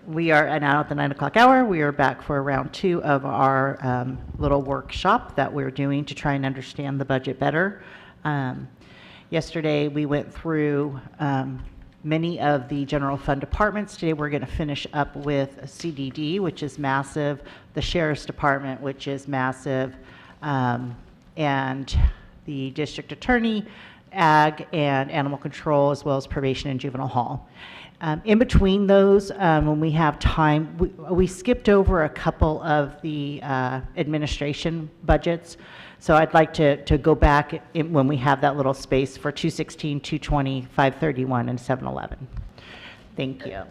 We are now at the 9 o'clock hour. We are back for round two of our little workshop that we're doing to try and understand the budget better. Yesterday, we went through many of the general fund departments. Today, we're going to finish up with CDD, which is massive, the Sheriff's Department, which is massive, and the District Attorney, Ag, and Animal Control, as well as Probation and Juvenile Hall. In between those, when we have time, we skipped over a couple of the administration budgets. So I'd like to go back when we have that little space for 216, 220, 531, and 711. Thank you.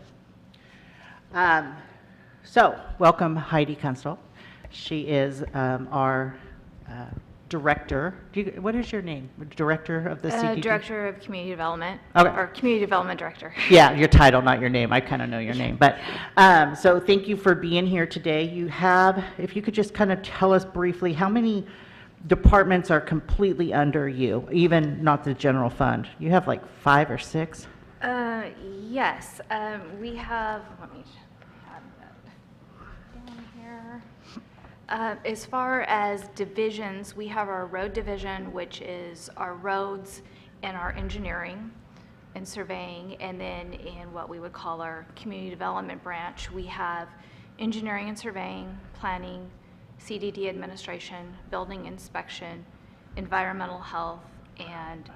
So welcome Heidi Kunstl. She is our director. What is your name? Director of the CDD? Director of Community Development, Okay. or Community Development Director. Yeah, your title, not your name. I kind of know your name. But so thank you for being here today. You have, if you could just kind of tell us briefly, how many departments are completely under you, even not the general fund? You have like 5 or 6? Yes, we have, let me add that down here. As far as divisions, we have our road division, which is our roads and our engineering and surveying, and then in what we would call our community development branch, we have engineering and surveying, planning, CDD administration, building inspection, environmental health, and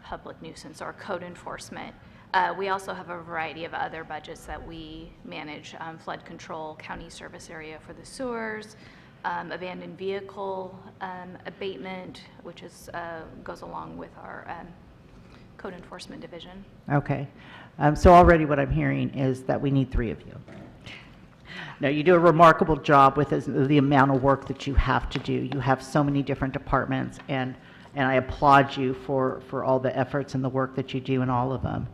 public nuisance or code enforcement. We also have a variety of other budgets that we manage, flood control, county service area for the sewers, abandoned vehicle abatement, which is goes along with our code enforcement division. Okay. So already what I'm hearing is that we need 3 of you. No, you do a remarkable job with the amount of work that you have to do. You have so many different departments, and I applaud you for all the efforts and the work that you do in all of them.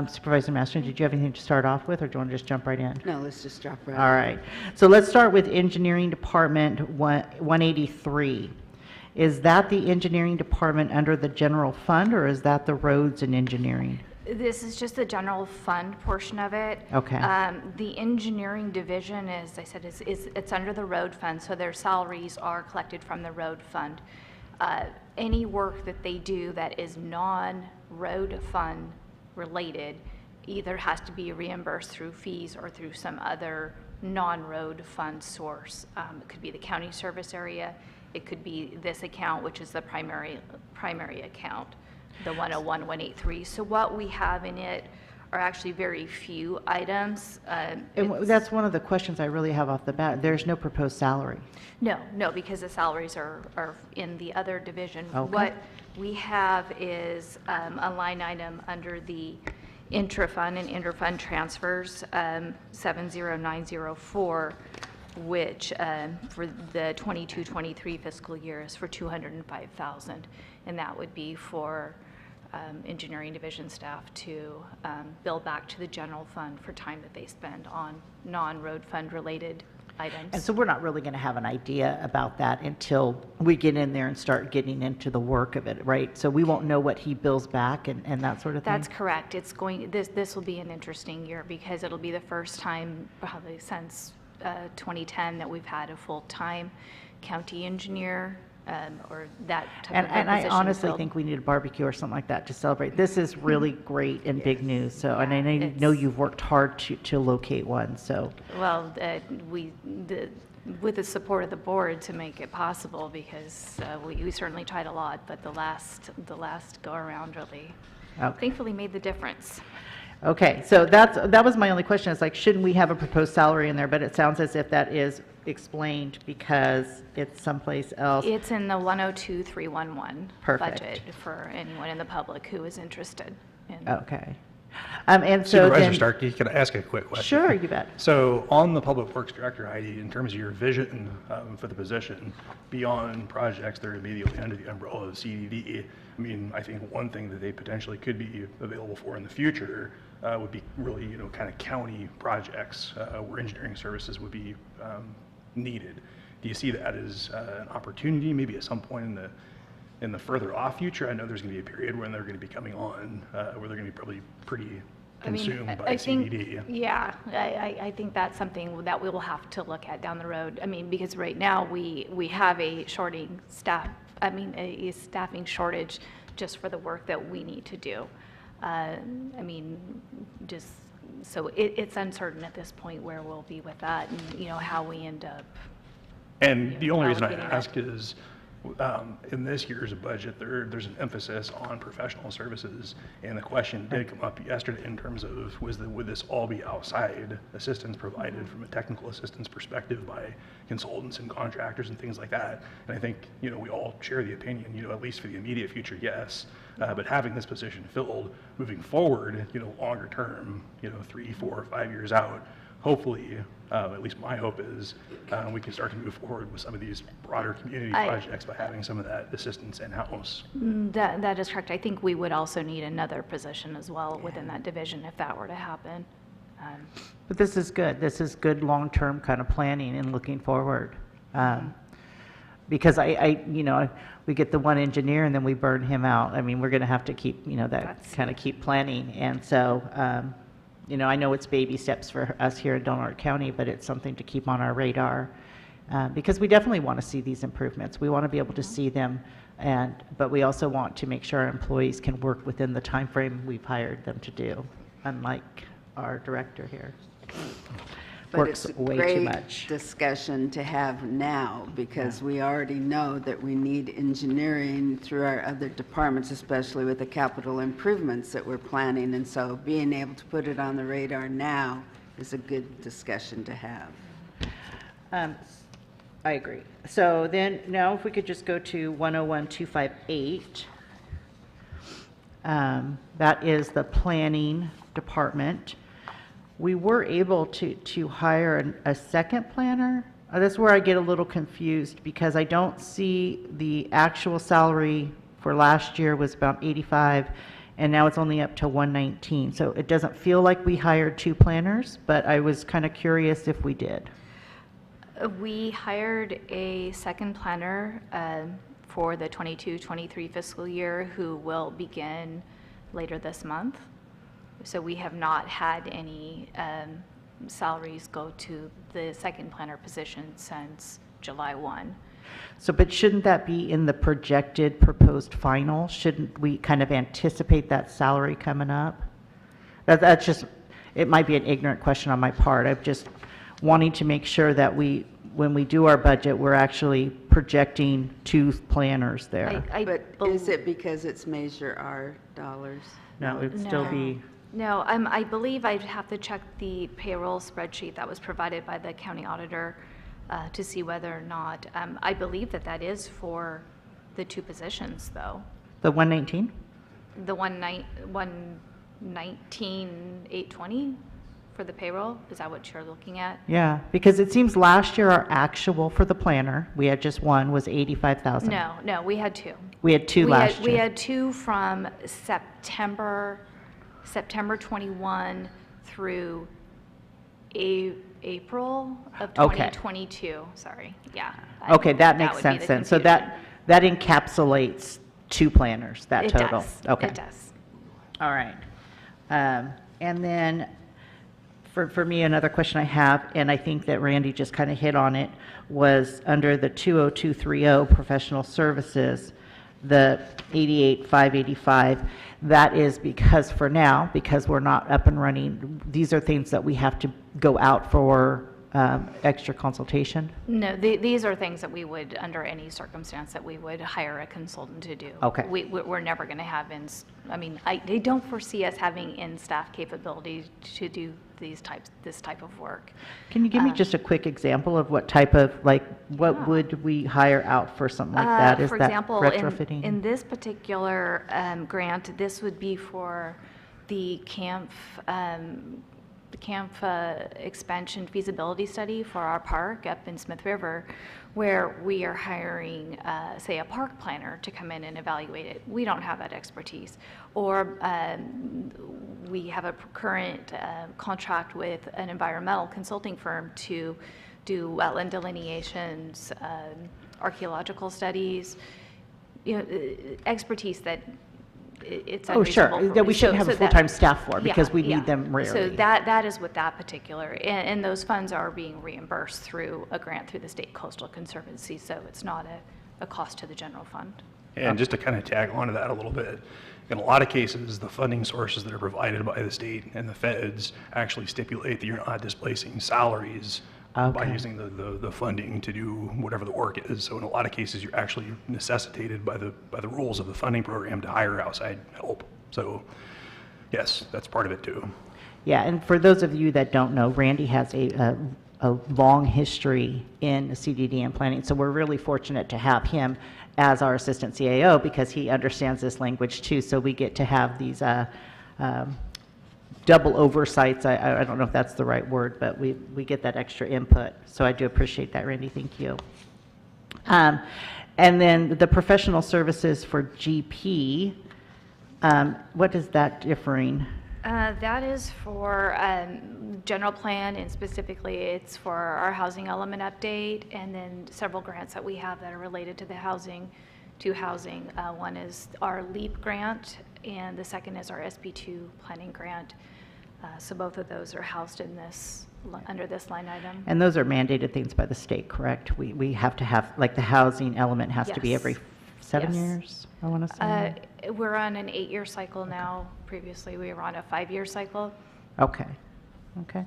Supervisor Masterson, did you have anything to start off with, or do you want to just jump right in? No, let's just drop right All right. So let's start with Engineering Department 183. Is that the Engineering Department under the general fund, or is that the roads and engineering? This is just the general fund portion of it. Okay. The engineering division, as I said, it's under the road fund, so their salaries are collected from the road fund. Any work that they do that is non-road fund related either has to be reimbursed through fees or through some other non-road fund source. It could be the county service area. It could be this account, which is the primary account, the 101, 183. So what we have in it are actually very few items. And that's one of the questions I really have off the bat. There's no proposed salary. No, because the salaries are in the other division. Okay. What we have is a line item under the intra-fund and inter-fund transfers, 70904, which for the 22-23 fiscal year is for $205,000, and that would be for engineering division staff to bill back to the general fund for time that they spend on non-road fund related items. And so we're not really going to have an idea about that until we get in there and start getting into the work of it, right? So we won't know what he bills back and that sort of thing? That's correct. It's going, this will be an interesting year because it'll be the first time probably since 2010 that we've had a full-time county engineer or that type of And I honestly filled. think we need a barbecue or something like that to celebrate. This is really great and big news. So, and I know you've worked hard to locate one. So, Well, with the support of the board to make it possible, because we certainly tried a lot, but the last go around really thankfully made the difference. okay. So that was my only question. Is like, shouldn't we have a proposed salary in there? But it sounds as if that is explained because it's someplace else. It's in the 102-311 Perfect. budget for anyone in the public who is interested in. Okay. And so Supervisor then, Starkey, can I ask a quick question? Sure, you bet. So on the Public Works Director, Heidi, in terms of your vision for the position, beyond projects that are immediately under the umbrella of CDD, I mean, I think one thing that they potentially could be available for in the future would be really, kind of county projects where engineering services would be needed. Do you see that as an opportunity, maybe at some point in the further off future? I know there's going to be a period when they're going to be coming on, where they're going to be probably pretty consumed by I think, CDD. yeah, I think that's something that we will have to look at down the road. I mean, because right now we have a shorting staff, a staffing shortage just for the work that we need to do. Just, so it's uncertain at this point where we'll be with that and, how we end up. And the only reason I allocating that. ask is, in this year's budget, there's an emphasis on professional services, and the question did come up yesterday in terms of, would this all be outside assistance provided from a technical assistance perspective by consultants and contractors and things like that? And I think, we all share the opinion, at least for the immediate future, yes. But having this position filled, moving forward, longer term, 3, 4, 5 years out, hopefully, at least my hope is, we can start to move forward with some of these broader community projects by having some of that assistance in-house. That is correct. I think we would also need another position as well within that division if that were to happen. But this is good. This is good long-term kind of planning and looking forward. Because we get the one engineer and then we burn him out. We're going to have to keep, keep planning. And so, I know it's baby steps for us here in Del Norte County, but it's something to keep on our radar because we definitely want to see these improvements. We want to be able to see them, but we also want to make sure our employees can work within the time frame we've hired them to do, unlike our director here. But Works it's a way too great much. discussion to have now because we already know that we need engineering through our other departments, especially with the capital improvements that we're planning. And so being able to put it on the radar now is a good discussion to have. I agree. So then now if we could just go to 101-258. That is the planning department. We were able to hire a second planner. That's where I get a little confused because I don't see the actual salary for last year was about 85 and now it's only up to 119. So it doesn't feel like we hired 2 planners, but I was kind of curious if we did. We hired a second planner for the 22-23 fiscal year who will begin later this month. So we have not had any salaries go to the second planner position since July 1. So, but shouldn't that be in the projected proposed final? Shouldn't we kind of anticipate that salary coming up? That's just, it might be an ignorant question on my part. I'm just wanting to make sure that when we do our budget, we're actually projecting 2 planners there. But is it because it's Measure R dollars? No, it'd still be. No, I believe I'd have to check the payroll spreadsheet that was provided by the county auditor to see whether or not, I believe that is for the 2 positions, though. The 119? The 119,820 for the payroll? Is that what you're looking at? Yeah, because it seems last year our actual for the planner, we had just one, was 85,000. No, we had 2. We had 2 last year. We had 2 from September 21 through April of 2022. Sorry, yeah. Okay, that makes would be sense the then. So confusion. that encapsulates 2 planners, that total. Does. Okay. It does. All right. And then for me, another question I have, and I think that Randy just kind of hit on it, was under the 20230 professional services, the 88,585. That is because for now, because we're not up and running, these are things that we have to go out for extra consultation? No, these are things that we would, under any circumstance, that we would hire a consultant to do. Okay. We're never going to have they don't foresee us having in-staff capability to do this type of work. Can you give me just a quick example of what type of, what would we hire out for something like that? Is For that example, retrofitting? in this particular grant, this would be for the camp expansion feasibility study for our park up in Smith River, where we are hiring, say, a park planner to come in and evaluate it. We don't have that expertise. Or we have a current contract with an environmental consulting firm to do wetland delineations, archaeological studies, expertise that it's Oh, sure, unreasonable. for that me. we shouldn't have a that- full-time staff for, yeah, because we yeah. need them rarely. So that is with that particular, and those funds are being reimbursed through a grant through the State Coastal Conservancy, so it's not a cost to the general fund. And just to kind of tag on to that a little bit, in a lot of cases, the funding sources that are provided by the state and the feds actually stipulate that you're not displacing salaries by Okay. using the funding to do whatever the work is. So in a lot of cases, you're actually necessitated by the rules of the funding program to hire outside help. So yes, that's part of it too. Yeah, and for those of you that don't know, Randy has a long history in CDD and planning, so we're really fortunate to have him as our assistant CAO because he understands this language too, so we get to have these double oversights. I don't know if that's the right word, but we get that extra input, so I do appreciate that, Randy, thank you. And then the professional services for GP, what is that differing? That is for general plan, and specifically it's for our housing element update, and then several grants that we have that are related to the housing. One is our LEAP grant, and the second is our SB2 planning grant. So both of those are housed in this, under this line item. And those are mandated things by the state, correct? We have to have, like, the housing element has to be Yes. every 7 Yes. years, I want to say? We're on an 8-year cycle now. Previously, we were on a 5-year cycle. Okay, okay,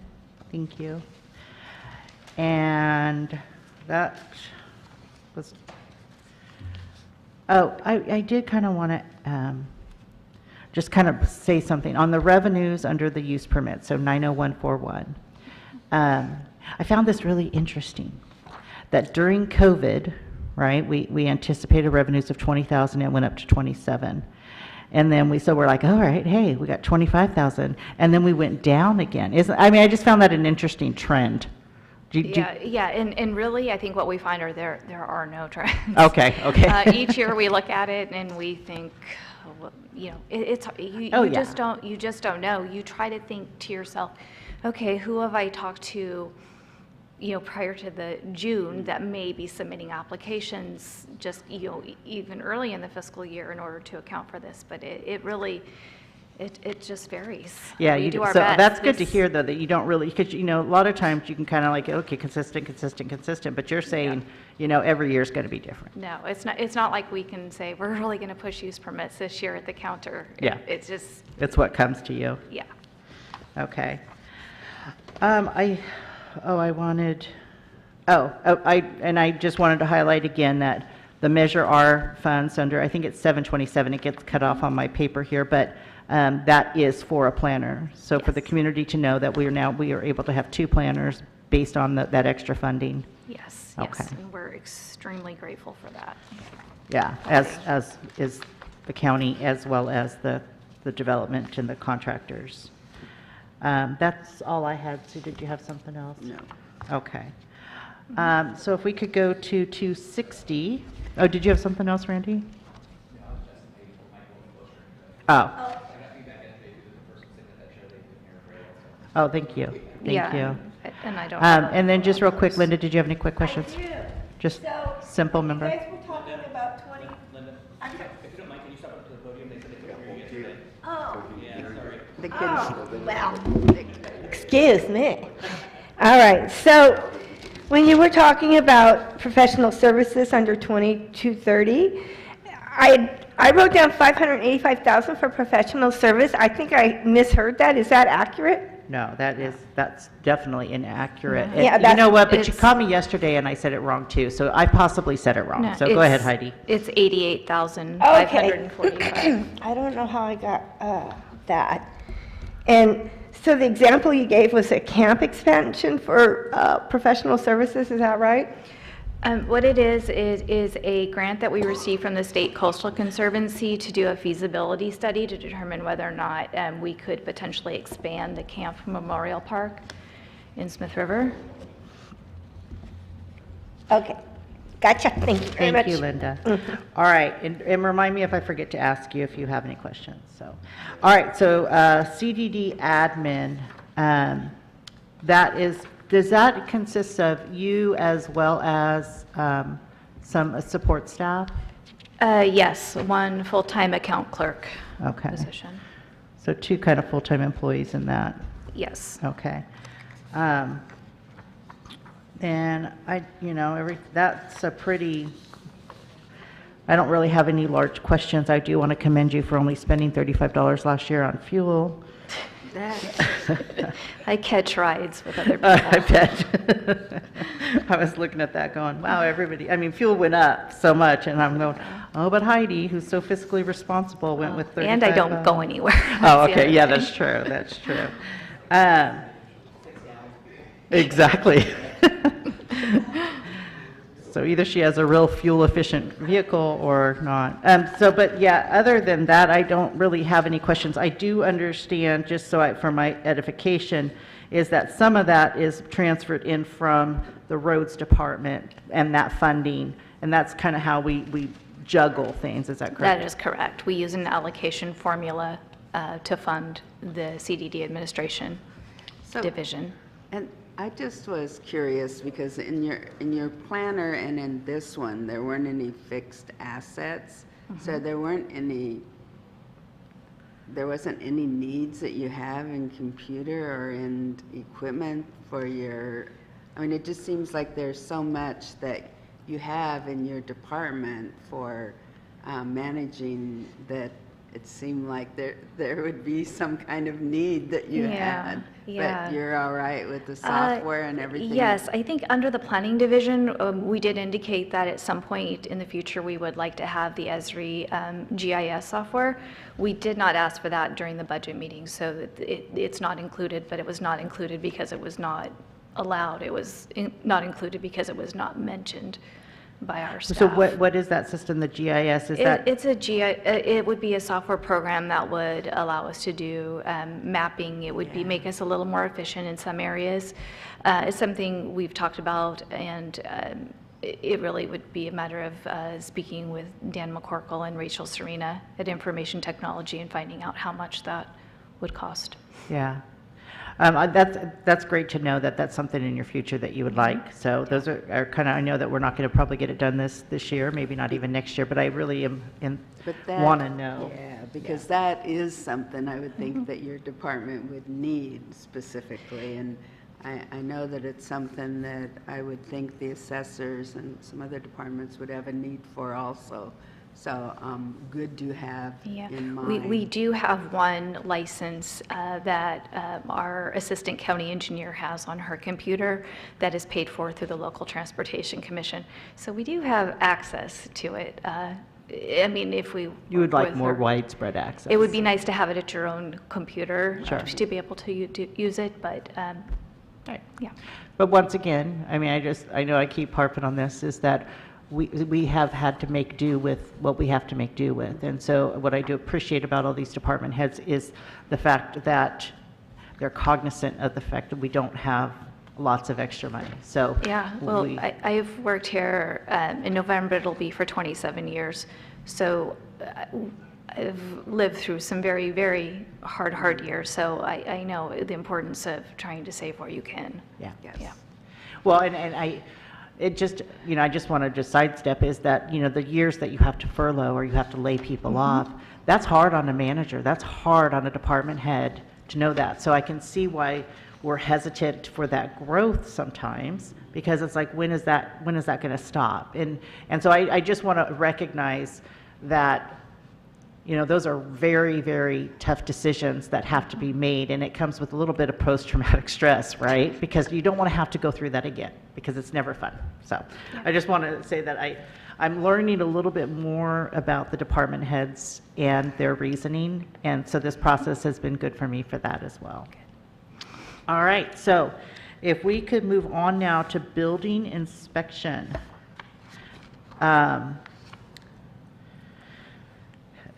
thank you. And that was, oh, I did kind of want to just kind of say something. On the revenues under the use permit, so 90141, I found this really interesting, that during COVID, right, we anticipated revenues of 20,000, it went up to 27. And then so we're like, all right, hey, we got 25,000, and then we went down again. I mean, I just found that an interesting trend. Yeah, and really, I think what we find are there are no trends. Okay, okay. Each year we look at it and we think, well, you know, Oh, you yeah. just don't know. You try to think to yourself, okay, who have I talked to, you know, prior to the June that may be submitting applications just, you know, even early in the fiscal year in order to account for this, but it really, it just varies. Yeah, We you do do. our So best. that's good to This- hear, though, that you don't really, because, you know, a lot of times you can kind of like, okay, consistent, but you're saying, you know, every year is going to be different. No, it's not like we can say, we're really going to push use permits this year at the counter. Yeah. It's just, It's what comes to you. yeah. Okay. I just wanted to highlight again that the Measure R funds under, I think it's 727, it gets cut off on my paper here, but that is for a planner. So for the Yes. community to know that we are able to have 2 planners based on that extra funding. Yes, Okay. yes, and we're extremely grateful for that. Yeah, as is the county as well as the development and the contractors. That's all I had. Sue, did you have something else? No. Okay. So if we could go to 260. Oh, did you have something else, Randy? Oh. Oh, thank you. Thank Yeah, you. and I don't. And then just real quick, Linda, did you have any quick questions? I do. Just So, simple You member. guys were talking about 20, Linda, I'm sorry. if you don't mind, can you step up to the podium? They said they couldn't hear you yesterday. Oh, Yeah, sorry. The kids, well, excuse me. All right, so when you were talking about professional services under 2230, I wrote down 585,000 for professional service. I think I misheard that. Is that accurate? No, that's definitely inaccurate. Yeah, And you that's- know what, but you it's- caught me yesterday and I said it wrong too, so I possibly said it wrong. No, So go ahead, it's- Heidi. It's 88,545. Okay. I don't know how I got that. And so the example you gave was a camp expansion for professional services, is that right? What it is a grant that we received from the State Coastal Conservancy to do a feasibility study to determine whether or not we could potentially expand the Camp Memorial Park in Smith River. Okay, gotcha, thank you very much. Thank you, Linda. All right, and remind me if I forget to ask you if you have any questions, so. All right, so CDD admin, does that consist of you as well as some support staff? Yes, one full-time account clerk. Okay. position. So 2 kind of full-time employees in that. Yes. Okay. And that's a pretty, I don't really have any large questions. I do want to commend you for only spending $35 last year on fuel. I catch rides with other people. I bet. I was looking at that going, wow, everybody, I mean, fuel went up so much, and I'm going, oh, but Heidi, who's so fiscally responsible, went with 35. And I don't go anywhere. Oh, That's the okay, other yeah, thing. that's true, that's true. Exactly. So either she has a real fuel-efficient vehicle or not. But yeah, other than that, I don't really have any questions. I do understand, just for my edification, is that some of that is transferred in from the roads department and that funding, and that's kind of how we juggle things, is that correct? That is correct. We use an allocation formula to fund the CDD administration So- division. And I just was curious, because in your planner and in this one, there weren't any fixed assets. So there wasn't any needs that you have in computer or in equipment for your, I mean, it just seems like there's so much that you have in your department for managing that it seemed like there would be some kind of need that you had. Yeah. But you're all right with the software and everything? Yes, I think under the planning division, we did indicate that at some point in the future, we would like to have the ESRI GIS software. We did not ask for that during the budget meeting, so it's not included, but it was not included because it was not allowed. It was not included because it was not mentioned by our staff. So what is that system, the GIS? Is that? It's it would be a software program that would allow us to do mapping. It would make us a little more efficient in some areas. It's something we've talked about, and it really would be a matter of speaking with Dan McCorkle and Rachel Serena at Information Technology and finding out how much that would cost. Yeah. That's great to know that that's something in your future that you would like. So those are kind of, I know that we're not going to probably get it done this year, maybe not even next year, but I really want to know. Yeah, because that is something I would think that your department would need specifically. And I know that it's something that I would think the assessors and some other departments would have a need for also. So good to have in mind. We do have one license that our assistant county engineer has on her computer that is paid for through the local transportation commission. So we do have access to it. I mean, if we You would work like with more her- widespread access. It would be nice to have it at your own computer Sure. to be able to use it, but Right. yeah. But once again, I mean, I know I keep harping on this, is that we have had to make do with what we have to make do with. And so what I do appreciate about all these department heads is the fact that they're cognizant of the fact that we don't have lots of extra money. So Yeah, well, I've worked here, in November it'll be for 27 years. So I've lived through some very, very hard years. So I know the importance of trying to save where you can. Yeah. Yeah. Well, it just, I just want to just sidestep is that, the years that you have to furlough or you have to lay people off, that's hard on a manager. That's hard on a department head to know that. So I can see why we're hesitant for that growth sometimes, because it's like, when is that going to stop? And so I just want to recognize that, those are very, very tough decisions that have to be made, and it comes with a little bit of post-traumatic stress, right? Because you don't want to have to go through that again, because it's never fun. So I just want to say that I'm learning a little bit more about the department heads and their reasoning, and so this process has been good for me for that as well. All right, so if we could move on now to building inspection.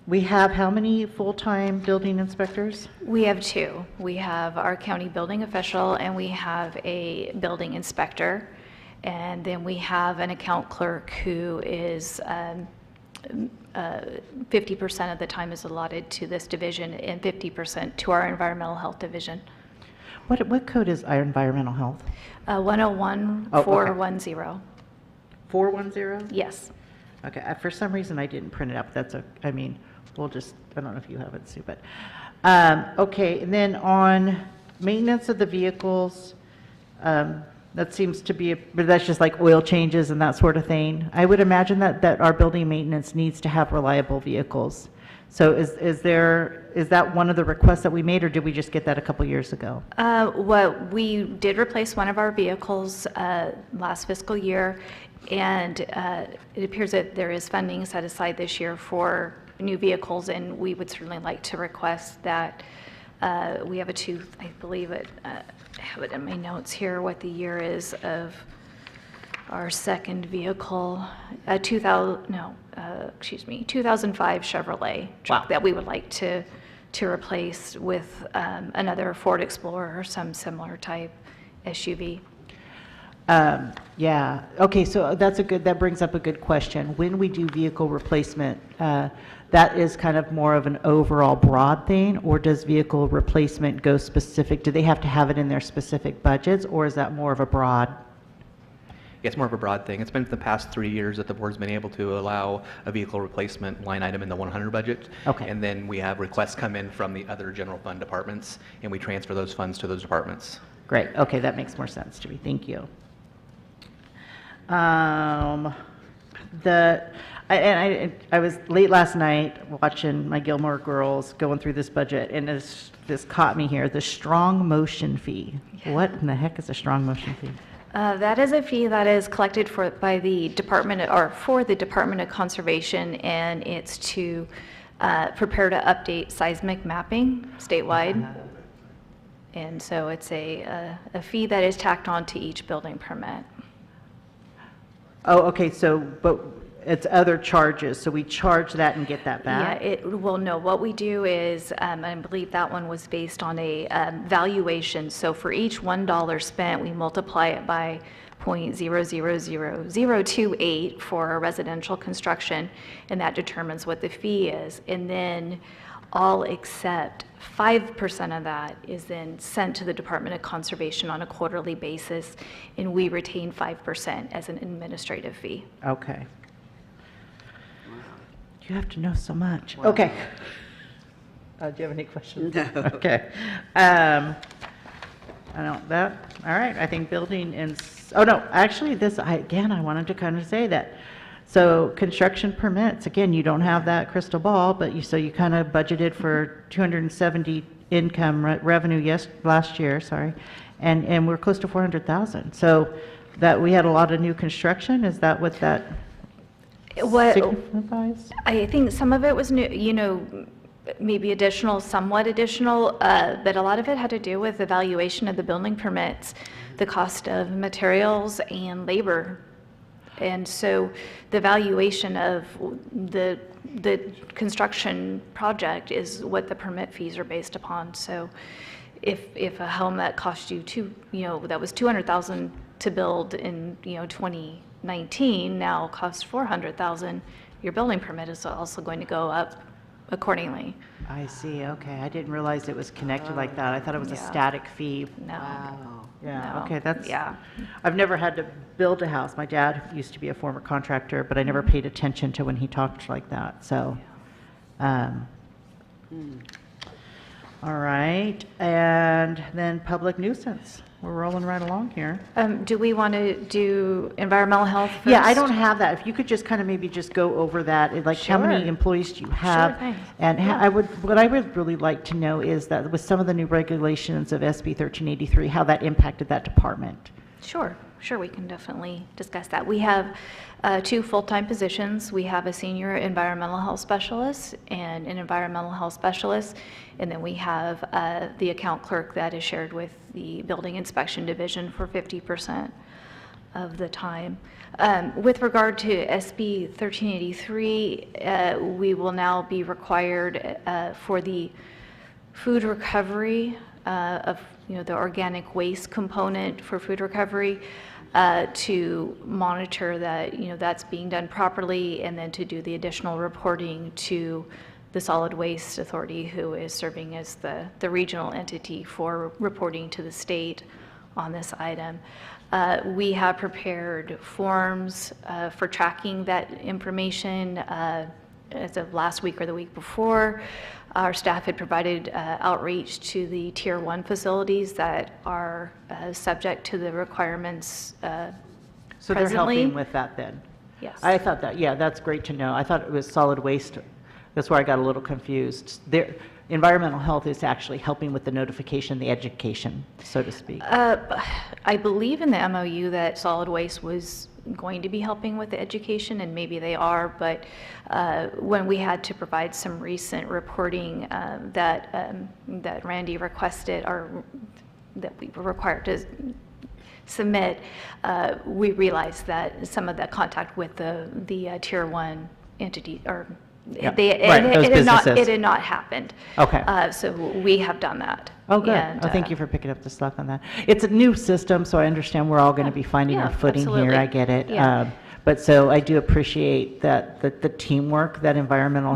We have how many full-time building inspectors? We have two. We have our county building official and we have a building inspector. And then we have an account clerk who is 50% of the time is allotted to this division and 50% to our environmental health division. What code is our environmental health? 101-410. 410? Yes. Okay, for some reason I didn't print it up. we'll just, I don't know if you have it, Sue, but, okay, and then on maintenance of the vehicles, that seems to be, but that's just like oil changes and that sort of thing. I would imagine that our building maintenance needs to have reliable vehicles. So is that one of the requests that we made, or did we just get that a couple years ago? Well, we did replace one of our vehicles last fiscal year, and it appears that there is funding set aside this year for new vehicles, and we would certainly like to request that we have I believe I have it in my notes here, what the year is of our second vehicle, 2005 Chevrolet truck Wow. that we would like to replace with another Ford Explorer or some similar type SUV. Yeah, okay, so that brings up a good question. When we do vehicle replacement, that is kind of more of an overall broad thing, or does vehicle replacement go specific? Do they have to have it in their specific budgets, or is that more of a broad? Yeah, it's more of a broad thing. It's been for the past 3 years that the board's been able to allow a vehicle replacement line item in the 100 budget. Okay. And then we have requests come in from the other general fund departments, and we transfer those funds to those departments. Great, okay, that makes more sense to me, thank you. I was late last night watching my Gilmore Girls going through this budget, and this caught me here, the strong motion fee. What in the heck is a strong motion fee? That is a fee that is collected by the Department, or for the Department of Conservation, and it's to prepare to update seismic mapping statewide. And so it's a fee that is tacked on to each building permit. Oh, okay, so, but it's other charges, so we charge that and get that back? Yeah, well, no, what we do is, I believe that one was based on a valuation. So for each $1 spent, we multiply it by 0.000028 for residential construction, and that determines what the fee is. And then all except 5% of that is then sent to the Department of Conservation on a quarterly basis, and we retain 5% as an administrative fee. Okay. You have to know so much. Okay. Do you have any questions? No. Okay. I don't, all right, I think building and, oh no, actually again, I wanted to kind of say that. So construction permits, again, you don't have that crystal ball, but so you kind of budgeted for 270 income revenue last year, sorry, and we're close to 400,000. So that we had a lot of new construction, is that what that signifies? I think some of it was new, maybe additional, somewhat additional, but a lot of it had to do with the valuation of the building permits, the cost of materials and labor. And so the valuation of the construction project is what the permit fees are based upon. So if a home that cost you that was $200,000 to build in 2019 now costs $400,000, your building permit is also going to go up accordingly. I see, okay. I didn't realize it was connected like that. I thought it was a Yeah. static fee. No. Wow. Yeah, No. okay, that's, Yeah. I've never had to build a house. My dad used to be a former contractor, but I never paid attention to when he talked like that, so. All right, and then public nuisance. We're rolling right along here. Do we want to do environmental health first? Yeah, I don't have that. If you could just kind of maybe just go over that, like how many Sure. employees do you have? thing. And what I would really like to know is that with some of the new regulations of SB 1383, how that impacted that department. Sure, we can definitely discuss that. We have 2 full-time positions. We have a senior environmental health specialist and an environmental health specialist, and then we have the account clerk that is shared with the building inspection division for 50% of the time. With regard to SB 1383, we will now be required for the food recovery of the organic waste component for food recovery, to monitor that that's being done properly, and then to do the additional reporting to the Solid Waste Authority, who is serving as the regional entity for reporting to the state on this item. We have prepared forms for tracking that information, as of last week or the week before, our staff had provided outreach to the Tier 1 facilities that are subject to the requirements So they're presently. helping with that then? Yes. I thought that, yeah, that's great to know. I thought it was solid waste. That's where I got a little confused. Environmental health is actually helping with the notification, the education, so to speak. I believe in the MOU that solid waste was going to be helping with the education, and maybe they are, but when we had to provide some recent reporting that Randy requested, or that we were required to submit, we realized that some of the contact with the Tier 1 entity, or Yeah, right, those businesses. it had not happened. Okay. So we have done that. Oh, good. And, Oh, thank you for picking up the slack on that. It's a new system, so I understand we're all going to be finding yeah, our footing here. absolutely. I get it. Yeah. But so I do appreciate that the teamwork that environmental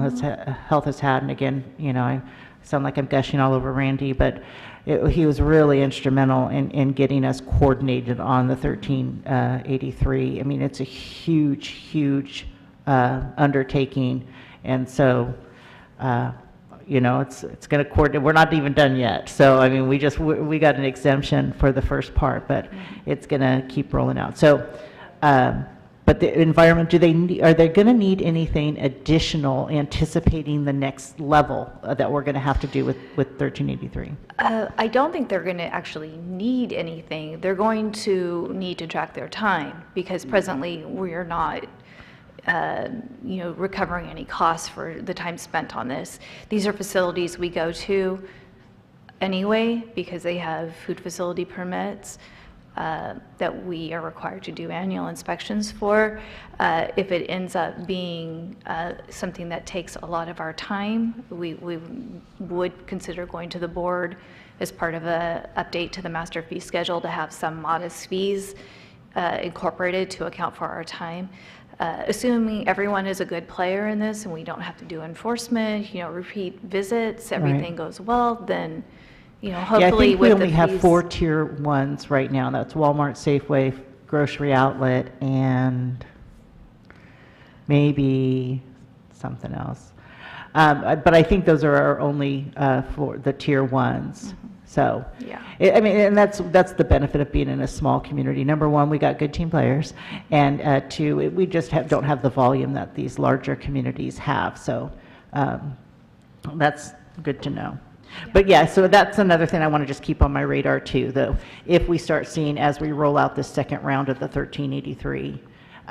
health has had. And again, I sound like I'm gushing all over Randy, but he was really instrumental in getting us coordinated on the 1383. I mean, it's a huge, huge undertaking. And so, it's going to coordinate. We're not even done yet. So, I mean, we got an exemption for the first part, but it's going to keep rolling out. So, but the environment, are they going to need anything additional anticipating the next level that we're going to have to do with 1383? I don't think they're going to actually need anything. They're going to need to track their time, because presently we are not recovering any costs for the time spent on this. These are facilities we go to anyway because they have food facility permits that we are required to do annual inspections for. If it ends up being something that takes a lot of our time, we would consider going to the board as part of an update to the master fee schedule to have some modest fees incorporated to account for our time. Assuming everyone is a good player in this and we don't have to do enforcement, repeat visits, everything goes well, then, hopefully Yeah, I think we with only the have fees- 4 Tier 1s right now. That's Walmart, Safeway, Grocery Outlet, and maybe something else. But I think those are our only for the Tier 1s. So, Yeah. I mean, and that's the benefit of being in a small community. Number one, we got good team players, and two, we just don't have the volume that these larger communities have. So, that's good to know. But yeah, so that's another thing I want to just keep on my radar too, though. If we start seeing, as we roll out this second round of the 1383,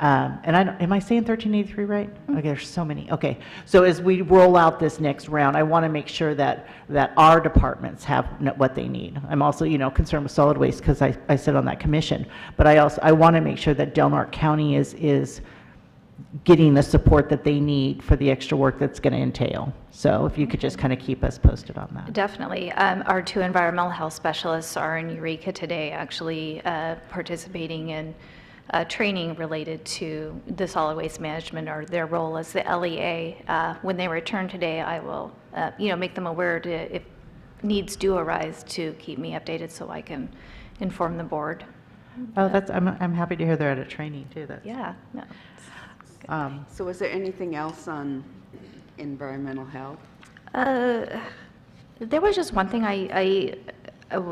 and am I saying 1383 right? Okay, there's so many. Okay, so as we roll out this next round, I want to make sure that our departments have what they need. I'm also, concerned with solid waste because I sit on that commission, but I want to make sure that Del Norte County is getting the support that they need for the extra work that's going to entail. So if you could just kind of keep us posted on that. Definitely. Our 2 environmental health specialists are in Eureka today, actually participating in training related to the solid waste management or their role as the LEA. When they return today, I will, make them aware if needs do arise to keep me updated so I can inform the board. Oh, I'm happy to hear they're at a training too. Yeah. No. So was there anything else on environmental health? There was just one thing I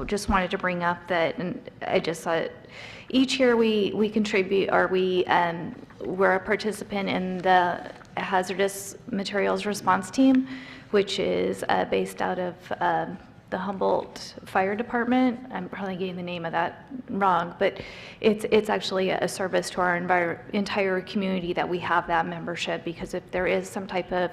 just wanted to bring up that, and I just thought each year we contribute, or we're a participant in the hazardous materials response team, which is based out of the Humboldt Fire Department. I'm probably getting the name of that wrong, but it's actually a service to our entire community that we have that membership, because if there is some type of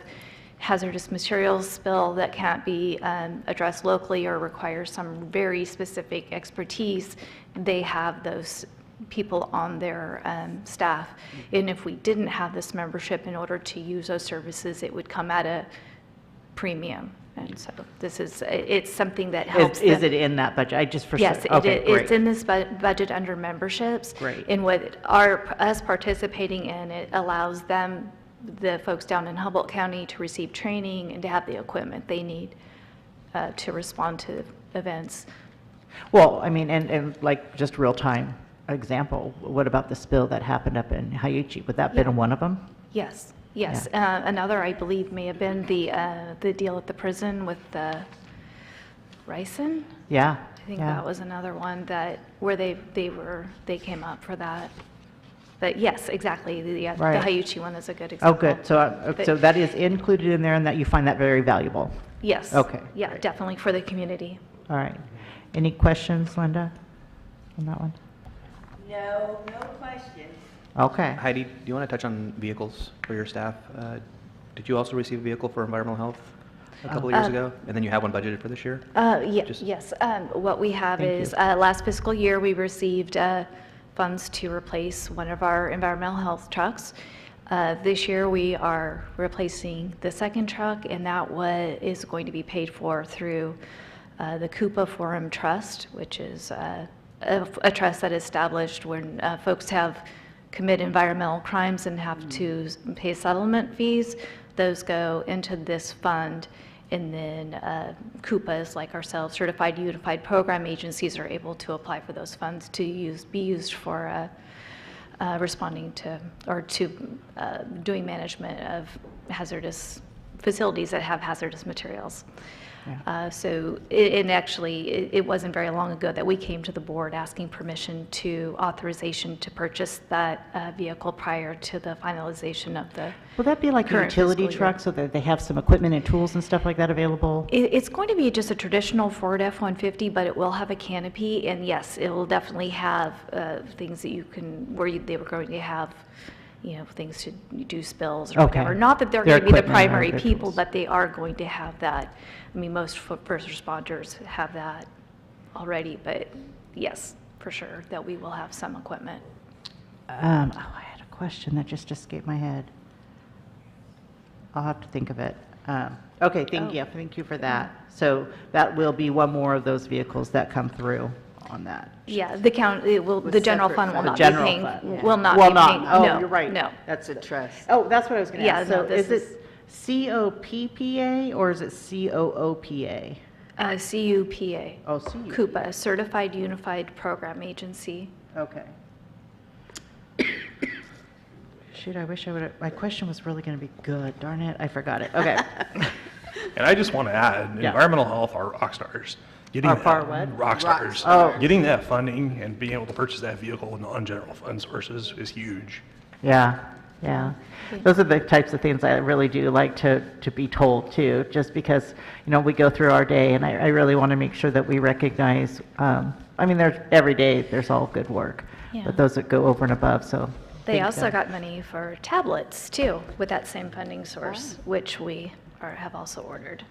hazardous materials spill that can't be addressed locally or requires some very specific expertise, they have those people on their staff. And if we didn't have this membership, in order to use those services, it would come at a premium. And so it's something that helps Is them. it in that budget? I just for Yes, sure. Okay, it's great. in this budget under memberships. Great. And what us participating in, it allows them, the folks down in Humboldt County, to receive training and to have the equipment they need to respond to events. Well, I mean, and like just real time example, what about the spill that happened up in Hayuchi? Would that been Yeah. one of them? Yes. Yes, another, I believe, may have been the deal at the prison with the ricin. Yeah. I think yeah. that was another one that, where they came up for that. But yes, exactly, the Right. Hayuchi one is a good Oh, example. good. So that is included in there and that you find that very valuable. Yes. Okay, Yeah, great. definitely for the community. All right. Any questions, Linda, on that one? No questions. Okay. Heidi, do you want to touch on vehicles for your staff? Did you also receive a vehicle for environmental health a couple of years ago? And then you have one budgeted for this year? Just- Yes, what we have Thank is, you. last fiscal year, we received funds to replace one of our environmental health trucks. This year, we are replacing the second truck, and that is going to be paid for through the Coupa Forum Trust, which is a trust that is established when folks have commit environmental crimes and have to pay settlement fees. Those go into this fund, and then Coupas like ourselves, Certified Unified Program Agencies, are able to apply for those funds to be used for responding to or doing management of hazardous facilities that have hazardous materials. It wasn't very long ago that we came to the board asking permission to authorization to purchase that vehicle prior to the finalization of the. Will that be like a current utility fiscal year. truck so that they have some equipment and tools and stuff like that available? It's going to be just a traditional Ford F-150, but it will have a canopy, and yes, it will definitely have things that you can, they were going to have, things to do spills or Okay. whatever. Not that they're Their going to be the equipment or primary their people, tools. but they are going to have that. I mean, most first responders have that already, but yes, for sure, that we will have some equipment. I had a question that just escaped my head. I'll have to think of it. Okay, thank you. Thank you for that. So that will be one more of those vehicles that come through on that. Yeah, the general separate fund will fund. not The be general paying, fund. will not Well, be not, paying. oh, No, you're right. No. That's a trust. Oh, that's what I was going to Yeah, ask. no, So is this it COPPA or is it COOPA? CUPA. Oh, CUPA. Coupa, Certified Unified Program Agency. Okay. Shoot, I wish I would have, my question was really going to be good. Darn it, I forgot it. Okay. And I just want to add, Yeah. environmental health are rock stars. Getting Are that- far what? Rock stars. Oh. Getting that funding and being able to purchase that vehicle with non-general fund sources is huge. Yeah, yeah. Those are the types of things I really do like to be told too, just because, we go through our day and I really want to make sure that we recognize, every day there's all good work, Yeah. but those that go over and above, so. They thank also you. got money for tablets too, with that same funding source, which we have also ordered.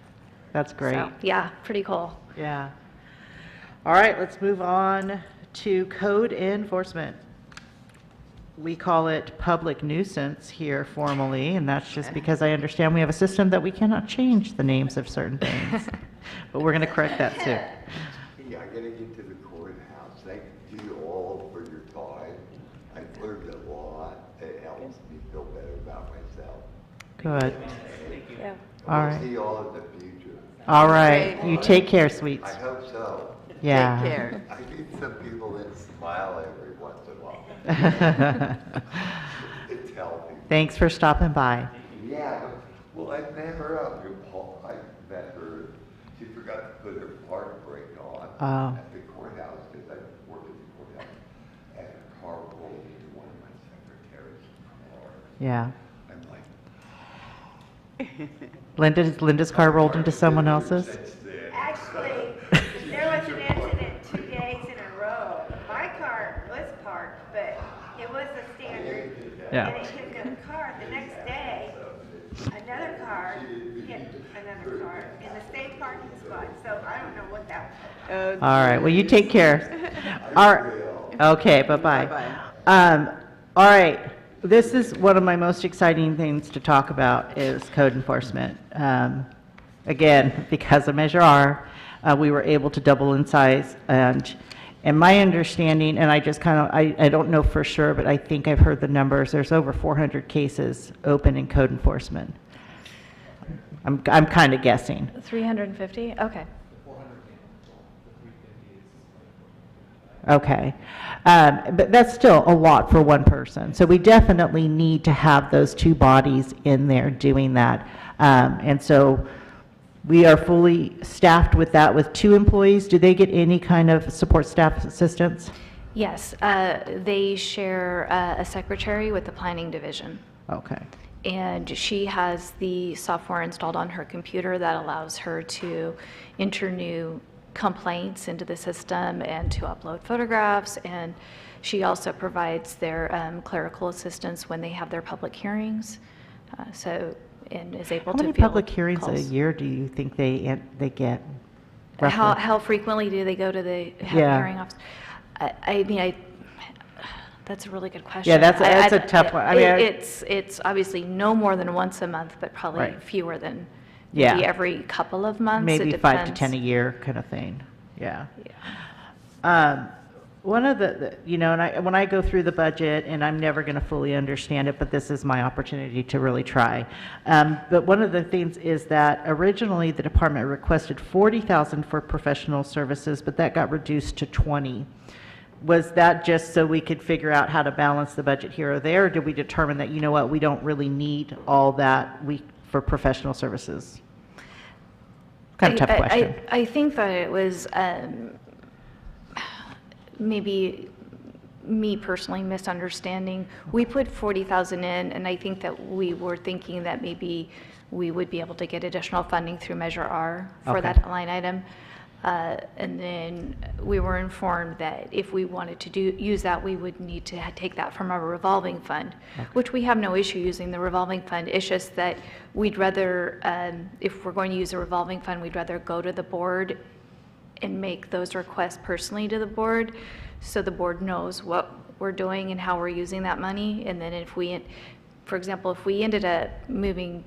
That's great. So, yeah, pretty cool. Yeah. All right, let's move on to code enforcement. We call it public nuisance here formally, and that's just because I understand we have a system that we cannot change the names of certain things. But we're going to correct that soon. Yeah, I gotta get to the courthouse. Thank you all for your time. I've learned a lot. It helps me feel better about myself. Good. Yeah. All We'll right. see you all in the future. All right. You take care, sweets. I hope so. Yeah. Take care. I need some people that smile every once in a while. It's healthy. Thanks for stopping by. Yeah, well, I met her up in Paul. I met her. She forgot to put her park brake on Oh. at the courthouse because I worked at the courthouse. And her car rolled into one of my secretary's cars. Yeah. I'm like, Linda's car rolled into someone else's? that's it. Actually, there was an incident 2 days in a row. My car was parked, but it was a standard. Yeah. And it hit another car. The next day, another car hit another car in the same parking spot. So I don't know what that was. All right, well, you take care. All right. Okay, bye-bye. Bye-bye. All right, this is one of my most exciting things to talk about is code enforcement. Again, because of Measure R, we were able to double in size, and my understanding, and I just kind of, I don't know for sure, but I think I've heard the numbers, there's over 400 cases open in code enforcement. I'm kind of guessing. 350? Okay. Okay. But that's still a lot for one person. So we definitely need to have those two bodies in there doing that. And so we are fully staffed with that with 2 employees. Do they get any kind of support staff assistance? Yes, they share a secretary with the planning division. Okay. And she has the software installed on her computer that allows her to enter new complaints into the system and to upload photographs. And she also provides their clerical assistance when they have their public hearings. And is able How to many field public hearings a calls. year do you think they get? roughly? How frequently do they go to the Yeah. hearing office? I mean, that's a really good question. Yeah, that's a tough one. I mean, It's obviously no more than once a month, but probably Right. fewer than Yeah. maybe every couple of months. Maybe It 5 to depends. 10 a year kind of thing. Yeah. Yeah. One of and when I go through the budget, and I'm never going to fully understand it, but this is my opportunity to really try. But one of the things is that originally the department requested 40,000 for professional services, but that got reduced to 20. Was that just so we could figure out how to balance the budget here or there, or did we determine that, you know what, we don't really need all that for professional services? Kind of tough question. I think that it was maybe me personally misunderstanding. We put 40,000 in, and I think that we were thinking that maybe we would be able to get additional funding through Measure R for Okay. that line item. And then we were informed that if we wanted to use that, we would need to take that from our revolving fund, which we have no issue using the revolving fund. It's just that we'd rather, if we're going to use a revolving fund, we'd rather go to the board and make those requests personally to the board, so the board knows what we're doing and how we're using that money. And then if we, for example, if we ended up moving,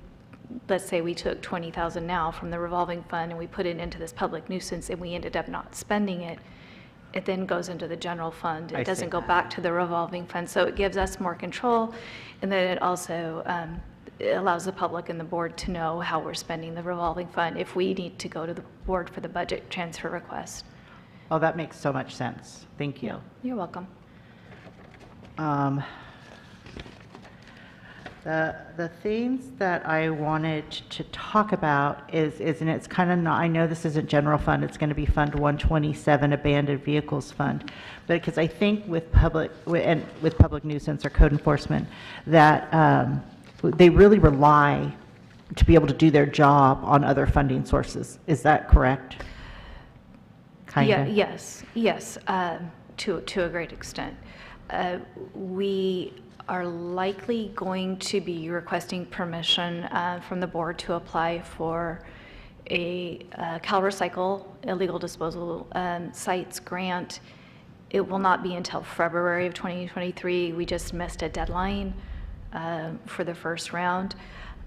let's say we took 20,000 now from the revolving fund and we put it into this public nuisance and we ended up not spending it, it then goes into the general fund. I It doesn't see. go back to the revolving fund. So it gives us more control, and then it also it allows the public and the board to know how we're spending the revolving fund if we need to go to the board for the budget transfer request. Oh, that makes so much sense. Thank you. You're welcome. The things that I wanted to talk about is and it's kind of not, I know this isn't general fund, it's going to be Fund 127, Abandoned Vehicles Fund, but because I think with public nuisance or code enforcement, that they really rely to be able to do their job on other funding sources. Is that correct? Kind Yeah, of? yes, to a great extent. We are likely going to be requesting permission from the board to apply for a CalRecycle illegal disposal sites grant. It will not be until February of 2023. We just missed a deadline for the first round.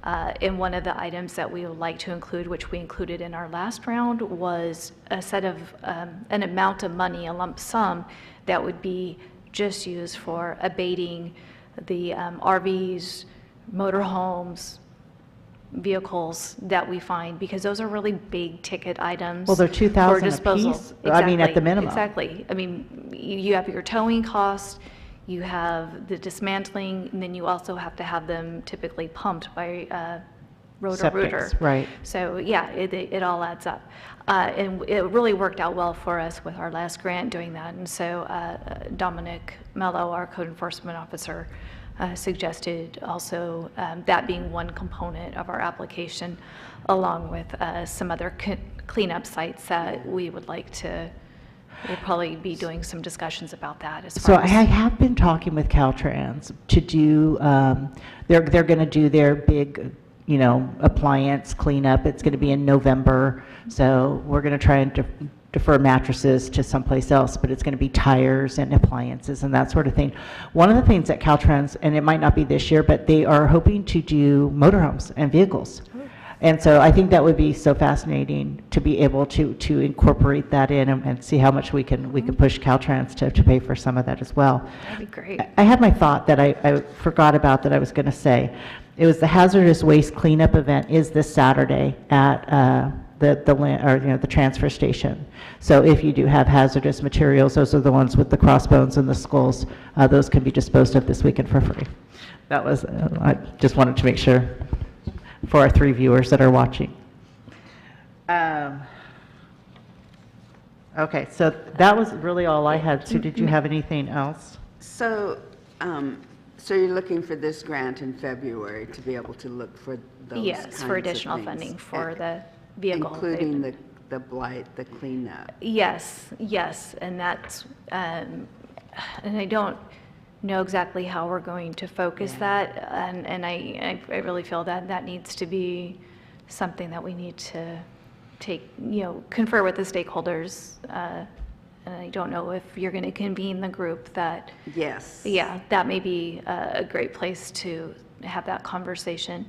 And one of the items that we would like to include, which we included in our last round, was a set of an amount of money, a lump sum, that would be just used for abating the RVs, motorhomes, vehicles that we find, because those are really big ticket items. Well, they're for 2,000 a disposal. piece? I mean, at the minimum. Exactly. I mean, you have your towing costs, you have the dismantling, and then you also have to have them typically pumped by Roto-Rooter. Septics, right. So, yeah, it all adds up. And it really worked out well for us with our last grant doing that. And so Dominic Mello, our code enforcement officer, suggested also that being one component of our application, along with some other cleanup sites that we would like to. We'll probably be doing some discussions about that as So far I as. have been talking with Caltrans to do, they're going to do their big, appliance cleanup. It's going to be in November. So we're going to try and defer mattresses to someplace else, but it's going to be tires and appliances and that sort of thing. One of the things that Caltrans, and it might not be this year, but they are hoping to do motorhomes and vehicles. And so I think that would be so fascinating to be able to incorporate that in and see how much we can push Caltrans to pay for some of that as well. That'd be great. I had my thought that I forgot about that I was going to say. It was the hazardous waste cleanup event is this Saturday at the transfer station. So if you do have hazardous materials, those are the ones with the crossbones and the skulls, those can be disposed of this weekend for free. That was, I just wanted to make sure for our 3 viewers that are watching. Okay, so that was really all I had. Sue, did you have anything else? So, so you're looking for this grant in February to be able to look for those Yes, kinds for of additional things, funding for the vehicle. including the blight, the cleanup. Yes, yes, and that's, and I don't know exactly how we're going to focus that, and I really feel that that needs to be something that we need to take, confer with the stakeholders, and I don't know if you're going to convene the group that, Yes. yeah, that may be a great place to have that conversation.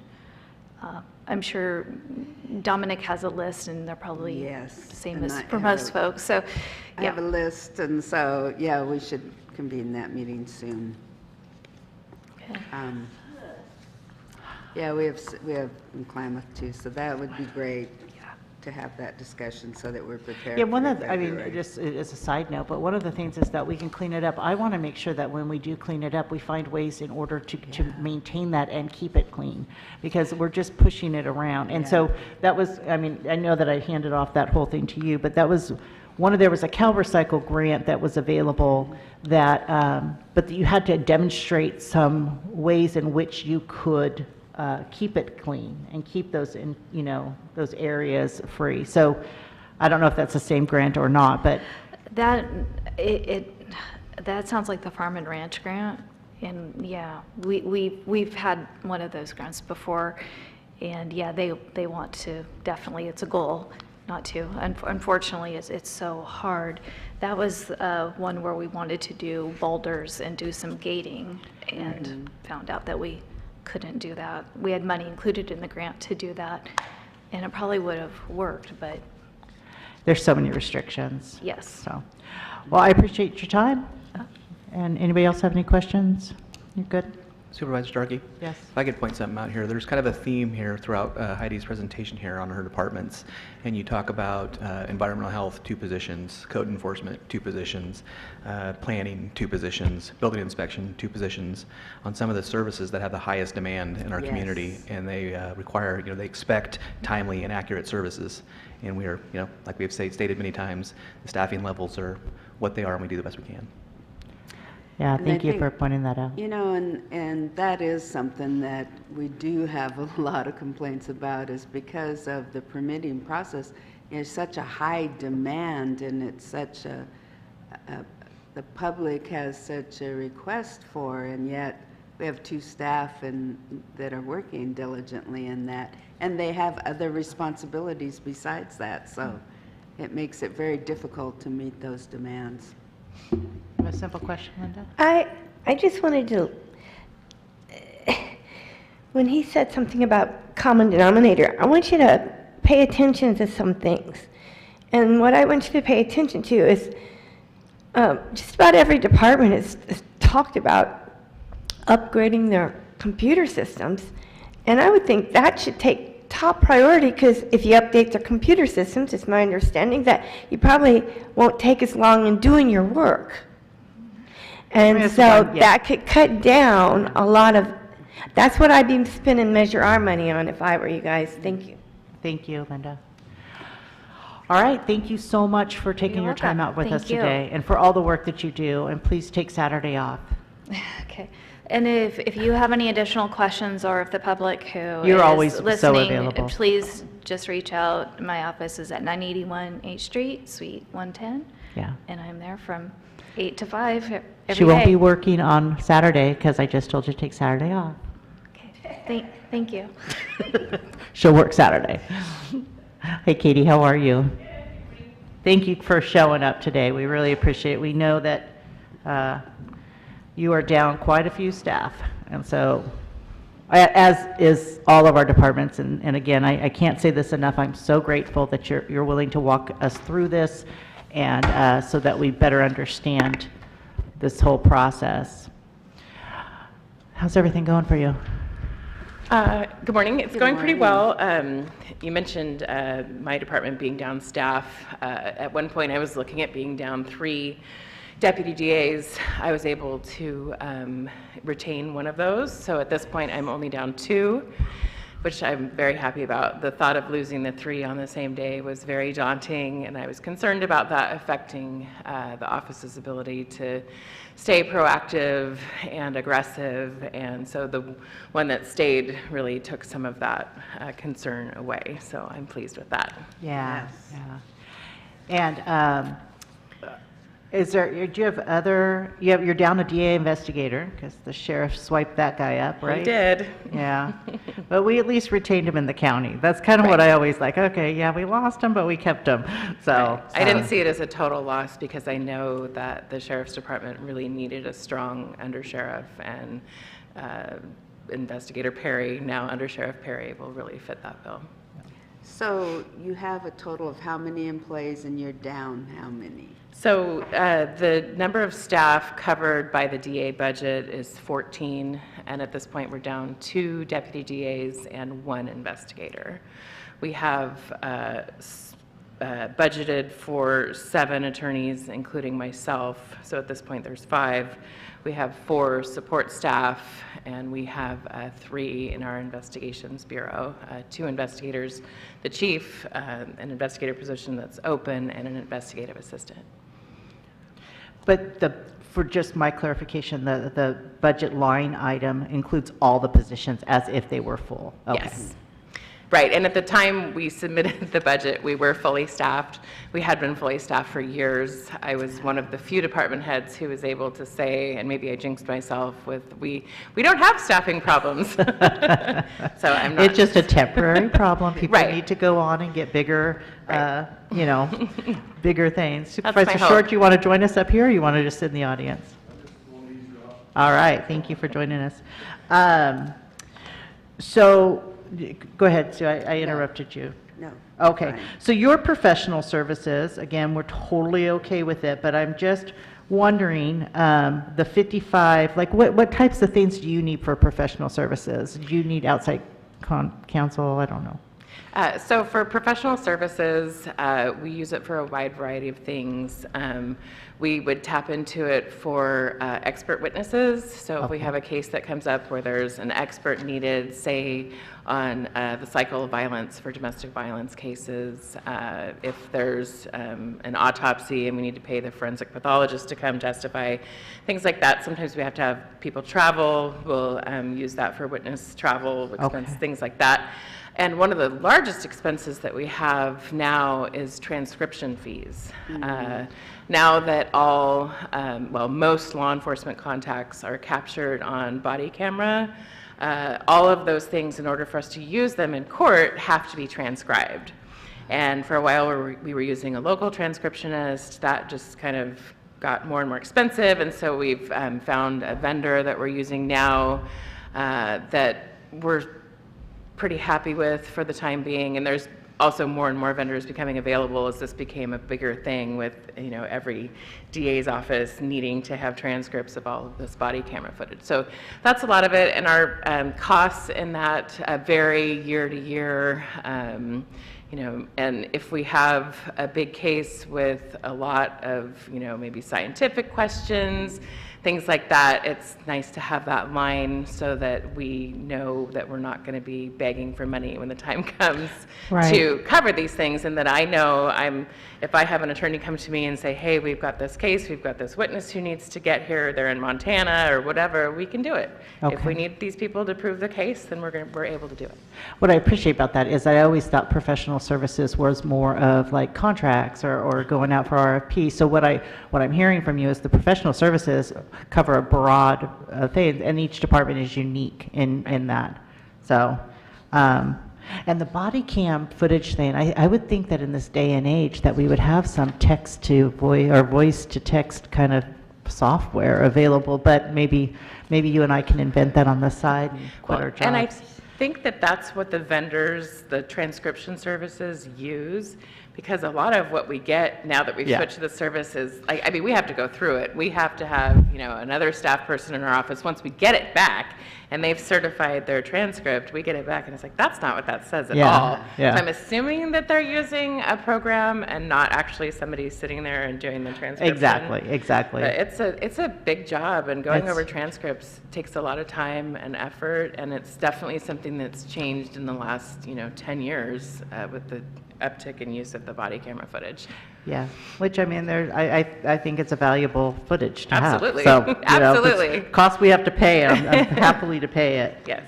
I'm sure Dominic has a list, and they're probably Yes, the same and as I for have most a- folks, so, I have a yeah. list, and so, yeah, we should convene that meeting soon. Okay. Yeah, we have in Klamath too, so that would be great to have that discussion so that we're prepared. Yeah, one for of, I mean, February. just as a side note, but one of the things is that we can clean it up. I want to make sure that when we do clean it up, we find ways in order to maintain that and keep it clean, because we're just pushing it around. And so that was, I mean, I know that I handed off that whole thing to you, but that was there was a CalRecycle grant that was available that, but you had to demonstrate some ways in which you could keep it clean and keep those those areas free. So I don't know if that's the same grant or not, but That, that sounds like the Farm and Ranch grant, and yeah, we've had one of those grants before, and yeah, they want to, definitely, it's a goal not to. Unfortunately, it's so hard. That was one where we wanted to do boulders and do some gating, and found out that we couldn't do that. We had money included in the grant to do that, and it probably would have worked, but there's so many restrictions. yes. So, well, I appreciate your time. And anybody else have any questions? You're good? Supervisor Starkey? Yes. If I could point something out here, there's kind of a theme here throughout Heidi's presentation here on her departments, and you talk about environmental health, 2 positions, code enforcement, 2 positions, planning, 2 positions, building inspection, 2 positions, on some of the services that have the highest demand in our Yes. community, and they require, they expect timely and accurate services, and we are, like we've stated many times, the staffing levels are what they are, and we do the best we can. Yeah, And I thank you think, for pointing that out. And that is something that we do have a lot of complaints about, is because of the permitting process. There's such a high demand, and it's such the public has such a request for, and yet we have 2 staff that are working diligently in that, and they have other responsibilities besides that, so it makes it very difficult to meet those demands. A simple question, Linda? I just wanted to, when he said something about common denominator, I want you to pay attention to some things. And what I want you to pay attention to is just about every department is talked about upgrading their computer systems. And I would think that should take top priority, because if you update their computer systems, it's my understanding that you probably won't take as long in doing your work. And That's so fine, yeah. that could cut down a lot of, that's what I'd be spending Measure R money on if I were you guys. Thank you. Thank you, Linda. All right, thank you so much for taking You're your time welcome. out with us Thank you. today, and for all the work that you do, and please take Saturday off. Okay. And if you have any additional questions, or if the public who You're is always so listening, available. please just reach out. My office is at 981 H Street, Suite 110. Yeah. And I'm there from 8 to 5 every day. She won't be working on Saturday, because I just told you to take Saturday off. Okay. Thank you. She'll work Saturday. Hey, Katie, how are you? Thank you for showing up today. We really appreciate it. We know that you are down quite a few staff, and so, as is all of our departments, and again, I can't say this enough, I'm so grateful that you're willing to walk us through this, and so that we better understand this whole process. How's everything going for you? Good morning. It's Good going pretty morning. well. You mentioned my department being down staff. At one point, I was looking at being down 3 deputy DAs. I was able to retain one of those. So at this point, I'm only down 2, which I'm very happy about. The thought of losing the 3 on the same day was very daunting, and I was concerned about that affecting the office's ability to stay proactive and aggressive, and so the one that stayed really took some of that concern away, so I'm pleased with that. Yeah, Yes. yeah. And do you have other, you're down a DA investigator, because the sheriff swiped that guy up, right? We did. Yeah, but we at least retained him in the county. That's kind of what I always like, okay, yeah, we lost him, but we kept him, so. I didn't see it as a total loss because I know that the sheriff's department really needed a strong undersheriff, and Investigator Perry, now Undersheriff Perry, will really fit that bill. So you have a total of how many employees and you're down how many? So the number of staff covered by the DA budget is 14, and at this point we're down 2 deputy DAs and 1 investigator. We have budgeted for 7 attorneys, including myself, so at this point there's 5. We have 4 support staff, and we have 3 in our investigations bureau, 2 investigators, the chief, an investigator position that's open, and an investigative assistant. But for just my clarification, the budget line item includes all the positions as if they were full? Okay. Yes. Right, and at the time we submitted the budget, we were fully staffed. We had been fully staffed for years. I was one of the few department heads who was able to say, and maybe I jinxed myself with, we don't have staffing problems. So I'm not. It's just a temporary problem. People Right. need to go on and get bigger, Right. bigger things. my Supervisor hope. Short, do you want to join us up here, or you want to just sit in the audience? All right, thank you for joining us. So, go ahead, Sue, I interrupted you. No. Okay, fine. so your professional services, again, we're totally okay with it, but I'm just wondering, the 55, like what types of things do you need for professional services? Do you need outside counsel? I don't know. So for professional services, we use it for a wide variety of things. We would tap into it for expert witnesses. So if we have a case that comes up where there's an expert needed, say on the cycle of violence for domestic violence cases, if there's an autopsy and we need to pay the forensic pathologist to come testify, things like that. Sometimes we have to have people travel. We'll use that for witness travel expense, things like that. And one of the largest expenses that we have now is transcription fees. Now that most law enforcement contacts are captured on body camera, all of those things, in order for us to use them in court, have to be transcribed. And for a while, we were using a local transcriptionist. That just kind of got more and more expensive, and so we've found a vendor that we're using now that we're pretty happy with for the time being, and there's also more and more vendors becoming available as this became a bigger thing with, every DA's office needing to have transcripts of all of this body camera footage. So that's a lot of it, and our costs in that vary year to year. And if we have a big case with a lot of, maybe scientific questions, things like that, it's nice to have that line so that we know that we're not going to be begging for money when the time comes to cover these things, and that I know if I have an attorney come to me and say, hey, we've got this case, we've got this witness who needs to get here, they're in Montana or whatever, we can do it. If we need these people to prove the case, then we're able to do it. What I appreciate about that is I always thought professional services was more of like contracts or going out for RFP. So what I'm hearing from you is the professional services cover a broad thing, and each department is unique in that. So, and the body cam footage thing, I would think that in this day and age that we would have some text to voice or voice to text kind of software available, but maybe you and I can invent that on the side and quit our jobs. And I think that that's what the vendors, the transcription services use, because a lot of what we get now that we've Yeah. switched to the service is, like, I mean, we have to go through it. We have to have, you know, another staff person in our office. Once we get it back and they've certified their transcript, we get it back and it's like, that's not what that says at Yeah, all. yeah. So I'm assuming that they're using a program and not actually somebody sitting there and doing the transcription. Exactly. But it's a big job, and going It's- over transcripts takes a lot of time and effort, and it's definitely something that's changed in the last, you know, 10 years with the uptick in use of the body camera footage. Yeah, which, I mean, I think it's a valuable footage to have. Absolutely. So, you know, if it's Absolutely. cost we have to pay, I'm happily to pay it. Yes.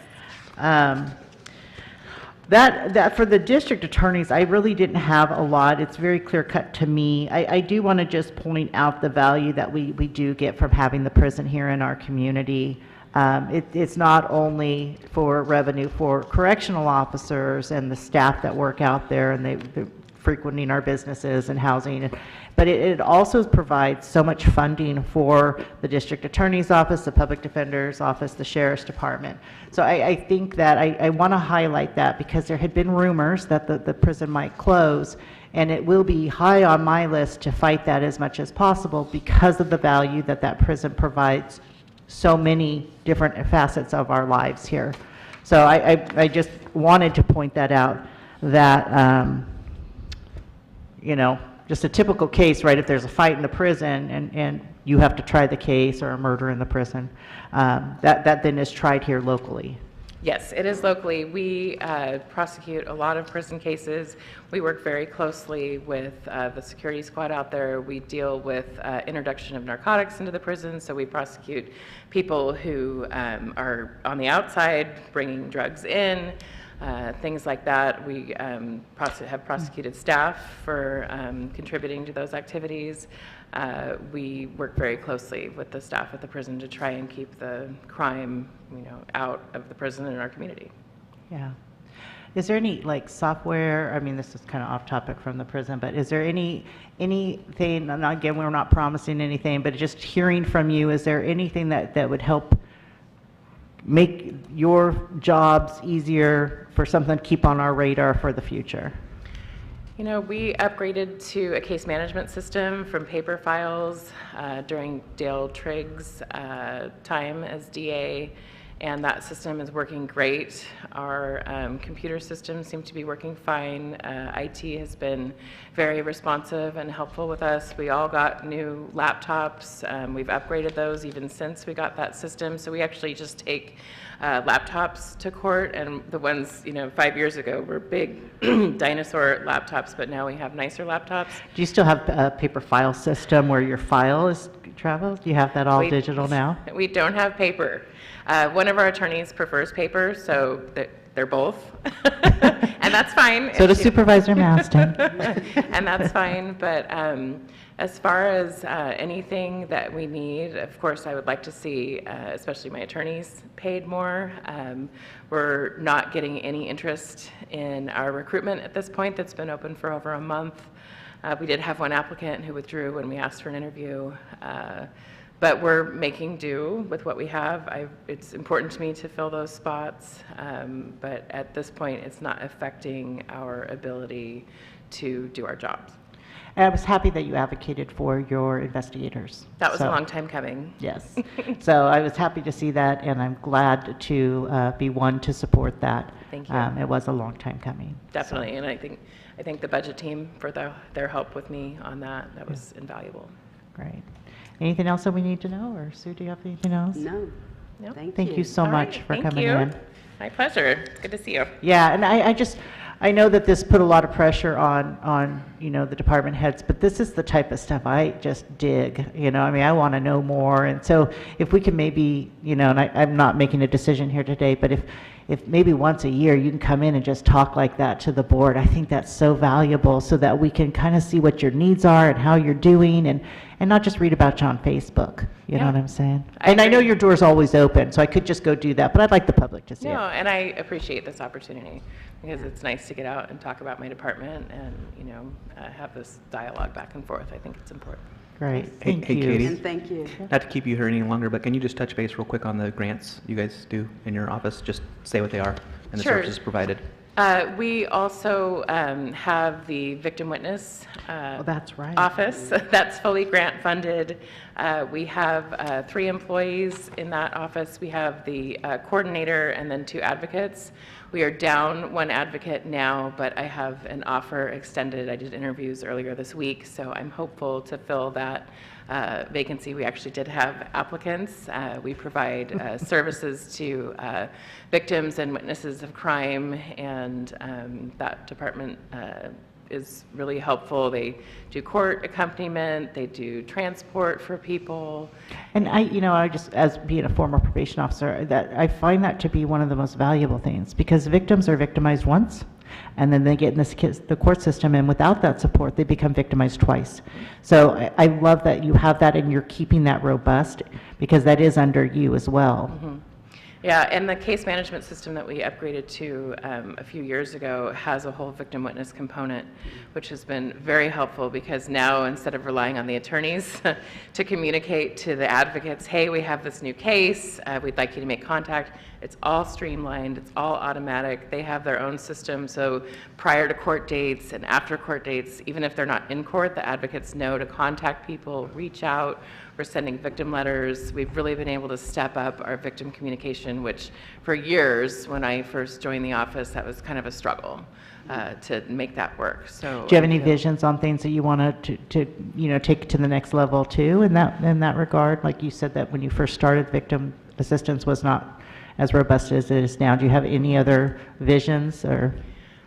That for the district attorneys, I really didn't have a lot. It's very clear cut to me. I do want to just point out the value that we do get from having the prison here in our community. It's not only for revenue for correctional officers and the staff that work out there, and they're frequenting our businesses and housing, but it also provides so much funding for the district attorney's office, the public defender's office, the sheriff's department. So I think that I want to highlight that, because there had been rumors that the prison might close, and it will be high on my list to fight that as much as possible because of the value that that prison provides so many different facets of our lives here. So I just wanted to point that out, that, you know, just a typical case, right? If there's a fight in the prison and you have to try the case, or a murder in the prison, that then is tried here locally. Yes, it is locally. We prosecute a lot of prison cases. We work very closely with the security squad out there. We deal with introduction of narcotics into the prison, so we prosecute people who are on the outside bringing drugs in, things like that. We have prosecuted staff for contributing to those activities. We work very closely with the staff at the prison to try and keep the crime, you know, out of the prison and in our community. Yeah. Is there any, like, software, I mean, this is kind of off topic from the prison, but is there anything, and again, we're not promising anything, but just hearing from you, is there anything that would help make your jobs easier, for something to keep on our radar for the future? You know, we upgraded to a case management system from paper files during Dale Trigg's time as DA, and that system is working great. Our computer systems seem to be working fine. IT has been very responsive and helpful with us. We all got new laptops. We've upgraded those even since we got that system. So we actually just take laptops to court, and the ones, you know, 5 years ago were big dinosaur laptops, but now we have nicer laptops. Do you still have a paper file system where your file is traveled? Do you have that all digital now? We don't have paper. One of our attorneys prefers paper, so they're both, and that's fine. So does Supervisor Maston. And that's fine, but as far as anything that we need, of course, I would like to see, especially my attorneys, paid more. We're not getting any interest in our recruitment at this point. That's been open for over a month. We did have one applicant who withdrew when we asked for an interview. But we're making do with what we have. It's important to me to fill those spots, but at this point, it's not affecting our ability to do our jobs. And I was happy that you advocated for your investigators. That was a So- long time coming. Yes. So I was happy to see that, and I'm glad to be one to support that. Thank you. It was a long time coming. Definitely, and I think the budget team for their help with me on that. That was invaluable. Great. Anything else that we need to know, or Sue, do you have anything else? No. No? Thank you. So All much right, for thank coming you. in. My pleasure. Good to see you. Yeah, and I know that this put a lot of pressure on, you know, the department heads, but this is the type of stuff I just dig, you know, I mean, I want to know more, and so if we can maybe, you know, and I'm not making a decision here today, but if maybe once a year you can come in and just talk like that to the board, I think that's so valuable, so that we can kind of see what your needs are and how you're doing, and not just read about you on Facebook, you know Yeah. what I'm saying? I And I know agree. your door's always open, so I could just go do that, but I'd like the public to see No, it. and I appreciate this opportunity because it's nice to get out and talk about my department and, you know, have this dialogue back and forth. I think it's important. Great, Hey- thank hey, you. Katie. And thank you. Not to keep you here any longer, but can you just touch base real quick on the grants you guys do in your office? Just say what they are and the Sure. services provided. We also have the victim witness that's right. office that's fully grant funded. We have 3 employees in that office. We have the coordinator and then 2 advocates. We are down 1 advocate now, but I have an offer extended. I did interviews earlier this week, so I'm hopeful to fill that vacancy. We actually did have applicants. We provide services to victims and witnesses of crime, and that department is really helpful. They do court accompaniment, they do transport for people. And I just, as being a former probation officer, that I find that to be one of the most valuable things, because victims are victimized once, and then they get in the court system, and without that support, they become victimized twice. So I love that you have that and you're keeping that robust, because that is under you as well. Mm-hmm. Yeah, and the case management system that we upgraded to a few years ago has a whole victim witness component, which has been very helpful, because now instead of relying on the attorneys to communicate to the advocates, hey, we have this new case, we'd like you to make contact, it's all streamlined, it's all automatic. They have their own system, so prior to court dates and after court dates, even if they're not in court, the advocates know to contact people, reach out. We're sending victim letters. We've really been able to step up our victim communication, which for years, when I first joined the office, that was kind of a struggle to make that work. So, do you have any visions on things that you want to take to the next level too, in that regard? Like you said that when you first started, victim assistance was not as robust as it is now. Do you have any other visions or?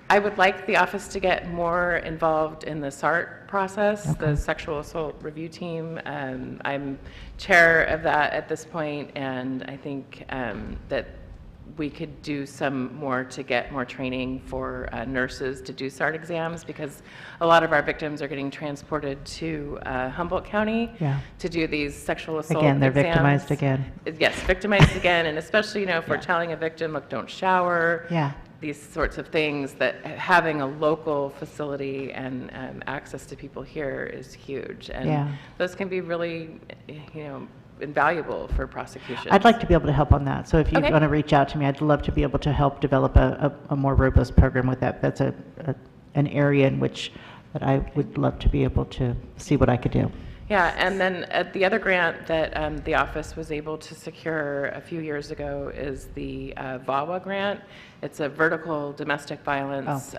I would like the office to get more involved in the SART process, the Sexual Assault Review Team. I'm chair of that at this point, and I think that we could do some more to get more training for nurses to do SART exams, because a lot of our victims are getting transported to Humboldt County to do these sexual assault exams. Again, they're exams. victimized again. Yes, victimized again, and especially, if we're telling a victim, look, don't shower. Yeah. These sorts of things, that having a local facility and access to people here is huge. And those can be really, invaluable for prosecution. I'd like to be able to help on that. So if you want to reach out to me, I'd love to be able to help develop a more robust program with that. That's an area in which that I would love to be able to see what I could do. Yeah, and then the other grant that the office was able to secure a few years ago is the VAWA grant. It's a vertical domestic violence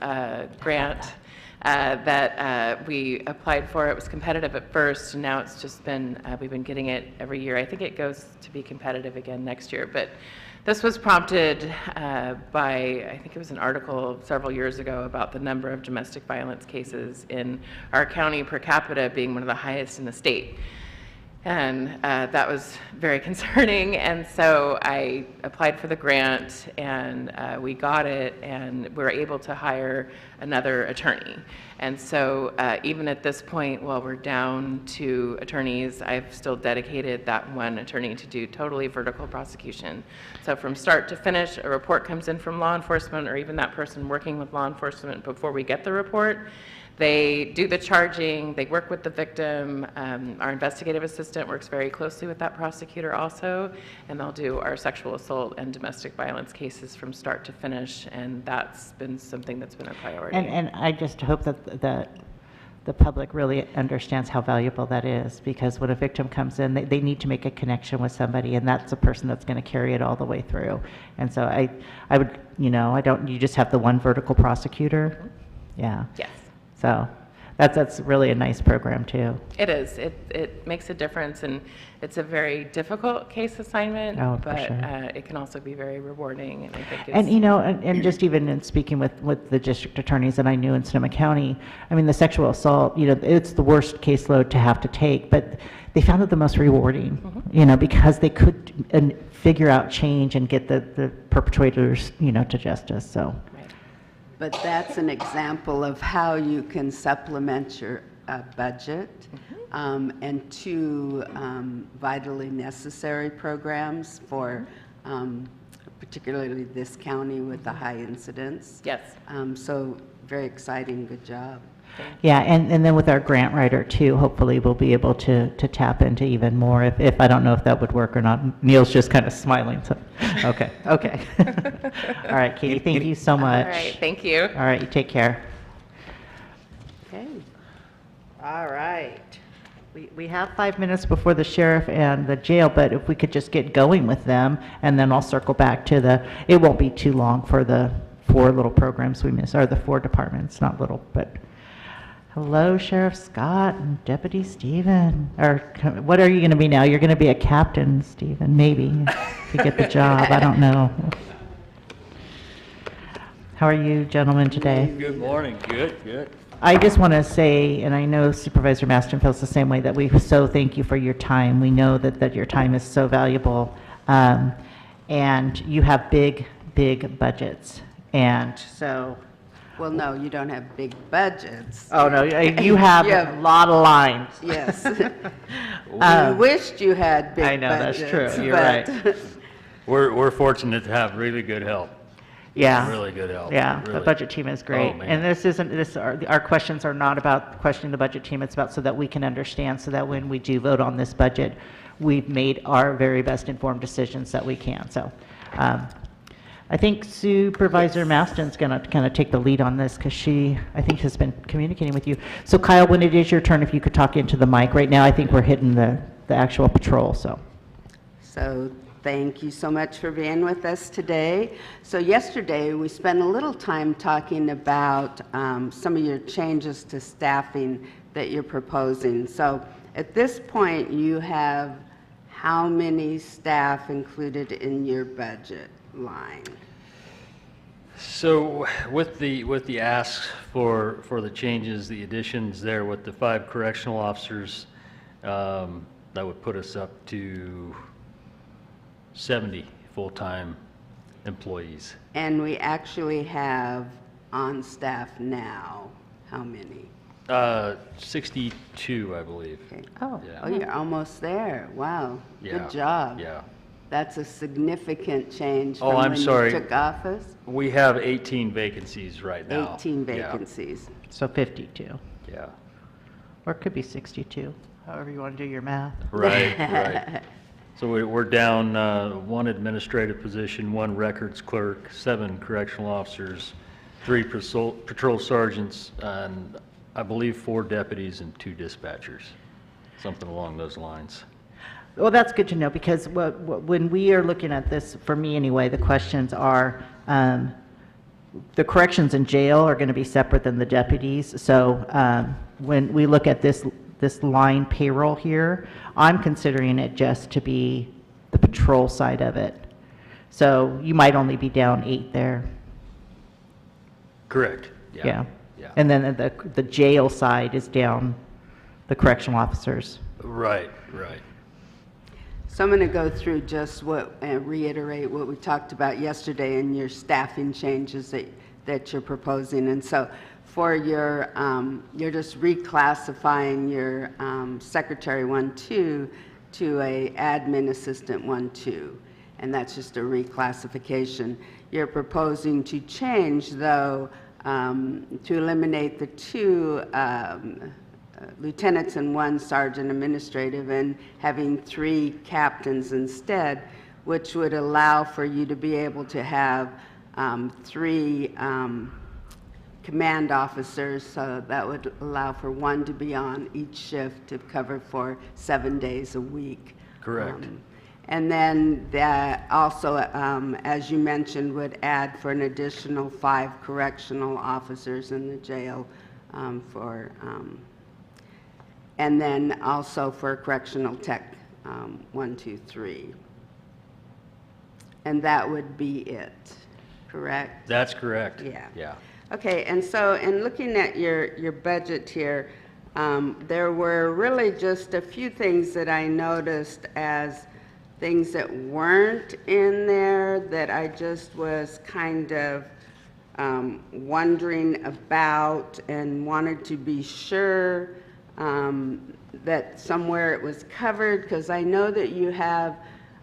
grant that we applied for. It was competitive at first, and now it's just been, we've been getting it every year. I think it goes to be competitive again next year, but this was prompted by, I think it was an article several years ago about the number of domestic violence cases in our county per capita being one of the highest in the state. And that was very concerning, and so I applied for the grant, and we got it, and we were able to hire another attorney. And so even at this point, while we're down 2 attorneys, I've still dedicated that 1 attorney to do totally vertical prosecution. So from start to finish, a report comes in from law enforcement, or even that person working with law enforcement before we get the report. They do the charging, they work with the victim. Our investigative assistant works very closely with that prosecutor also, and they'll do our sexual assault and domestic violence cases from start to finish, and that's been something that's been a priority. And I just hope that the public really understands how valuable that is, because when a victim comes in, they need to make a connection with somebody, and that's the person that's going to carry it all the way through. And so I would, you just have the 1 vertical prosecutor? Yeah. Yes. So that's really a nice program too. It is. It makes a difference, and it's a very difficult case assignment, but it can also be very rewarding. And I think it's, and just even in speaking with the district attorneys that I knew in Sonoma County, I mean, the sexual assault, it's the worst caseload to have to take, but they found it the most rewarding, because they could figure out change and get the perpetrators, to justice. So. But that's an example of how you can supplement your budget, and 2 vitally necessary programs for particularly this county with the high incidence. Yes. So very exciting, good job. Yeah, and then with our grant writer too, hopefully we'll be able to tap into even more. If I don't know if that would work or not. Neil's just kind of smiling. So. Okay, okay. All right, Katie, thank you so much. All right, thank you. All right, you take care. Okay. All right. We have 5 minutes before the sheriff and the jail, but if we could just get going with them, and then I'll circle back to it won't be too long for the 4 little programs we missed, or the 4 departments, not little, but. Hello, Sheriff Scott and Deputy Stephen. Or what are you going to be now? You're going to be a captain, Stephen, maybe, if you get the job. I don't know. How are you, gentlemen, today? Good morning. Good, good. I just want to say, and I know Supervisor Maston feels the same way, that we so thank you for your time. We know that your time is so valuable. And you have big, big budgets. And so... Well, no, you don't have big budgets. Oh, no, you have a lot of lines. Yes. We wished you had big budgets. I know, that's true. You're but- right. We're fortunate to have really good help. Yeah. Really good help. Yeah, the really. budget team is great. Oh, man. And our questions are not about questioning the budget team, it's about so that we can understand, so that when we do vote on this budget, we've made our very best informed decisions that we can. So I think Supervisor Maston's going to kind of take the lead on this, because she, I think, has been communicating with you. So Kyle, when it is your turn, if you could talk into the mic. Right now, I think we're hitting the actual patrol, so. So thank you so much for being with us today. So yesterday, we spent a little time talking about some of your changes to staffing that you're proposing. So at this point, you have how many staff included in your budget line? So with the asks for the changes, the additions there with the 5 correctional officers, that would put us up to 70 full-time employees. And we actually have on staff now, how many? 62, I believe. Okay. Oh. Yeah. Oh, you're almost there. Wow. Yeah. Good job. Yeah. That's a significant change Oh, from I'm when sorry. you took office. We have 18 vacancies right now. 18 Yeah. vacancies. So 52, Yeah. or it could be 62, however you want to do your math. Right, right. So we're down 1 administrative position, 1 records clerk, 7 correctional officers, 3 patrol sergeants, and I believe 4 deputies and 2 dispatchers, something along those lines. Well, that's good to know, because when we are looking at this, for me anyway, the questions are, the corrections and jail are going to be separate than the deputies. So when we look at this line payroll here, I'm considering it just to be the patrol side of it. So you might only be down 8 there. Correct. Yeah. Yeah. And then the jail side is down the correctional officers. Right, right. So I'm going to go through just reiterate what we talked about yesterday in your staffing changes that you're proposing. And so for your, you're just reclassifying your secretary 1-2 to a admin assistant 1-2. And that's just a reclassification. You're proposing to change, though, to eliminate the 2 lieutenants and 1 sergeant administrative, and having 3 captains instead, which would allow for you to be able to have 3 command officers. So that would allow for 1 to be on each shift to cover for 7 days a week. Correct. And then that also, as you mentioned, would add for an additional 5 correctional officers in the jail and then also for correctional tech 1, 2, 3. And that would be it, correct? That's correct. Yeah. Yeah. Okay, and so in looking at your budget here, there were really just a few things that I noticed as things that weren't in there that I just was kind of wondering about and wanted to be sure that somewhere it was covered, because I know that you have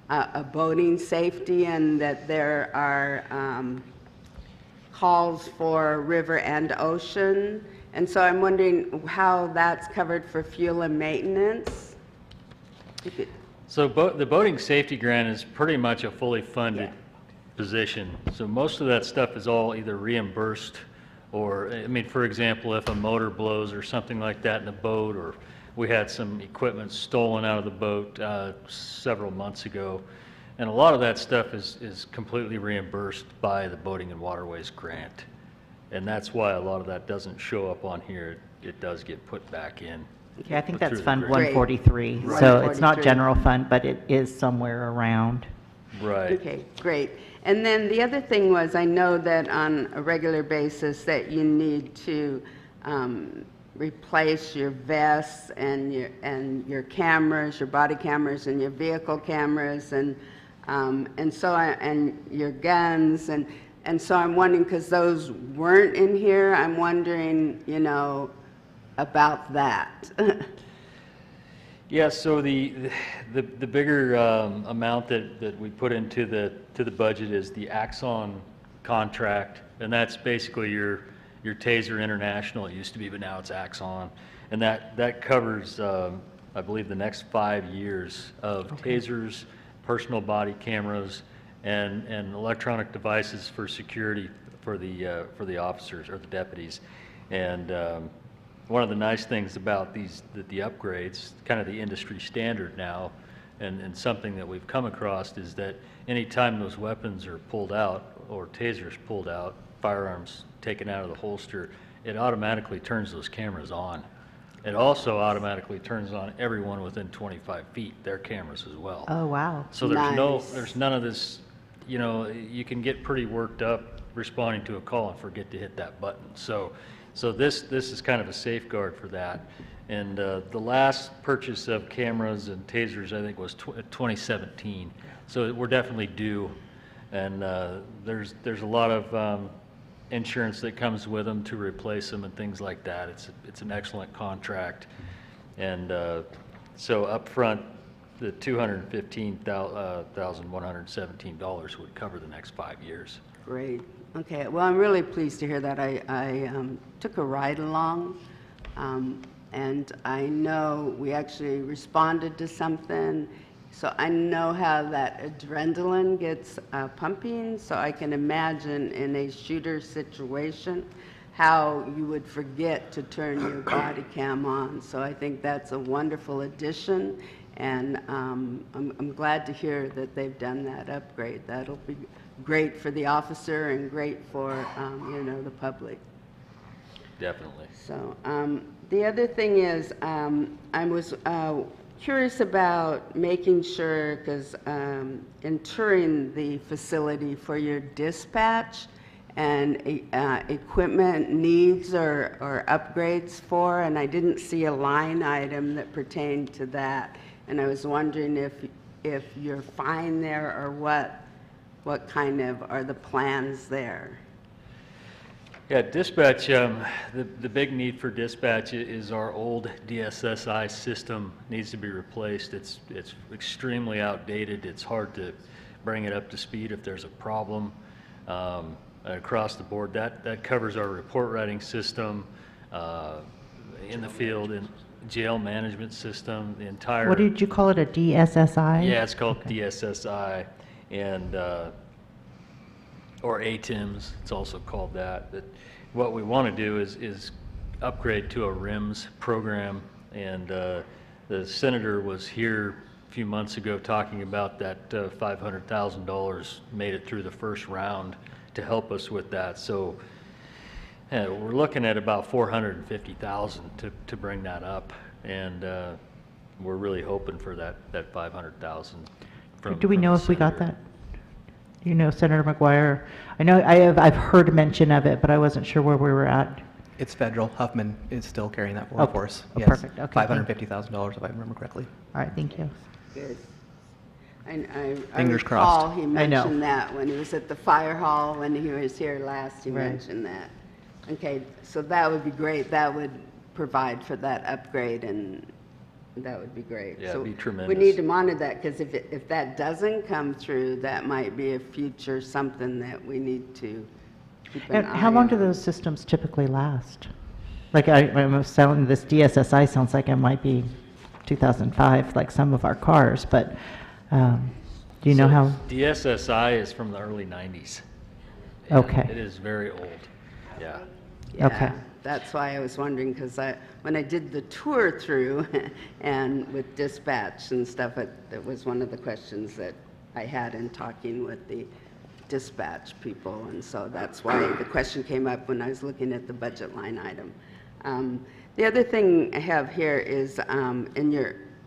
a boating safety and that there are calls for river and ocean. And so I'm wondering how that's covered for fuel and maintenance. So the boating safety grant is pretty much a fully funded position. So most of that stuff is all either reimbursed or, I mean, for example, if a motor blows or something like that in the boat, or we had some equipment stolen out of the boat several months ago, and a lot of that stuff is completely reimbursed by the Boating and Waterways grant. And that's why a lot of that doesn't show up on here. It does get put back in. Yeah, I think through that's the Fund grant. 143. Right. So it's not 143. general fund, but it is somewhere around. Right. Okay, great. And then the other thing was, I know that on a regular basis that you need to replace your vests and your cameras, your body cameras and your vehicle cameras, and your guns, and so I'm wondering, because those weren't in here, I'm wondering, you know, about that. Yeah, so the bigger amount that we put into the budget is the Axon contract, and that's basically your Taser International. It used to be, but now it's Axon, and that covers I believe the next 5 years of tasers, personal body cameras, and electronic devices for security for the officers or the deputies. And one of the nice things about the upgrades, kind of the industry standard now, and something that we've come across, is that anytime those weapons are pulled out or tasers pulled out, firearms taken out of the holster, it automatically turns those cameras on. It also automatically turns on everyone within 25 feet, their cameras as well. Oh, wow. So Nice. there's none of this, you know, you can get pretty worked up responding to a call and forget to hit that button. So this is kind of a safeguard for that. And the last purchase of cameras and tasers, I think, was 2017. So we're definitely due. And there's a lot of insurance that comes with them to replace them and things like that. It's an excellent contract. And so up front, the $215,117 would cover the next 5 years. Great. Okay. Well, I'm really pleased to hear that. I took a ride along, and I know we actually responded to something. So I know how that adrenaline gets pumping. So I can imagine in a shooter situation how you would forget to turn your body cam on. So I think that's a wonderful addition. And I'm glad to hear that they've done that upgrade. That'll be great for the officer and great for, you know, the public. Definitely. So the other thing is, I was curious about making sure, because in touring the facility for your dispatch and equipment needs or upgrades for, and I didn't see a line item that pertained to that. And I was wondering if you're fine there, or what kind of are the plans there? Yeah, dispatch, the big need for dispatch is our old DSSI system needs to be replaced. It's extremely outdated. It's hard to bring it up to speed if there's a problem. Across the board, that covers our report writing system, in the field, and jail management system, the entire... What did you call it, a DSSI? Yeah, it's called DSSI, and or ATIMS, it's also called that. But what we want to do is upgrade to a RIMS program, and the senator was here a few months ago talking about that $500,000 made it through the first round to help us with that. So we're looking at about $450,000 to bring that up, and we're really hoping for that $500,000. Do we know if we got that? You know, Senator McGuire, I know I've heard mention of it, but I wasn't sure where we were at. It's federal. Huffman is still carrying that forward for us. Oh, Yes. perfect. Okay, $550,000, if I remember correctly. All right, thank you. Good. I Fingers recall crossed. he I know. mentioned that when he was at the fire hall, when he was here last, he Right. mentioned that. Okay, so that would be great. That would provide for that upgrade, and that would be great. Yeah, So it'd be tremendous. we need to monitor that, because if that doesn't come through, that might be a future something that we need to keep an And eye how long do on. those systems typically last? Like, I'm selling this DSSI sounds like it might be 2005, like some of our cars, but Do you know So how? DSSI is from the early 90s. And Okay. It is very old, yeah. Okay. Yeah, that's why I was wondering, because when I did the tour through and with dispatch and stuff, that was one of the questions that I had in talking with the dispatch people, and so that's why the question came up when I was looking at the budget line item. The other thing I have here is,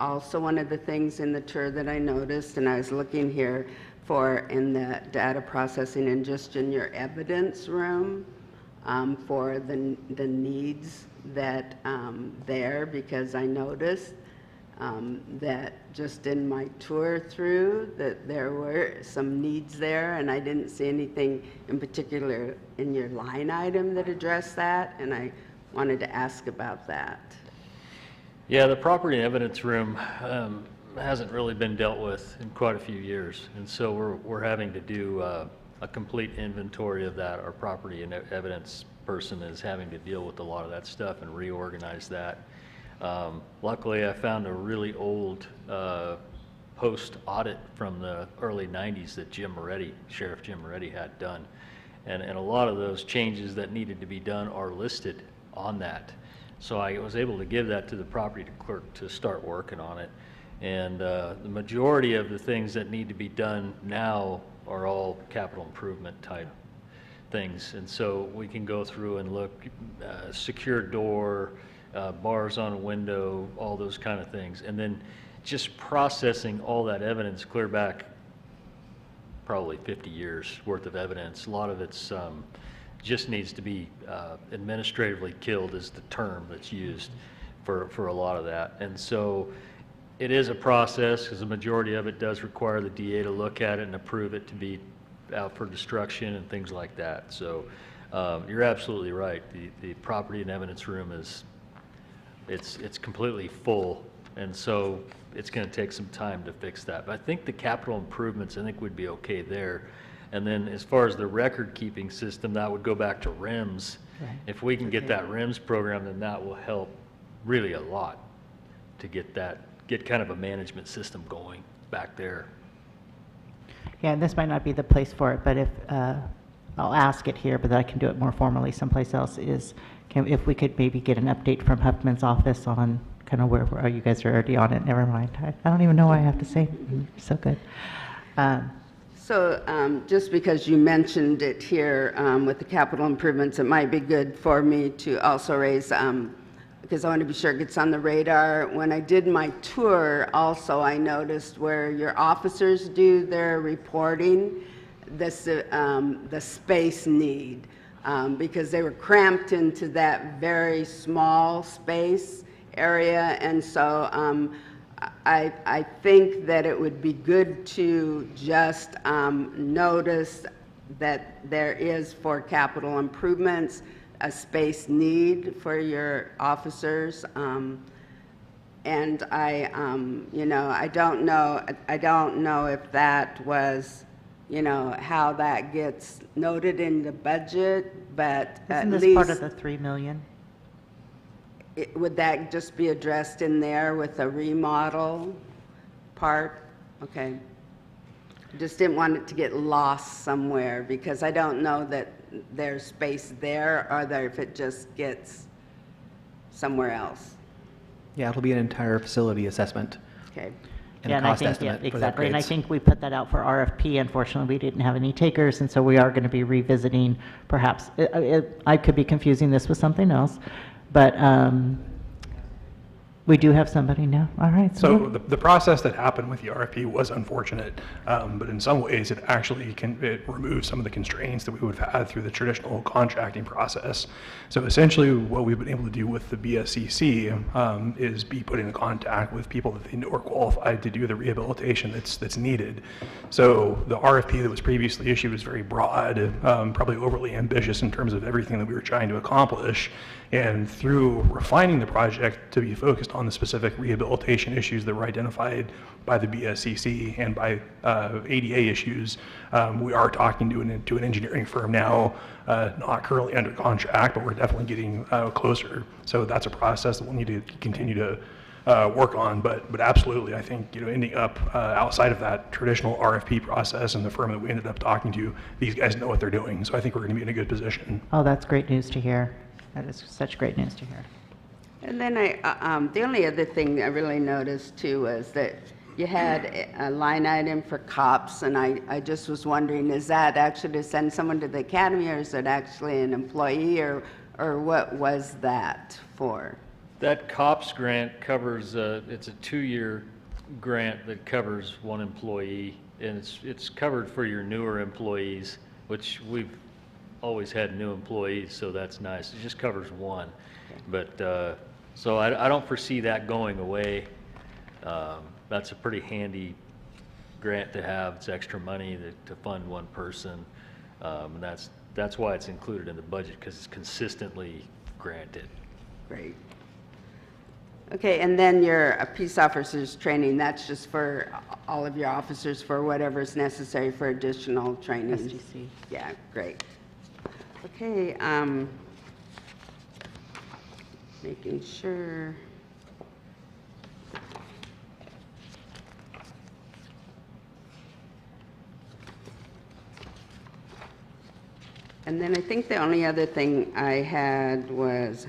also one of the things in the tour that I noticed, and I was looking here for in the data processing and just in your evidence room, for the needs that there, because I noticed that just in my tour through that there were some needs there, and I didn't see anything in particular in your line item that addressed that, and I wanted to ask about that. Yeah, the property and evidence room hasn't really been dealt with in quite a few years, and so we're having to do a complete inventory of that. Our property and evidence person is having to deal with a lot of that stuff and reorganize that. Luckily, I found a really old post-audit from the early 90s that Sheriff Jim Moretti had done, and a lot of those changes that needed to be done are listed on that. So I was able to give that to the property clerk to start working on it. And the majority of the things that need to be done now are all capital improvement type things. And so we can go through and look, secure door, bars on a window, all those kind of things. And then just processing all that evidence clear back probably 50 years worth of evidence. A lot of it's just needs to be administratively killed is the term that's used for a lot of that. And so it is a process, because the majority of it does require the DA to look at it and approve it to be out for destruction and things like that. So you're absolutely right. The property and evidence room it's completely full, and so it's going to take some time to fix that. But I think the capital improvements, I think, would be okay there. And then as far as the record-keeping system, that would go back to RIMS. Right. If we can get that RIMS program, then that will help really a lot to get kind of a management system going back there. Yeah, and this might not be the place for it, but if, I'll ask it here, but I can do it more formally someplace else, if we could maybe get an update from Huffman's office on kind of where you guys are already on it, never mind. I don't even know what I have to say. You're so good. So just because you mentioned it here with the capital improvements, it might be good for me to also raise, because I want to be sure it gets on the radar. When I did my tour, also I noticed where your officers do their reporting, the space need, because they were cramped into that very small space area, and so I think that it would be good to just notice that there is, for capital improvements, a space need for your officers. And I don't know if that was, how that gets noted in the budget, but Isn't at this part least of the 3 million? would that just be addressed in there with a remodel part? Okay. Just didn't want it to get lost somewhere, because I don't know that there's space there, or there if it just gets somewhere else. Yeah, it'll be an entire facility assessment Okay. and Yeah, a and I cost think, estimate yeah, for the exactly. And I upgrades. think we put that out for RFP. Unfortunately, we didn't have any takers, and so we are going to be revisiting, perhaps, I could be confusing this with something else, but we do have somebody now. All right. So the process that happened with the RFP was unfortunate, but in some ways it actually it removes some of the constraints that we would have had through the traditional contracting process. So essentially what we've been able to do with the BSCC is be put in contact with people that they know are qualified to do the rehabilitation that's needed. So the RFP that was previously issued was very broad, probably overly ambitious in terms of everything that we were trying to accomplish. And through refining the project to be focused on the specific rehabilitation issues that were identified by the BSCC and by ADA issues, we are talking to an engineering firm now, not currently under contract, but we're definitely getting closer. So that's a process that we'll need to continue to work on. But absolutely, I think, ending up outside of that traditional RFP process and the firm that we ended up talking to, these guys know what they're doing. So I think we're going to be in a good position. Oh, that's great news to hear. That is such great news to hear. And then the only other thing I really noticed too was that you had a line item for cops, and I just was wondering, is that actually to send someone to the academy, or is it actually an employee, or what was that for? That COPS grant covers, it's a 2-year grant that covers one employee, and it's covered for your newer employees, which we've always had new employees, so that's nice. It just covers one. But, so I don't foresee that going away. That's a pretty handy grant to have. It's extra money to fund one person. And that's why it's included in the budget, because it's consistently granted. Great. Okay, and then your peace officers training, that's just for all of your officers for whatever's necessary for additional training? SGC. Yeah, great. Okay, making sure. And then I think the only other thing I had was,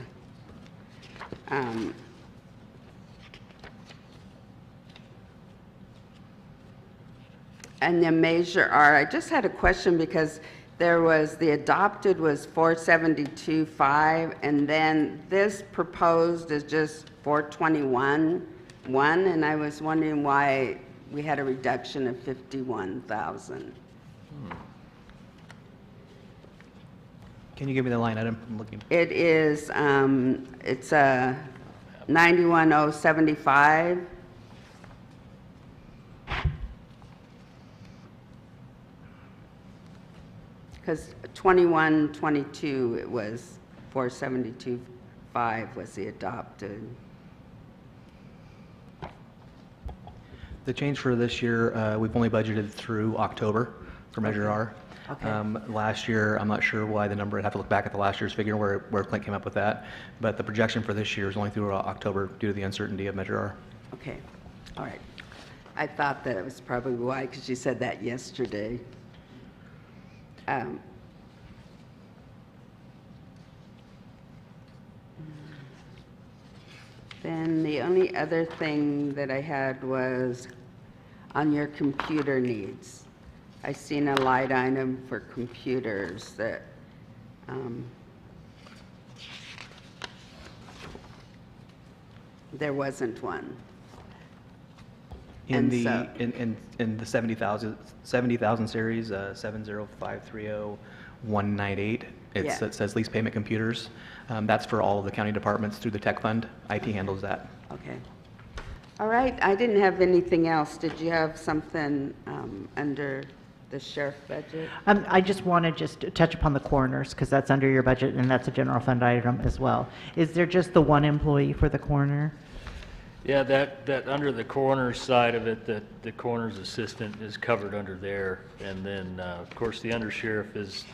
and the Measure R, I just had a question because there was, the adopted was 472.5, and then this proposed is just 421.1, and I was wondering why we had a reduction of 51,000. Can you give me the line item? I'm looking. It is, it's a 91,075. Because 21, 22, it was 472.5 was the adopted. The change for this year, we've only budgeted through October for Measure R. Okay. Last year, I'm not sure why the number, I'd have to look back at the last year's figure where Clint came up with that, but the projection for this year is only through October due to the uncertainty of Measure R. Okay, all right. I thought that it was probably why, because you said that yesterday. Then the only other thing that I had was on your computer needs. I seen a line item for computers that, there wasn't one. In And the, so- in the 70,000 series, 70530-198, Yeah. it says lease payment computers. That's for all of the county departments through the tech fund. IT handles that. Okay. All right, I didn't have anything else. Did you have something under the sheriff budget? I just want to just touch upon the coroners, because that's under your budget, and that's a general fund item as well. Is there just the one employee for the coroner? Yeah, that under the coroner side of it, that the coroner's assistant is covered under there. And then, of course, the undersheriff is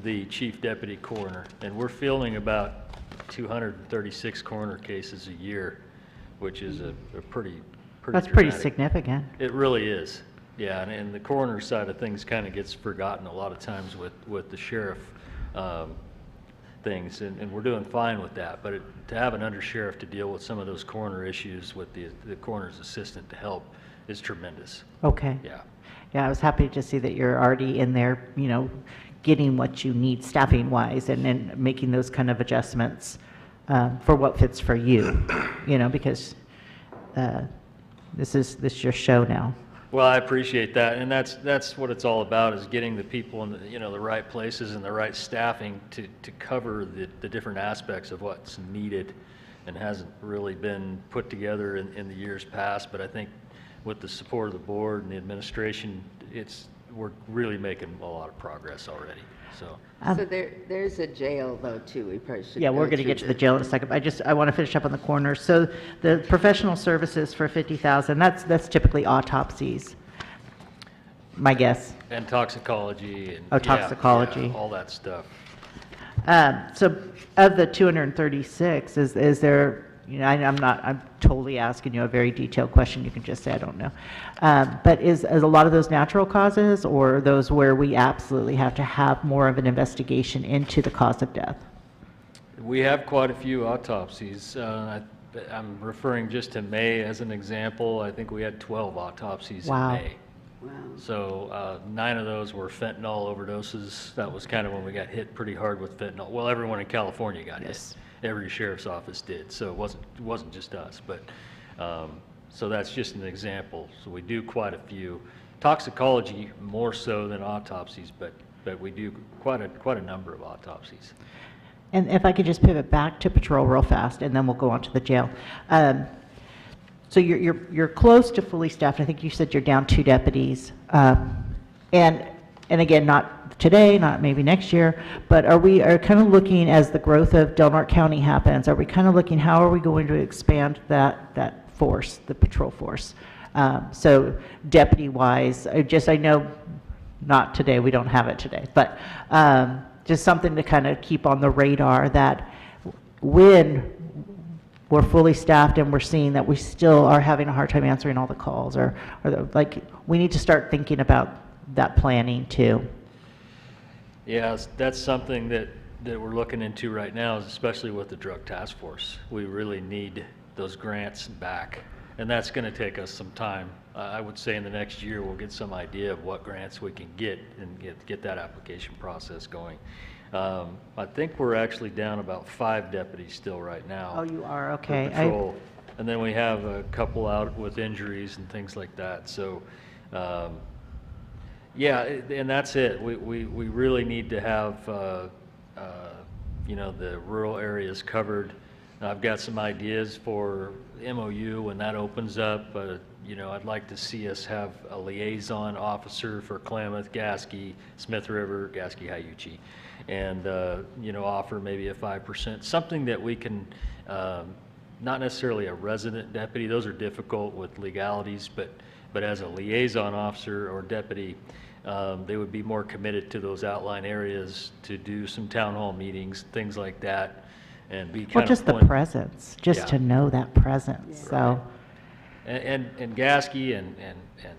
the chief deputy coroner. And we're fielding about 236 coroner cases a year, which is a pretty That's pretty dramatic. significant. It really is. Yeah, and the coroner side of things kind of gets forgotten a lot of times with the sheriff things, and we're doing fine with that. But to have an undersheriff to deal with some of those coroner issues with the coroner's assistant to help is tremendous. Okay. Yeah. Yeah, I was happy to see that you're already in there, getting what you need staffing-wise and making those kind of adjustments for what fits for you, because this is your show now. Well, I appreciate that, and that's what it's all about, is getting the people in the right places and the right staffing to cover the different aspects of what's needed, and hasn't really been put together in the years past. But I think with the support of the board and the administration, we're really making a lot of progress already. So So there's a jail though too, we probably should. Yeah, we're go going to through get to the jail in a second. I want to finish up on the corner. So the professional services for 50,000, that's typically autopsies, my guess. and toxicology and Oh, toxicology. yeah, all that stuff. So of the 236, is there you know, I'm totally asking you a very detailed question. You can just say, I don't know. But is a lot of those natural causes, or those where we absolutely have to have more of an investigation into the cause of death? We have quite a few autopsies. I'm referring just to May as an example. I think we had 12 autopsies Wow. in May. Wow. So 9 of those were fentanyl overdoses. That was kind of when we got hit pretty hard with fentanyl. Well, everyone in California got Yes. hit. Every sheriff's office did. So it wasn't just us. But so that's just an example. So we do quite a few. Toxicology more so than autopsies, but we do quite a number of autopsies. And if I could just pivot back to patrol real fast, and then we'll go on to the jail. So you're close to fully staffed. I think you said you're down 2 deputies. And again, not today, not maybe next year, but are kind of looking, as the growth of Del Norte County happens, are we kind of looking, how are we going to expand that force, the patrol force? So deputy-wise, I know not today, we don't have it today, but just something to kind of keep on the radar, that when we're fully staffed and we're seeing that we still are having a hard time answering all the calls, or like, we need to start thinking about that planning too. Yeah, that's something that we're looking into right now, especially with the drug task force. We really need those grants back, and that's going to take us some time. I would say in the next year we'll get some idea of what grants we can get and get that application process going. I think we're actually down about 5 deputies still right now. Oh, you are? for Okay. patrol. And then we have a couple out with injuries and things like that. So, yeah, and that's it. We really need to have, you know, the rural areas covered. I've got some ideas for MOU when that opens up. You know, I'd like to see us have a liaison officer for Klamath, Gasky, Smith River, Gasky, Hyuchi, and, you know, offer maybe a 5%, something that we can, not necessarily a resident deputy, those are difficult with legalities, but as a liaison officer or deputy, they would be more committed to those outlying areas to do some town hall meetings, things like that, and be kind Well, of just the presence, just Yeah. to know that presence, so. And Gasky and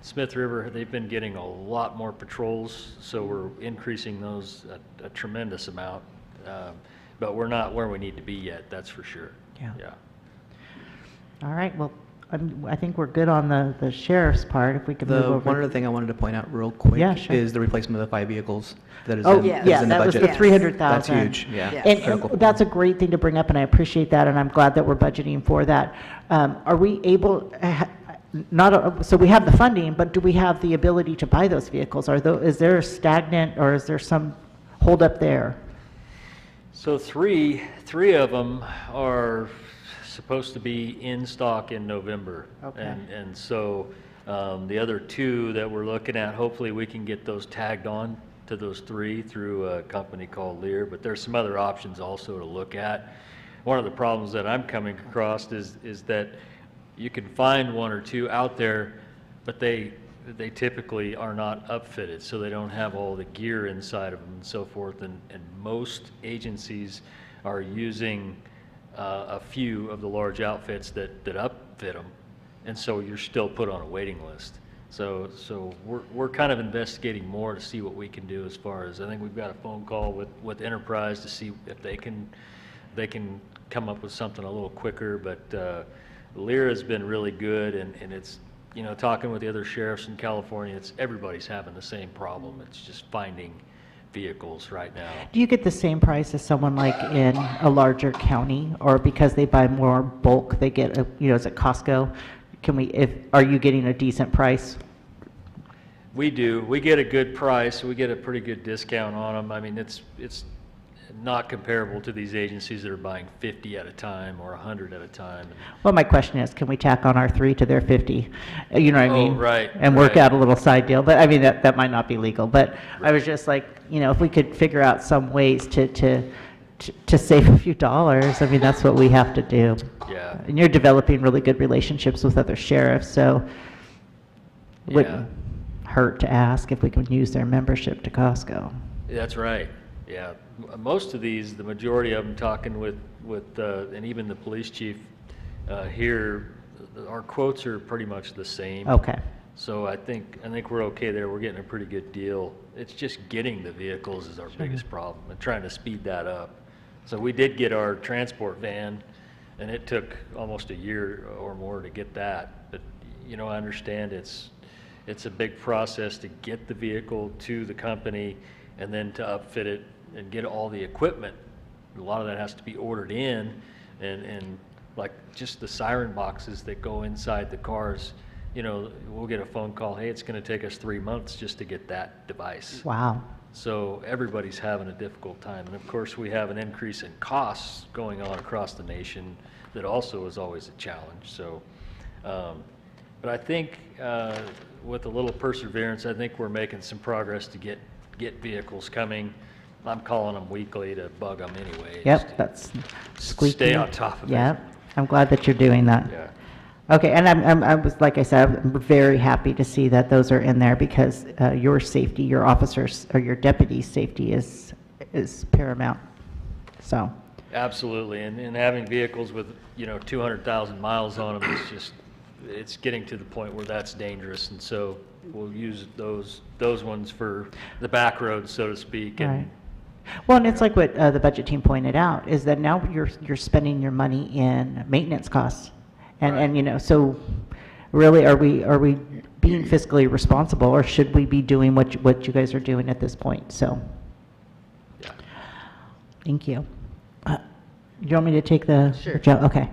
Smith River, they've been getting a lot more patrols, so we're increasing those a tremendous amount. But we're not where we need to be yet, that's for sure. Yeah. Yeah. All right, well, I think we're good on the sheriff's part, if we could move The over. one other thing I wanted to point out real quick Yeah, sure. is the replacement of the 5 vehicles that is Oh, in, yes. that is yeah, in the that was budget. the 300,000. That's huge, yeah. Yes. And Critical. that's a great thing to bring up, and I appreciate that, and I'm glad that we're budgeting for that. Are we able, so we have the funding, but do we have the ability to buy those vehicles? Is there a stagnant, or is there some holdup there? So three of them are supposed to be in stock in November. Okay. And so the other 2 that we're looking at, hopefully we can get those tagged on to those 3 through a company called Lear, but there's some other options also to look at. One of the problems that I'm coming across is that you can find 1 or 2 out there, but they typically are not upfitted, so they don't have all the gear inside of them and so forth, and most agencies are using a few of the large outfits that upfit them, and so you're still put on a waiting list. So we're kind of investigating more to see what we can do as far as, I think we've got a phone call with Enterprise to see if they can come up with something a little quicker, but Lear has been really good, and it's, you know, talking with the other sheriffs in California, everybody's having the same problem. It's just finding vehicles right now. Do you get the same price as someone like in a larger county, or because they buy more bulk, they get, is it Costco? Are you getting a decent price? We do. We get a good price. We get a pretty good discount on them. I mean, it's not comparable to these agencies that are buying 50 at a time or 100 at a time. Well, my question is, can we tack on our 3 to their 50? You know what I Oh, mean? right, And work right. out a little side deal, but I mean, that might not be legal, but I was just like, if we could figure out some ways to save a few dollars, I mean, that's what we have to do. Yeah. And you're developing really good relationships with other sheriffs, so it wouldn't hurt to ask if we can use their membership to Costco. That's right. Yeah. Most of these, the majority of them, talking with and even the police chief Here, our quotes are pretty much the same. Okay. So I think we're okay there. We're getting a pretty good deal. It's just getting the vehicles is our biggest problem and trying to speed that up. So we did get our transport van, and it took almost a year or more to get that. But, you know, I understand it's a big process to get the vehicle to the company and then to upfit it and get all the equipment. A lot of that has to be ordered in, and like just the siren boxes that go inside the cars. You know, we'll get a phone call, hey, it's going to take us 3 months just to get that device. Wow. So everybody's having a difficult time. And of course, we have an increase in costs going on across the nation that also is always a challenge. So, but I think with a little perseverance, I think we're making some progress to get vehicles coming. I'm calling them weekly to bug them anyway. Yep, that's squeaky. Stay on top of it. Yep, I'm glad that you're doing that. Yeah. Okay, and I was, like I said, I'm very happy to see that those are in there because your safety, your officers, or your deputies' safety is paramount. So. Absolutely, and having vehicles with, you know, 200,000 miles on them is just, it's getting to the point where that's dangerous, and so we'll use those ones for the back roads, so to speak. And, Right. Well, and it's like what the budget team pointed out, is that now you're spending your money in maintenance costs. Right. And you know, so really, are we being fiscally responsible, or should we be doing what you guys are doing at this point? So, yeah. thank you. You want me to take the? Sure. Okay.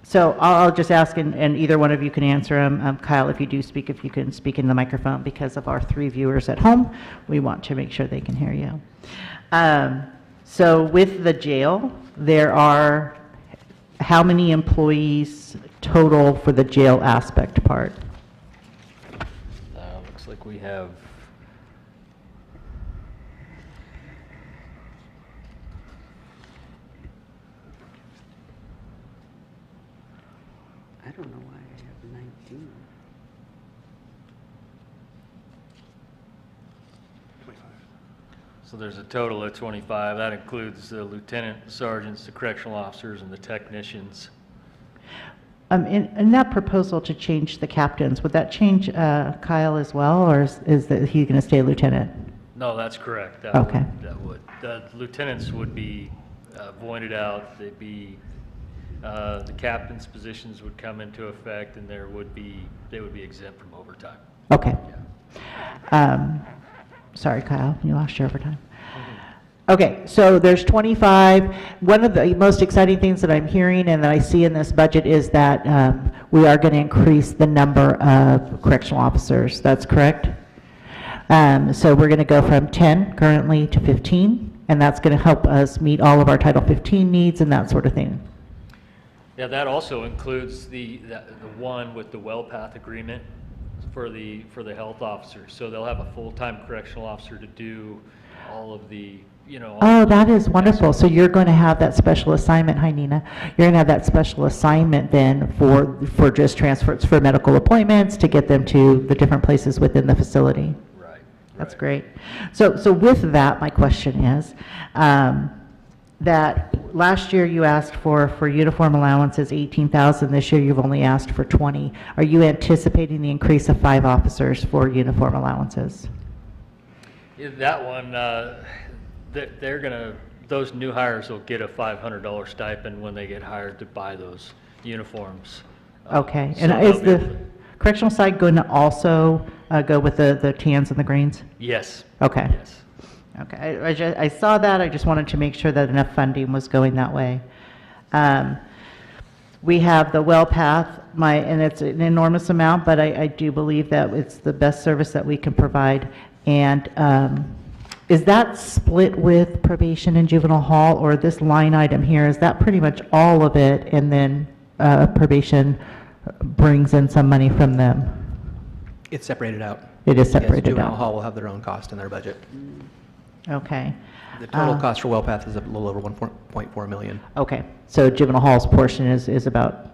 So I'll just ask, and either one of you can answer them. Kyle, if you do speak, if you can speak in the microphone, because of our 3 viewers at home, we want to make sure they can hear you. So with the jail, there are how many employees total for the jail aspect part? Looks like we have, I don't know why I have 19. 25. so there's a total of 25. That includes the lieutenant, the sergeants, the correctional officers, and the technicians. In that proposal to change the captains, would that change Kyle as well, or is that he going to stay lieutenant? No, that's correct. Okay. That would. The lieutenants would be voided out. They'd be, the captain's positions would come into effect, and they would be exempt from overtime. Okay. Yeah. Sorry, Kyle, you lost your overtime. Okay, so there's 25. One of the most exciting things that I'm hearing and that I see in this budget is that we are going to increase the number of correctional officers. That's correct? So we're going to go from 10 currently to 15, and that's going to help us meet all of our Title 15 needs and that sort of thing. Yeah, that also includes the one with the well path agreement for the health officers. So they'll have a full-time correctional officer to do all of the, you know. Oh, that is wonderful. So you're going to have that special assignment, hi Nina, you're going to have that special assignment then for just transfers for medical appointments to get them to the different places within the facility. Right. That's great. So with that, my question is, that last year you asked for uniform allowances 18,000. This year you've only asked for 20. Are you anticipating the increase of 5 officers for uniform allowances? Yeah, that one, they're gonna, those new hires will get a $500 stipend when they get hired to buy those uniforms. Okay. So And they'll is be able the to- correctional side going to also go with the tans and the greens? Yes. Okay. Yes. Okay, I saw that, I just wanted to make sure that enough funding was going that way. We have the well path, and it's an enormous amount, but I do believe that it's the best service that we can provide. And is that split with probation and juvenile hall, or this line item here, is that pretty much all of it, and then probation brings in some money from them? It's separated out. It is Yes, separated Juvenile out. hall will have their own cost in their budget. Okay. The total cost for WellPath is a little over 1.4 million. Okay, so juvenile hall's portion is about,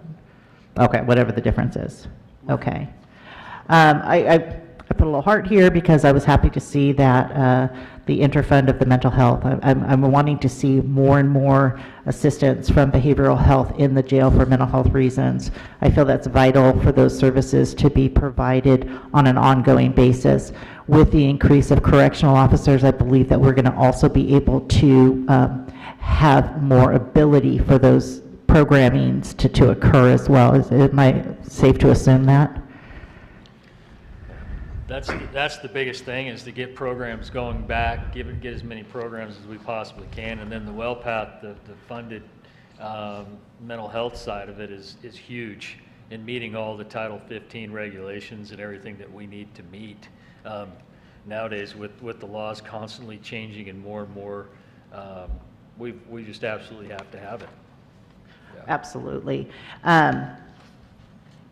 okay, whatever the difference is. Okay. I I put a little heart here because I was happy to see that the interfund of the mental health. I'm wanting to see more and more assistance from behavioral health in the jail for mental health reasons. I feel that's vital for those services to be provided on an ongoing basis. With the increase of correctional officers, I believe that we're going to also be able to have more ability for those programmings to occur as well. Am I safe to assume that? That's the biggest thing, is to get programs going back, get as many programs as we possibly can, and then the WellPath, the funded mental health side of it is huge in meeting all the Title 15 regulations and everything that we need to meet. Nowadays, with the laws constantly changing and more, we just absolutely have to have it. Yeah. Absolutely.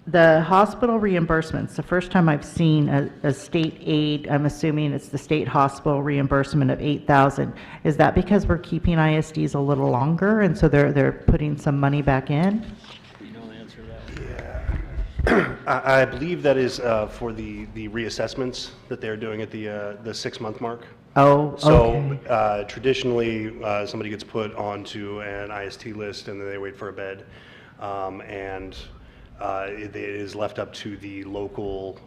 The hospital reimbursements, the first time I've seen a state aid, I'm assuming it's the state hospital reimbursement of $8,000. Is that because we're keeping ISDs a little longer and so they're putting some money back in? You know the answer to that? Yeah. I believe that is for the reassessments that they're doing at the 6-month mark. Oh, So okay. traditionally, somebody gets put onto an IST list and then they wait for a bed. It is left up to the local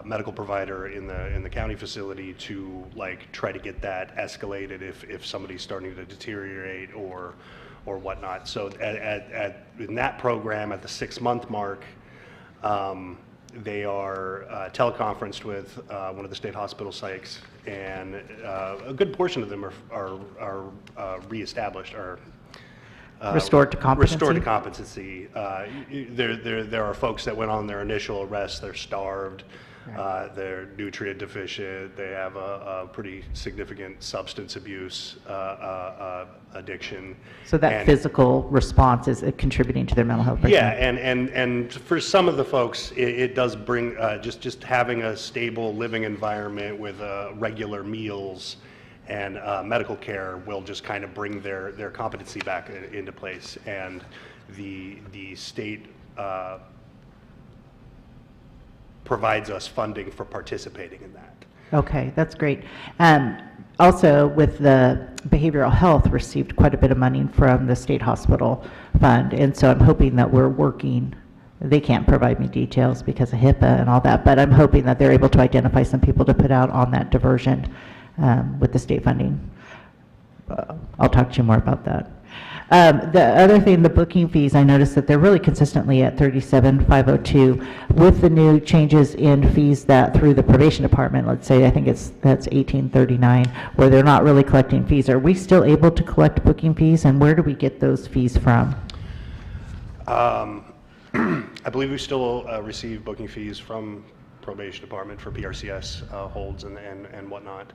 medical provider in the county facility to try to get that escalated if somebody's starting to deteriorate or whatnot. So in that program at the 6-month mark, they are teleconferenced with one of the state hospital psychs, and a good portion of them are reestablished or Restored to competency? Restored to competency. There are folks that went on their initial arrest, they're starved, they're nutrient deficient, they have a pretty significant substance abuse addiction. So that physical response is contributing to their mental health. Yeah, and for some of the folks, it does bring just having a stable living environment with regular meals and medical care will just kind of bring their competency back into place, and the state provides us funding for participating in that. Okay, that's great. Also, with the behavioral health, received quite a bit of money from the state hospital fund, and so I'm hoping that we're working. They can't provide me details because of HIPAA and all that, but I'm hoping that they're able to identify some people to put out on that diversion with the state funding. I'll talk to you more about that. The other thing, the booking fees, I noticed that they're really consistently at $37,502. With the new changes in fees that through the probation department, let's say, I think that's $1839, where they're not really collecting fees. Are we still able to collect booking fees, and where do we get those fees from? I believe we still receive booking fees from probation department for PRCS holds and whatnot.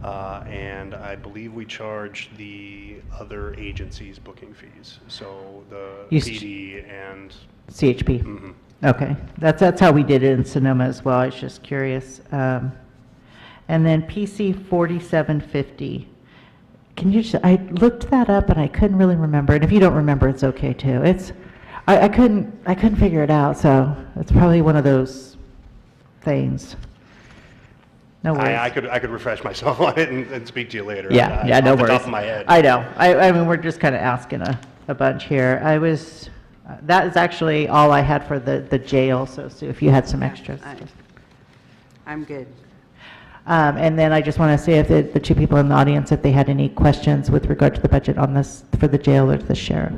And I believe we charge the other agencies booking fees, so the PD and CHP. Mm-hmm. Okay, that's how we did it in Sonoma as well. I was just curious. And then PC 4750. Can you just? I looked that up and I couldn't really remember. And if you don't remember, it's okay too. I couldn't figure it out. So it's probably one of those things. No worries. I could refresh myself on it and speak to you later. Yeah, no off the worries. top of my head. I know. I mean, we're just kind of asking a bunch here. That is actually all I had for the jail, so Sue, if you had some extras. I'm good. And then I just want to say if the two people in the audience, if they had any questions with regard to the budget on this for the jail or the sheriff.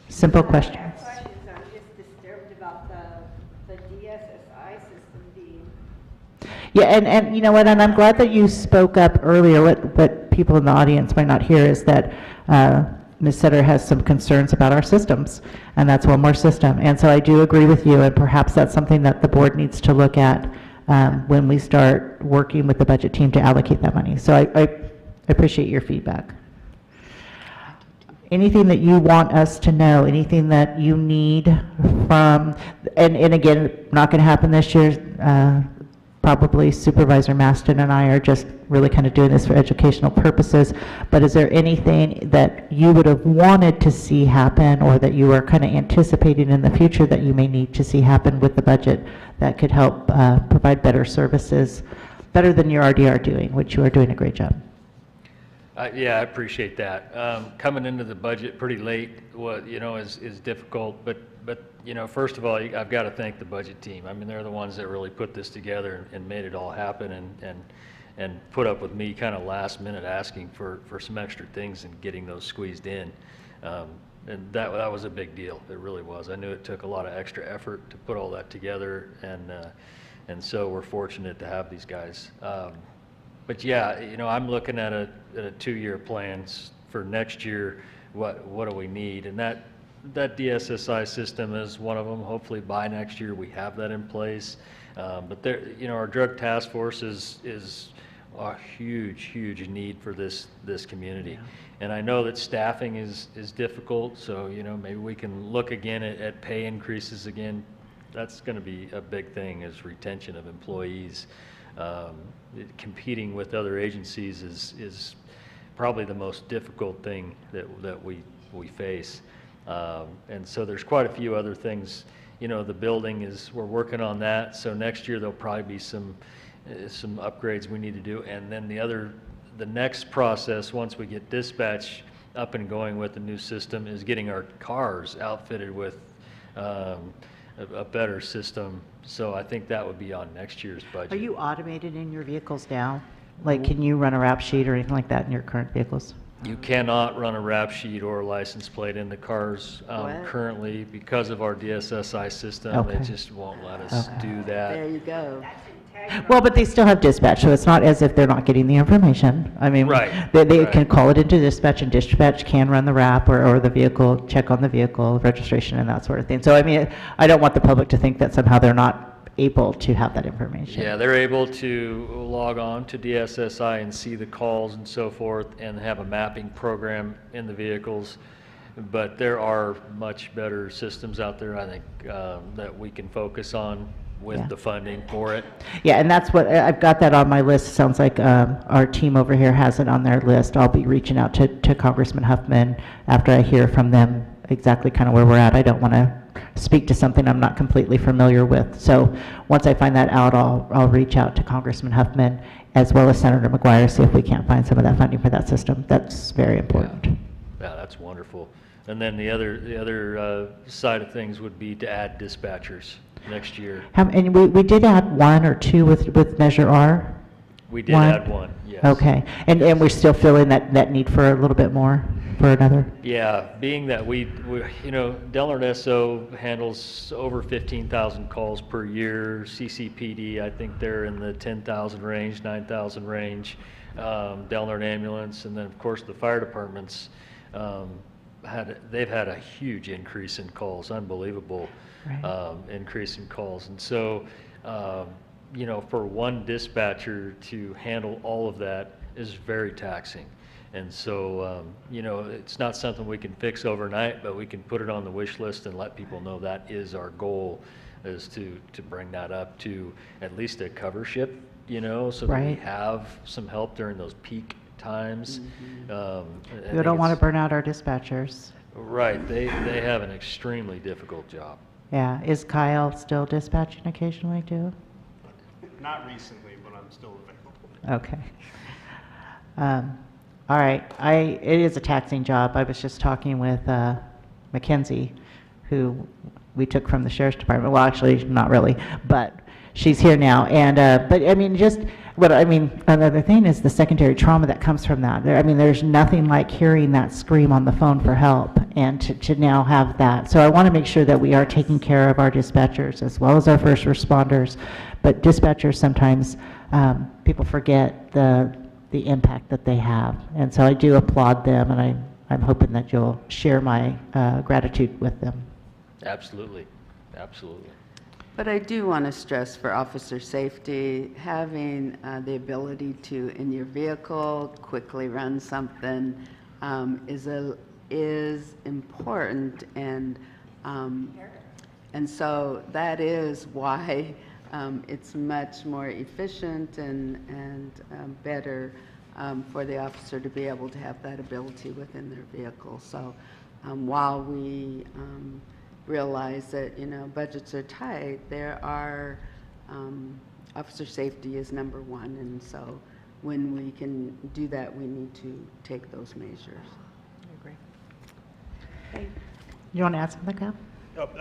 Simple questions. I'm just disturbed about the DSSI system being. Yeah, and you know what, and I'm glad that you spoke up earlier. What people in the audience might not hear is that Ms. Sutter has some concerns about our systems, and that's one more system. And so I do agree with you, and perhaps that's something that the board needs to look at when we start working with the budget team to allocate that money. So I appreciate your feedback. Anything that you want us to know, anything that you need from, and again, not going to happen this year, probably Supervisor Maston and I are just really kind of doing this for educational purposes, but is there anything that you would have wanted to see happen or that you are kind of anticipating in the future that you may need to see happen with the budget that could help provide better services, better than you already are doing, which you are doing a great job? Yeah, I appreciate that. Coming into the budget pretty late, is difficult, but first of all, I've got to thank the budget team. I mean, they're the ones that really put this together and made it all happen and put up with me kind of last minute asking for some extra things and getting those squeezed in. And that was a big deal. It really was. I knew it took a lot of extra effort to put all that together, and so we're fortunate to have these guys. But yeah, I'm looking at a 2-year plan for next year. What do we need? And that DSSI system is one of them. Hopefully by next year we have that in place. But there, our drug task force is a huge need for this community. Yeah. And I know that staffing is difficult. So maybe we can look again at pay increases again. That's going to be a big thing, is retention of employees. Competing with other agencies is probably the most difficult thing that we face. And so there's quite a few other things. The building we're working on that. So next year there'll probably be some upgrades we need to do. And then the next process, once we get dispatch up and going with the new system, is getting our cars outfitted with a better system. So I think that would be on next year's budget. Are you automated in your vehicles now? Like, can you run a rap sheet or anything like that in your current vehicles? You cannot run a rap sheet or a license plate in the cars currently because of our DSSI system. Okay. It just won't let us do that. There you go. Well, but they still have dispatch, so it's not as if they're not getting the information. I mean, Right, they right. can call it into dispatch, and dispatch can run the wrap or the vehicle, check on the vehicle, registration and that sort of thing. So, I mean, I don't want the public to think that somehow they're not able to have that information. Yeah, they're able to log on to DSSI and see the calls and so forth and have a mapping program in the vehicles. But there are much better systems out there, I think, that we can focus on with the funding for it. Yeah, and that's what, I've got that on my list. Sounds like our team over here has it on their list. I'll be reaching out to Congressman Huffman after I hear from them exactly kind of where we're at. I don't want to speak to something I'm not completely familiar with. So once I find that out, I'll reach out to Congressman Huffman as well as Senator McGuire, see if we can't find some of that funding for that system. That's very important. Yeah, that's wonderful. And then the other side of things would be to add dispatchers next year. And we did add 1 or 2 with Measure R? We did add 1, yes. Okay. And we're still feeling that need for a little bit more for another? Yeah, being that we Delaware SO handles over 15,000 calls per year. CCPD, I think they're in the 10,000 range, 9,000 range. Delaware Ambulance, and then of course the fire departments, they've had a huge increase in calls, unbelievable. Right. Increase in calls. And so, for one dispatcher to handle all of that is very taxing. And so, it's not something we can fix overnight, but we can put it on the wish list and let people know that is our goal, is to bring that up to at least a cover ship, so that we have some help during those peak times. We don't want to burn out our dispatchers. Right. They have an extremely difficult job. Yeah. Is Kyle still dispatching occasionally too? Not recently, but I'm still available. Okay. All right. It is a taxing job. I was just talking with Mackenzie, who we took from the Sheriff's Department. Well, actually, not really, but she's here now. And but I mean, another thing is the secondary trauma that comes from that. There's nothing like hearing that scream on the phone for help, and to now have that. So I want to make sure that we are taking care of our dispatchers as well as our first responders. But dispatchers, sometimes people forget the impact that they have. And so I do applaud them, and I'm hoping that you'll share my gratitude with them. Absolutely. Absolutely. But I do want to stress for officer safety, having the ability to, in your vehicle, quickly run something is important, and so that is why it's much more efficient and better for the officer to be able to have that ability within their vehicle. So while we realize that, budgets are tight, there are, officer safety is number one. And so when we can do that, we need to take those measures. You want to add something, Cal?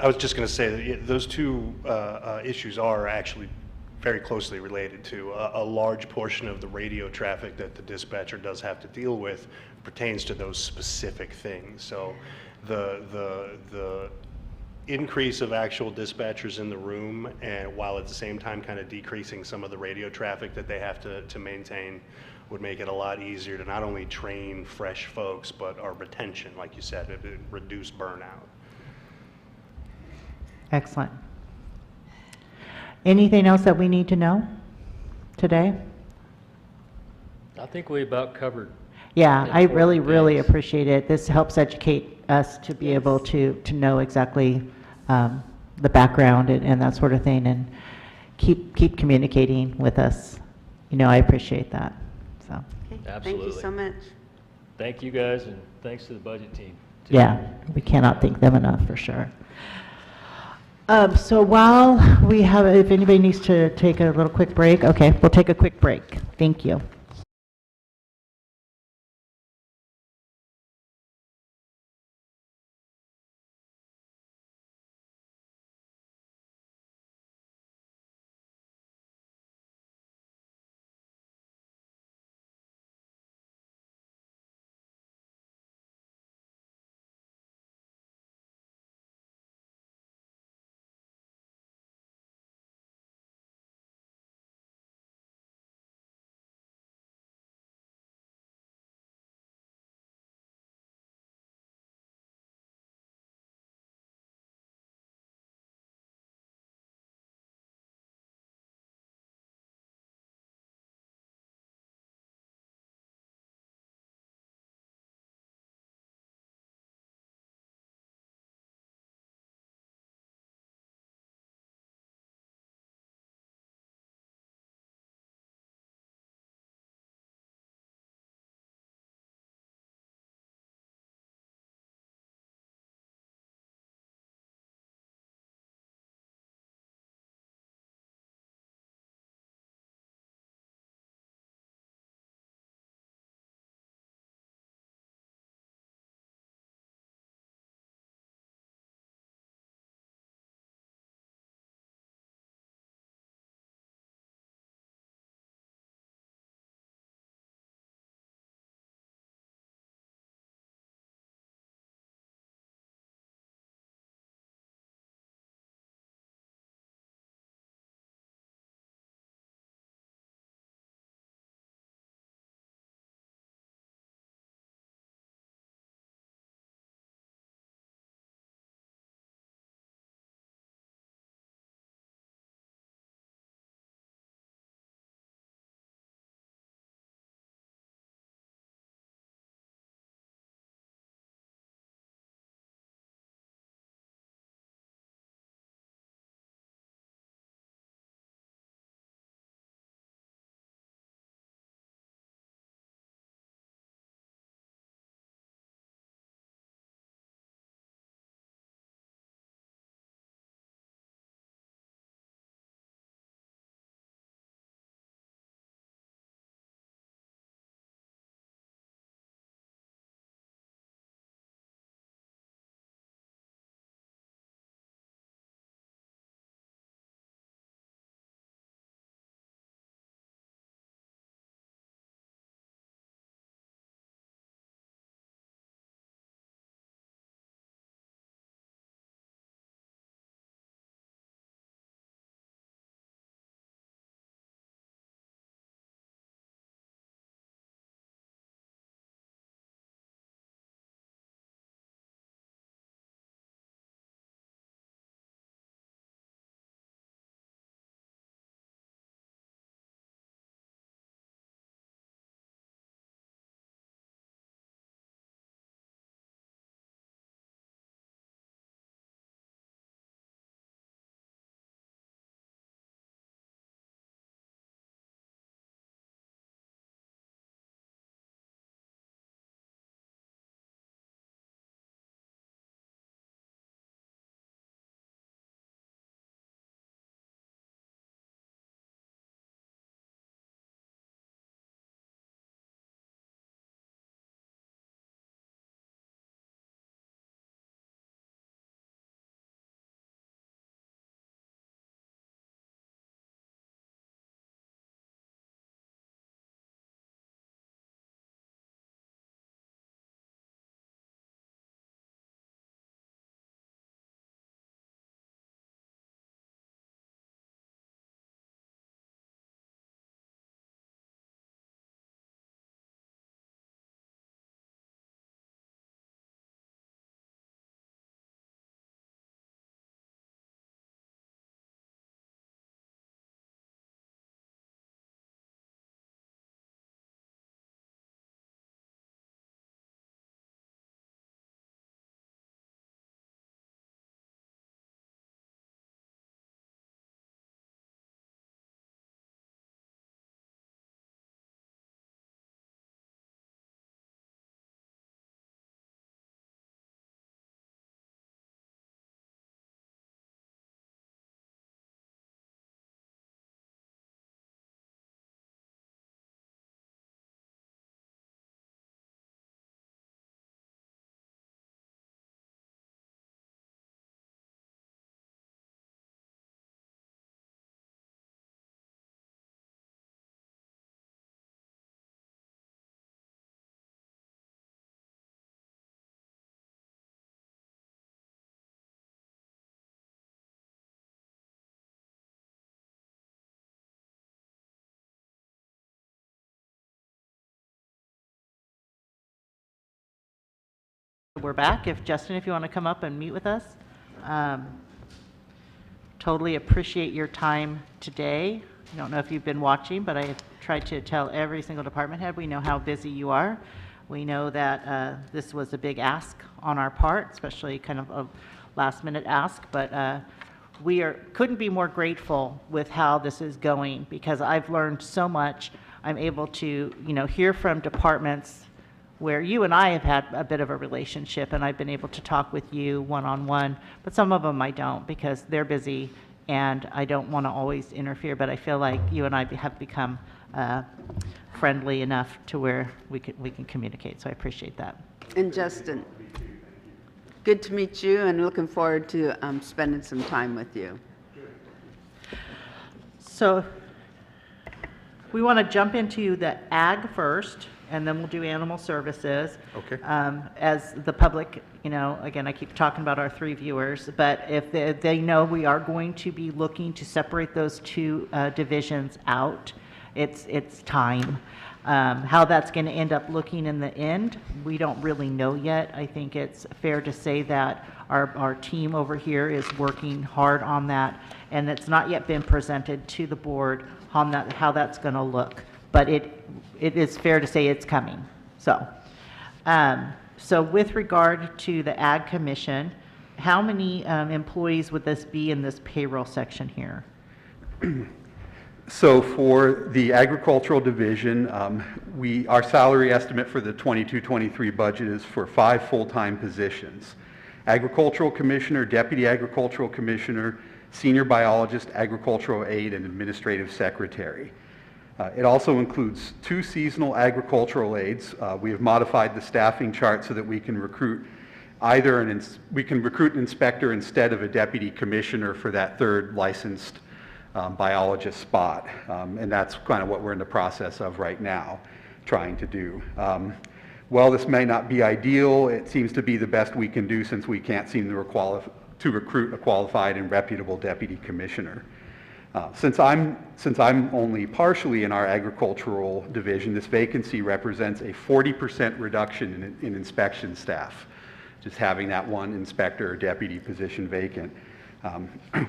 I was just going to say that those two issues are actually very closely related to a large portion of the radio traffic that the dispatcher does have to deal with pertains to those specific things. So the increase of actual dispatchers in the room, and while at the same time kind of decreasing some of the radio traffic that they have to maintain, would make it a lot easier to not only train fresh folks, but our retention, like you said, it reduce burnout. Excellent. Anything else that we need to know today? I think we about covered. Yeah, I really, important really things. appreciate it. This helps educate us to be able to know exactly the background and that sort of thing, and keep communicating with us. I appreciate that. So, Okay, Absolutely. Thank you so much. Thank you guys, and thanks to the budget team. too. yeah, we cannot thank them enough for sure. So while we have, if anybody needs to take a little quick break, okay, we'll take a quick break. Thank you. We're back. Justin, if you want to come up and meet with us. Totally appreciate your time today. I don't know if you've been watching, but I tried to tell every single department head we know how busy you are. We know that this was a big ask on our part, especially kind of a last-minute ask, but couldn't be more grateful with how this is going, because I've learned so much. I'm able to, hear from departments where you and I have had a bit of a relationship, and I've been able to talk with you one-on-one, but some of them I don't, because they're busy and I don't want to always interfere, but I feel like you and I have become friendly enough to where we can communicate, so I appreciate that. And Justin, good to meet you, and looking forward to spending some time with you. So we want to jump into the ag first, and then we'll do animal services. Okay. As the public, again, I keep talking about our 3 viewers, but if they know we are going to be looking to separate those 2 divisions out, it's time. How that's going to end up looking in the end, we don't really know yet. I think it's fair to say that our team over here is working hard on that, and it's not yet been presented to the board on how that's going to look. But it is fair to say it's coming. So with regard to the Ag Commission, how many employees would this be in this payroll section here? So for the agricultural division, our salary estimate for the 22-23 budget is for 5 full-time positions: agricultural commissioner, deputy agricultural commissioner, senior biologist, agricultural aide, and administrative secretary. It also includes 2 seasonal agricultural aides. We have modified the staffing chart so that we can recruit an inspector instead of a deputy commissioner for that 3rd licensed biologist spot. And that's kind of what we're in the process of right now, trying to do. While this may not be ideal, it seems to be the best we can do, since we can't seem to recruit a qualified and reputable deputy commissioner. Since I'm only partially in our agricultural division, this vacancy represents a 40% reduction in inspection staff, just having that 1 inspector or deputy position vacant.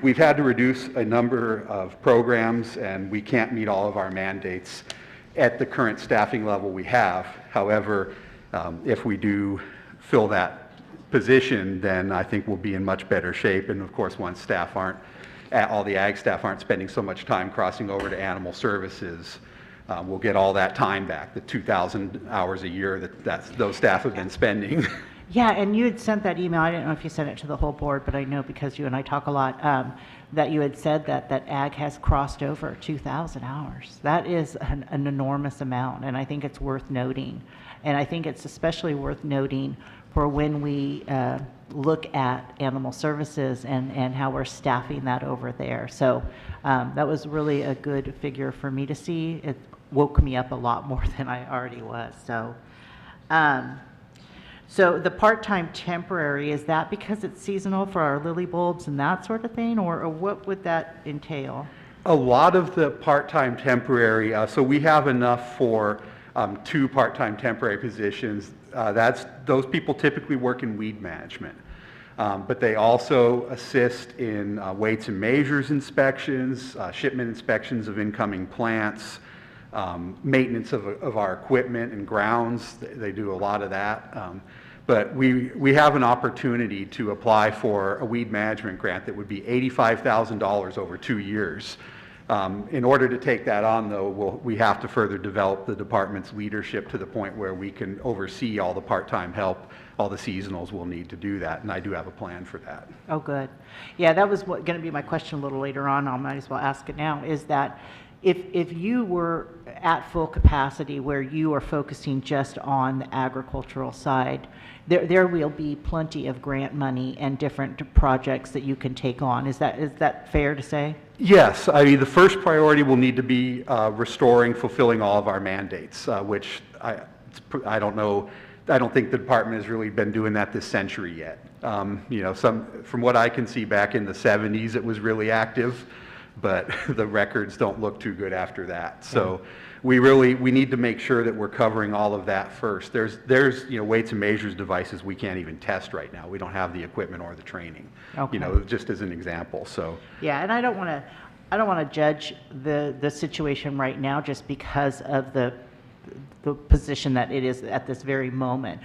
We've had to reduce a number of programs, and we can't meet all of our mandates at the current staffing level we have. However, if we do fill that position, then I think we'll be in much better shape. And of course, once all the ag staff aren't spending so much time crossing over to animal services, we'll get all that time back, the 2,000 hours a year that those staff have been spending. Yeah, and you had sent that email. I didn't know if you sent it to the whole board, but I know because you and I talk a lot, that you had said that ag has crossed over 2,000 hours. That is an enormous amount, and I think it's worth noting. And I think it's especially worth noting for when we look at animal services and how we're staffing that over there. So that was really a good figure for me to see. It woke me up a lot more than I already was. So so the part-time temporary, is that because it's seasonal for our lily bulbs and that sort of thing, or what would that entail? A lot of the part-time temporary, so we have enough for 2 part-time temporary positions. Those people typically work in weed management, but they also assist in weights and measures inspections, shipment inspections of incoming plants, maintenance of our equipment and grounds. They do a lot of that. But we have an opportunity to apply for a weed management grant that would be $85,000 over 2 years. In order to take that on, though, we have to further develop the department's leadership to the point where we can oversee all the part-time help. All the seasonals will need to do that, and I do have a plan for that. Oh, good. Yeah, that was going to be my question a little later on. I might as well ask it now, is that if you were at full capacity where you are focusing just on the agricultural side, there will be plenty of grant money and different projects that you can take on. Is that fair to say? Yes. I mean, the first priority will need to be fulfilling all of our mandates, which I don't know. I don't think the department has really been doing that this century yet. From what I can see, back in the 70s, it was really active, but the records don't look too good after that. So we need to make sure that we're covering all of that first. There's weights and measures devices we can't even test right now. We don't have the equipment or the training. Okay. Just as an example. So Yeah, and I don't want to judge the situation right now just because of the position that it is at this very moment.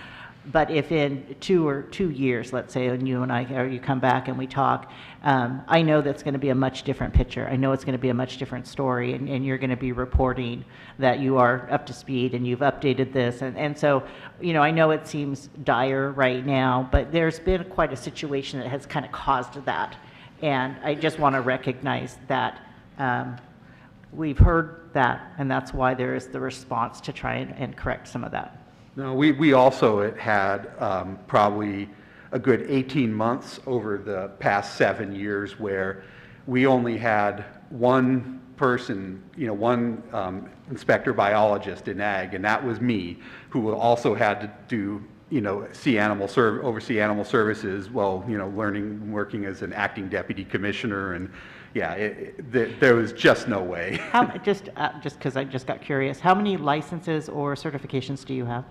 But if in 2 years, let's say, and you and I, or you come back and we talk, I know that's going to be a much different picture. I know it's going to be a much different story, and you're going to be reporting that you are up to speed and you've updated this. And so, I know it seems dire right now, but there's been quite a situation that has kind of caused that. And I just want to recognize that we've heard that, and that's why there is the response to try and correct some of that. no, we also had probably a good 18 months over the past 7 years where we only had one person, one inspector biologist in ag, and that was me, who also had to do, oversee animal services while, working as an acting deputy commissioner, and yeah, there was just no way. Just because I just got curious, how many licenses or certifications do you have?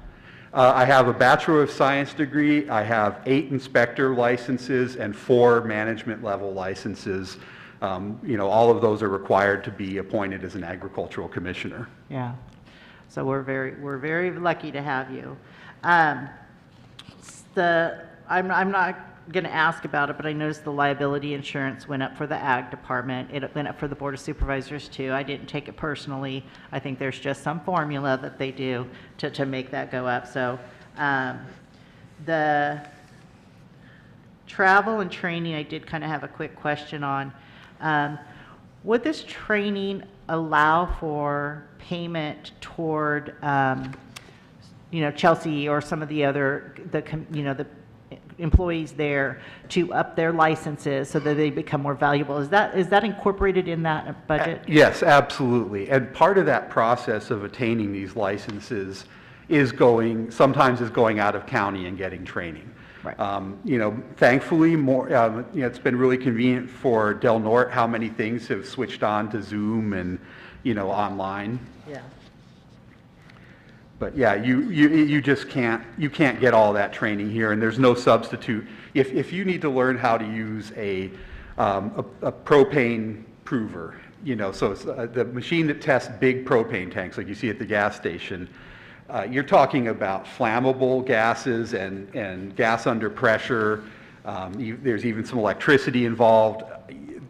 I have a Bachelor of Science degree, I have 8 inspector licenses and 4 management level licenses. All of those are required to be appointed as an agricultural commissioner. Yeah, so we're very lucky to have you. I'm not going to ask about it, but I noticed the liability insurance went up for the ag department. It went up for the board of supervisors too. I didn't take it personally. I think there's just some formula that they do to make that go up. So the travel and training, I did kind of have a quick question on. Would this training allow for payment toward, Chelsea or some of the other, the employees there to up their licenses so that they become more valuable? Is that incorporated in that budget? Yes, absolutely. And part of that process of attaining these licenses sometimes is going out of county and getting training. Right. Thankfully, it's been really convenient for Del Norte how many things have switched on to Zoom and, online. Yeah. But yeah, you just can't get all that training here, and there's no substitute. If you need to learn how to use a propane prover, so it's the machine that tests big propane tanks like you see at the gas station. You're talking about flammable gases and gas under pressure. There's even some electricity involved.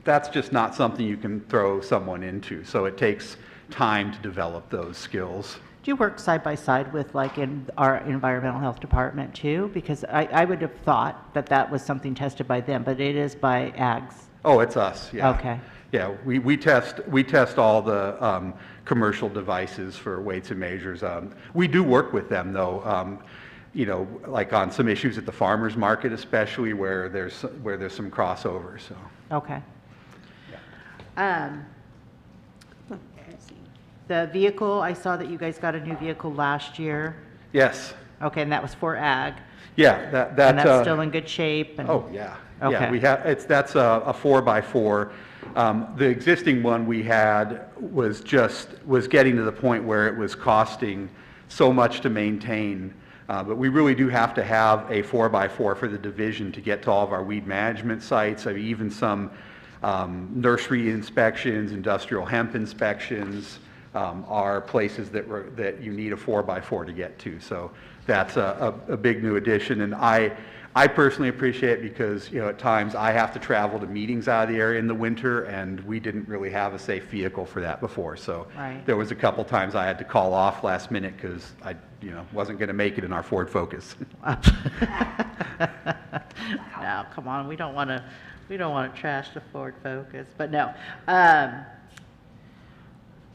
That's just not something you can throw someone into. So it takes time to develop those skills. Do you work side by side with in our environmental health department too? Because I would have thought that was something tested by them, but it is by ags. Oh, it's us, yeah. Okay. Yeah, we test all the commercial devices for weights and measures. We do work with them though, like on some issues at the farmers market, especially where there's some crossover. So. Okay. Yeah. The vehicle, I saw that you guys got a new vehicle last year. Yes. Okay, and that was for ag. Yeah, And that's still in good shape. Oh yeah. Okay. Yeah, that's a 4x4. The existing one we had was getting to the point where it was costing so much to maintain. But we really do have to have a 4x4 for the division to get to all of our weed management sites. I mean, even some nursery inspections, industrial hemp inspections are places that you need a 4x4 to get to. So that's a big new addition. And I personally appreciate it because, at times I have to travel to meetings out of the area in the winter, and we didn't really have a safe vehicle for that before. So Right. There was a couple times I had to call off last minute because I, wasn't going to make it in our Ford Focus. No, come on, we don't want to trash the Ford Focus, but no.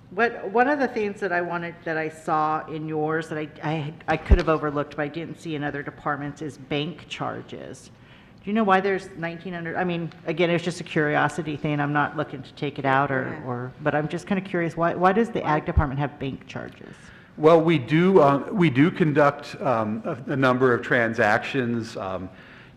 One of the things that I saw in yours that I could have overlooked, but I didn't see in other departments is bank charges. Do you know why there's 1,900? I mean, again, it's just a curiosity thing. I'm not looking to take it out but I'm just kind of curious, why does the ag department have bank charges? Well, we do conduct a number of transactions,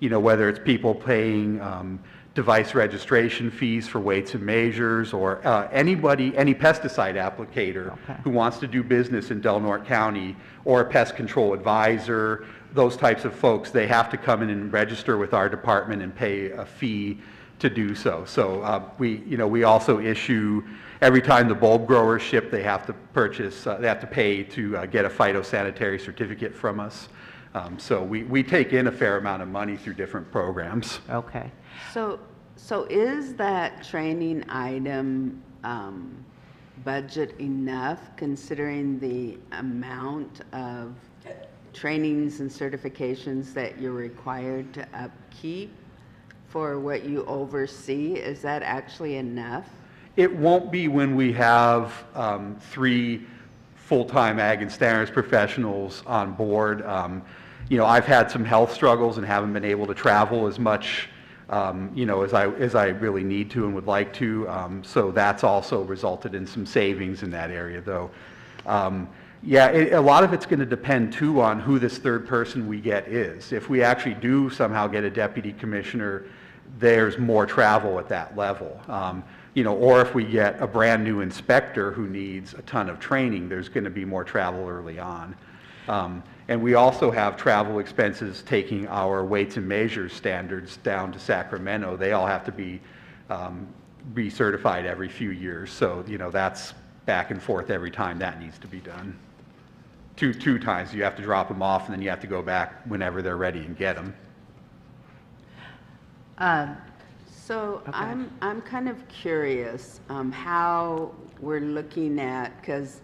whether it's people paying device registration fees for weights and measures, or any pesticide applicator who wants to do business in Del Norte County, or a pest control advisor, those types of folks, they have to come in and register with our department and pay a fee to do so. So we also issue, every time the bulb growers ship, they have to purchase, they have to pay to get a phytosanitary certificate from us. So we take in a fair amount of money through different programs. Okay. So is that training item budget enough, considering the amount of trainings and certifications that you're required to upkeep for what you oversee? Is that actually enough? It won't be when we have 3 full-time ag and standards professionals on board. I've had some health struggles and haven't been able to travel as much as I really need to and would like to. So that's also resulted in some savings in that area, though. A lot of it's going to depend, too, on who this third person we get is. If we actually do somehow get a deputy commissioner, there's more travel at that level. Or if we get a brand new inspector who needs a ton of training, there's going to be more travel early on. And we also have travel expenses taking our weights and measures standards down to Sacramento. They all have to be recertified every few years. So, that's back and forth every time that needs to be done. Two times. You have to drop them off, and then you have to go back whenever they're ready and get them. So okay. I'm kind of curious how we're looking at, because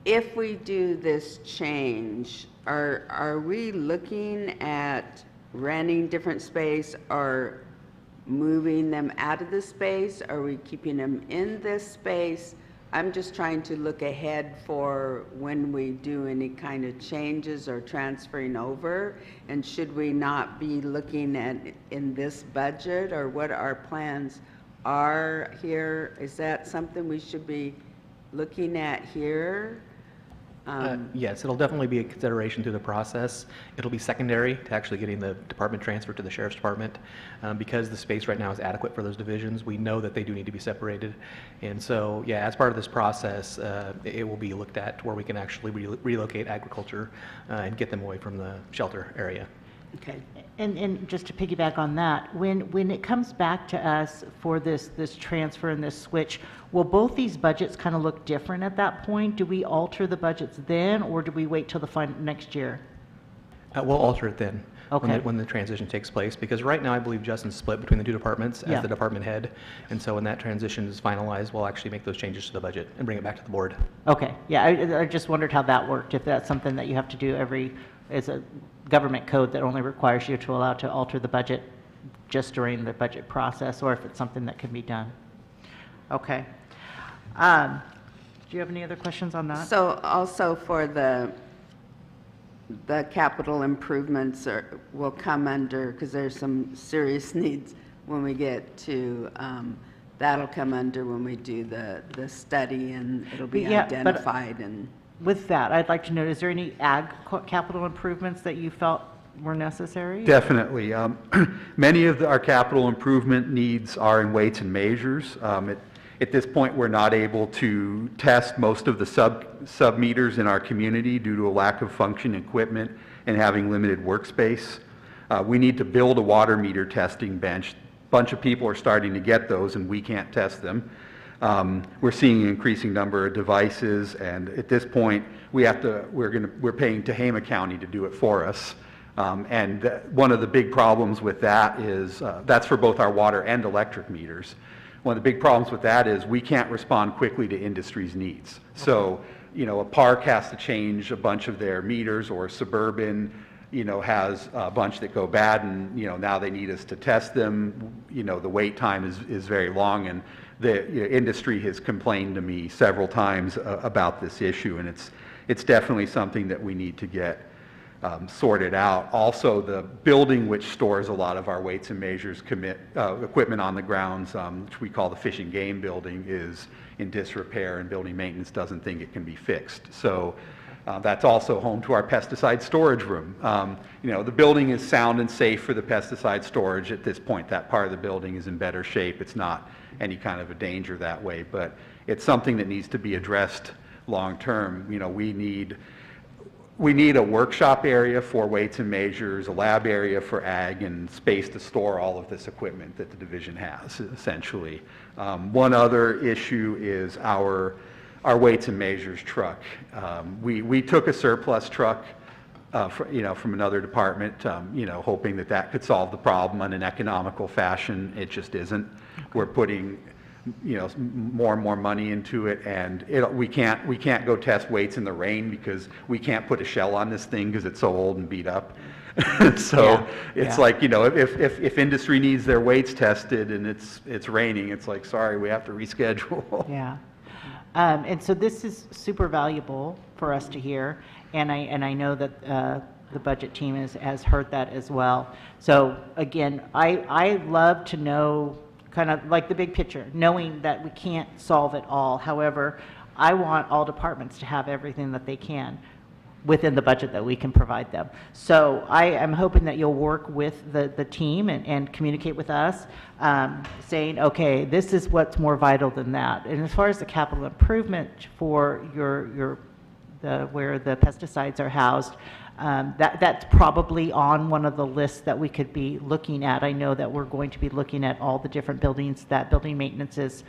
if we do this change, are we looking at renting different space or moving them out of the space? Are we keeping them in this space? I'm just trying to look ahead for when we do any kind of changes or transferring over. And should we not be looking at in this budget, or what our plans are here? Is that something we should be looking at here? Yes, it'll definitely be a consideration through the process. It'll be secondary to actually getting the department transferred to the sheriff's department. Because the space right now is adequate for those divisions, we know that they do need to be separated. And so, as part of this process, it will be looked at where we can actually relocate agriculture and get them away from the shelter area. Okay. And just to piggyback on that, when it comes back to us for this transfer and this switch, will both these budgets kind of look different at that point? Do we alter the budgets then, or do we wait till the next year? We'll alter it then. Okay. When the transition takes place, because right now I believe Justin's split between the 2 departments as the department head, and so when that transition is finalized, we'll actually make those changes to the budget and bring it back to the board. Okay, I just wondered how that worked, if that's something that you have to do as a government code that only requires you to allow to alter the budget just during the budget process, or if it's something that can be done. Okay. Do you have any other questions on that? So also for the capital improvements will come under, because there's some serious needs when we get to, that'll come under when we do the study, and it'll be identified. And with that, I'd like to know, is there any ag capital improvements that you felt were necessary? Definitely. Many of our capital improvement needs are in weights and measures. At this point, we're not able to test most of the sub meters in our community due to a lack of function equipment and having limited workspace. We need to build a water meter testing bench. A bunch of people are starting to get those, and we can't test them. We're seeing an increasing number of devices, and at this point, we're paying Tehama County to do it for us. And one of the big problems with that is that's for both our water and electric meters. One of the big problems with that is we can't respond quickly to industry's needs. So, a park has to change a bunch of their meters, or Suburban, has a bunch that go bad, and, now they need us to test them. The wait time is very long, and the industry has complained to me several times about this issue, and it's definitely something that we need to get sorted out. Also, the building which stores a lot of our weights and measures equipment on the grounds, which we call the Fish and Game building, is in disrepair, and building maintenance doesn't think it can be fixed. So That's also home to our pesticide storage room. The building is sound and safe for the pesticide storage at this point. That part of the building is in better shape. It's not any kind of a danger that way, but it's something that needs to be addressed long-term. We need a workshop area for weights and measures, a lab area for ag, and space to store all of this equipment that the division has, essentially. One other issue is our weights and measures truck. We took a surplus truck, from another department, hoping that could solve the problem in an economical fashion. It just isn't. We're putting more and more money into it, and we can't go test weights in the rain because we can't put a shell on this thing because it's so old and beat up. So it's like, if industry needs their weights tested and it's raining, it's like, sorry, we have to reschedule. Yeah. And so this is super valuable for us to hear, and I know that the budget team has heard that as well. So again, I love to know kind of like the big picture, knowing that we can't solve it all. However, I want all departments to have everything that they can within the budget that we can provide them. So I am hoping that you'll work with the team and communicate with us, saying, okay, this is what's more vital than that. And as far as the capital improvement for where the pesticides are housed, that's probably on one of the lists that we could be looking at. I know that we're going to be looking at all the different buildings that building maintenance is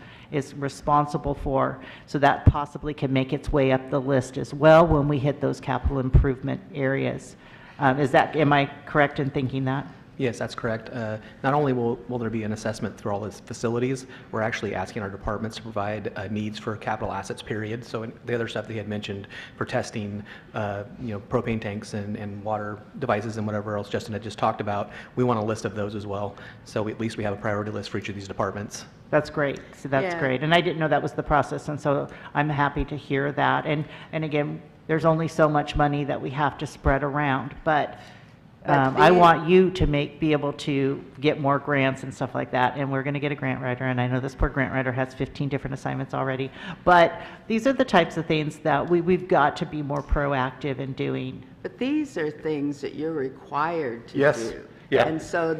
responsible for, so that possibly can make its way up the list as well when we hit those capital improvement areas. Am I correct in thinking that? Yes, that's correct. Not only will there be an assessment through all these facilities, we're actually asking our departments to provide needs for capital assets, period. So the other stuff that he had mentioned for testing, propane tanks and water devices and whatever else Justin had just talked about, we want a list of those as well. So at least we have a priority list for each of these departments. That's great. So that's great. And I didn't know that was the process, and so I'm happy to hear that. And again, there's only so much money that we have to spread around, but I want you to be able to get more grants and stuff like that, and we're going to get a grant writer, and I know this poor grant writer has 15 different assignments already, but these are the types of things that we've got to be more proactive in doing. But these are things that you're required to Yes. do. Yeah. And so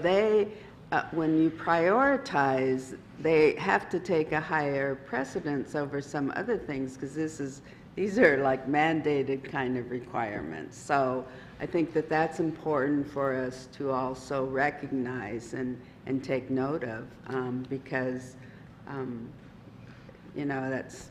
when you prioritize, they have to take a higher precedence over some other things, because these are like mandated kind of requirements. So I think that's important for us to also recognize and take note of, because, that's...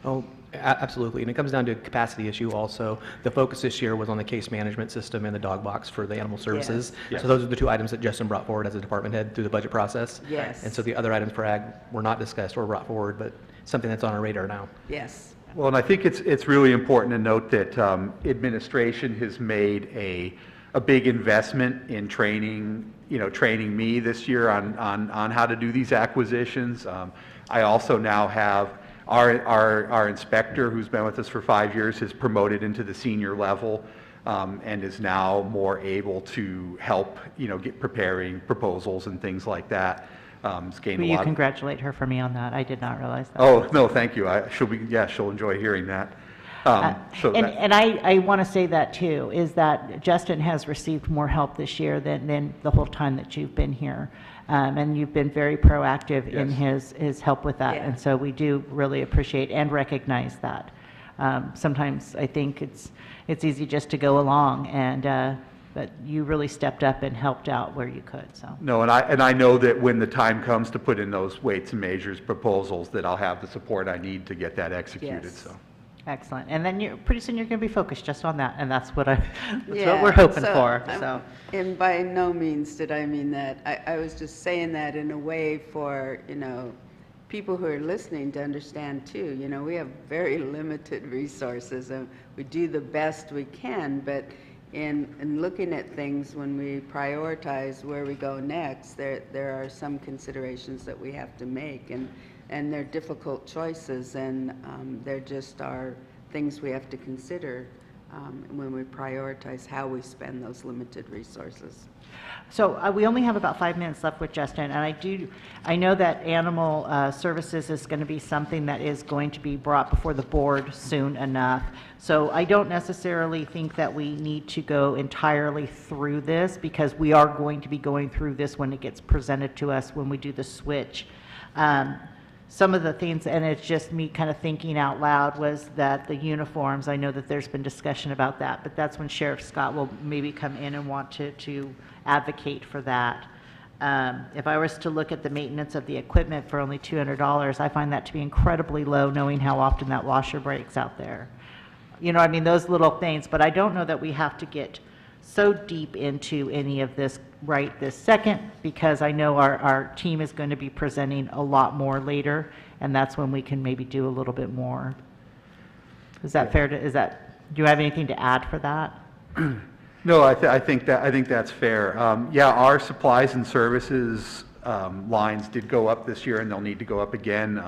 Oh, absolutely. And it comes down to a capacity issue also. The focus this year was on the case management system and the dog box for the animal services. Yes. So those are the two items that Justin brought forward as a department head through the budget process. Yes. And so the other items for ag were not discussed or brought forward, but something that's on our radar now. Yes. Well, and I think it's really important to note that administration has made a big investment in training me this year on how to do these acquisitions. I also now have our inspector, who's been with us for 5 years, has promoted into the senior level, and is now more able to help get preparing proposals and things like that. Will you congratulate her for me on that? I did not realize that. Oh, no, thank you. She'll enjoy hearing that. And I want to say that too, is that Justin has received more help this year than the whole time that you've been here. And you've been very proactive in his help with that. Yeah. And so we do really appreciate and recognize that. Sometimes I think it's easy just to go along, but you really stepped up and helped out where you could. So No, and I know that when the time comes to put in those weights and measures proposals, that I'll have the support I need to get that executed. Yes. So excellent. And then pretty soon you're going to be focused just on that, and that's what we're hoping for. So And by no means did I mean that. I was just saying that in a way for people who are listening to understand too. We have very limited resources, and we do the best we can, but in looking at things, when we prioritize where we go next, there are some considerations that we have to make, and they're difficult choices, and there just are things we have to consider when we prioritize how we spend those limited resources. So we only have about 5 minutes left with Justin, and I know that animal services is going to be something that is going to be brought before the board soon enough. So I don't necessarily think that we need to go entirely through this, because we are going to be going through this when it gets presented to us when we do the switch. Some of the things, and it's just me kind of thinking out loud, was that the uniforms, I know that there's been discussion about that, but that's when Sheriff Scott will maybe come in and want to advocate for that. If I was to look at the maintenance of the equipment for only $200, I find that to be incredibly low, knowing how often that washer breaks out there. You know, I mean, those little things, but I don't know that we have to get so deep into any of this right this second, because I know our team is going to be presenting a lot more later, and that's when we can maybe do a little bit more. Is that fair to, do you have anything to add for that? No, I think that's fair. Yeah, our supplies and services lines did go up this year, and they'll need to go up again.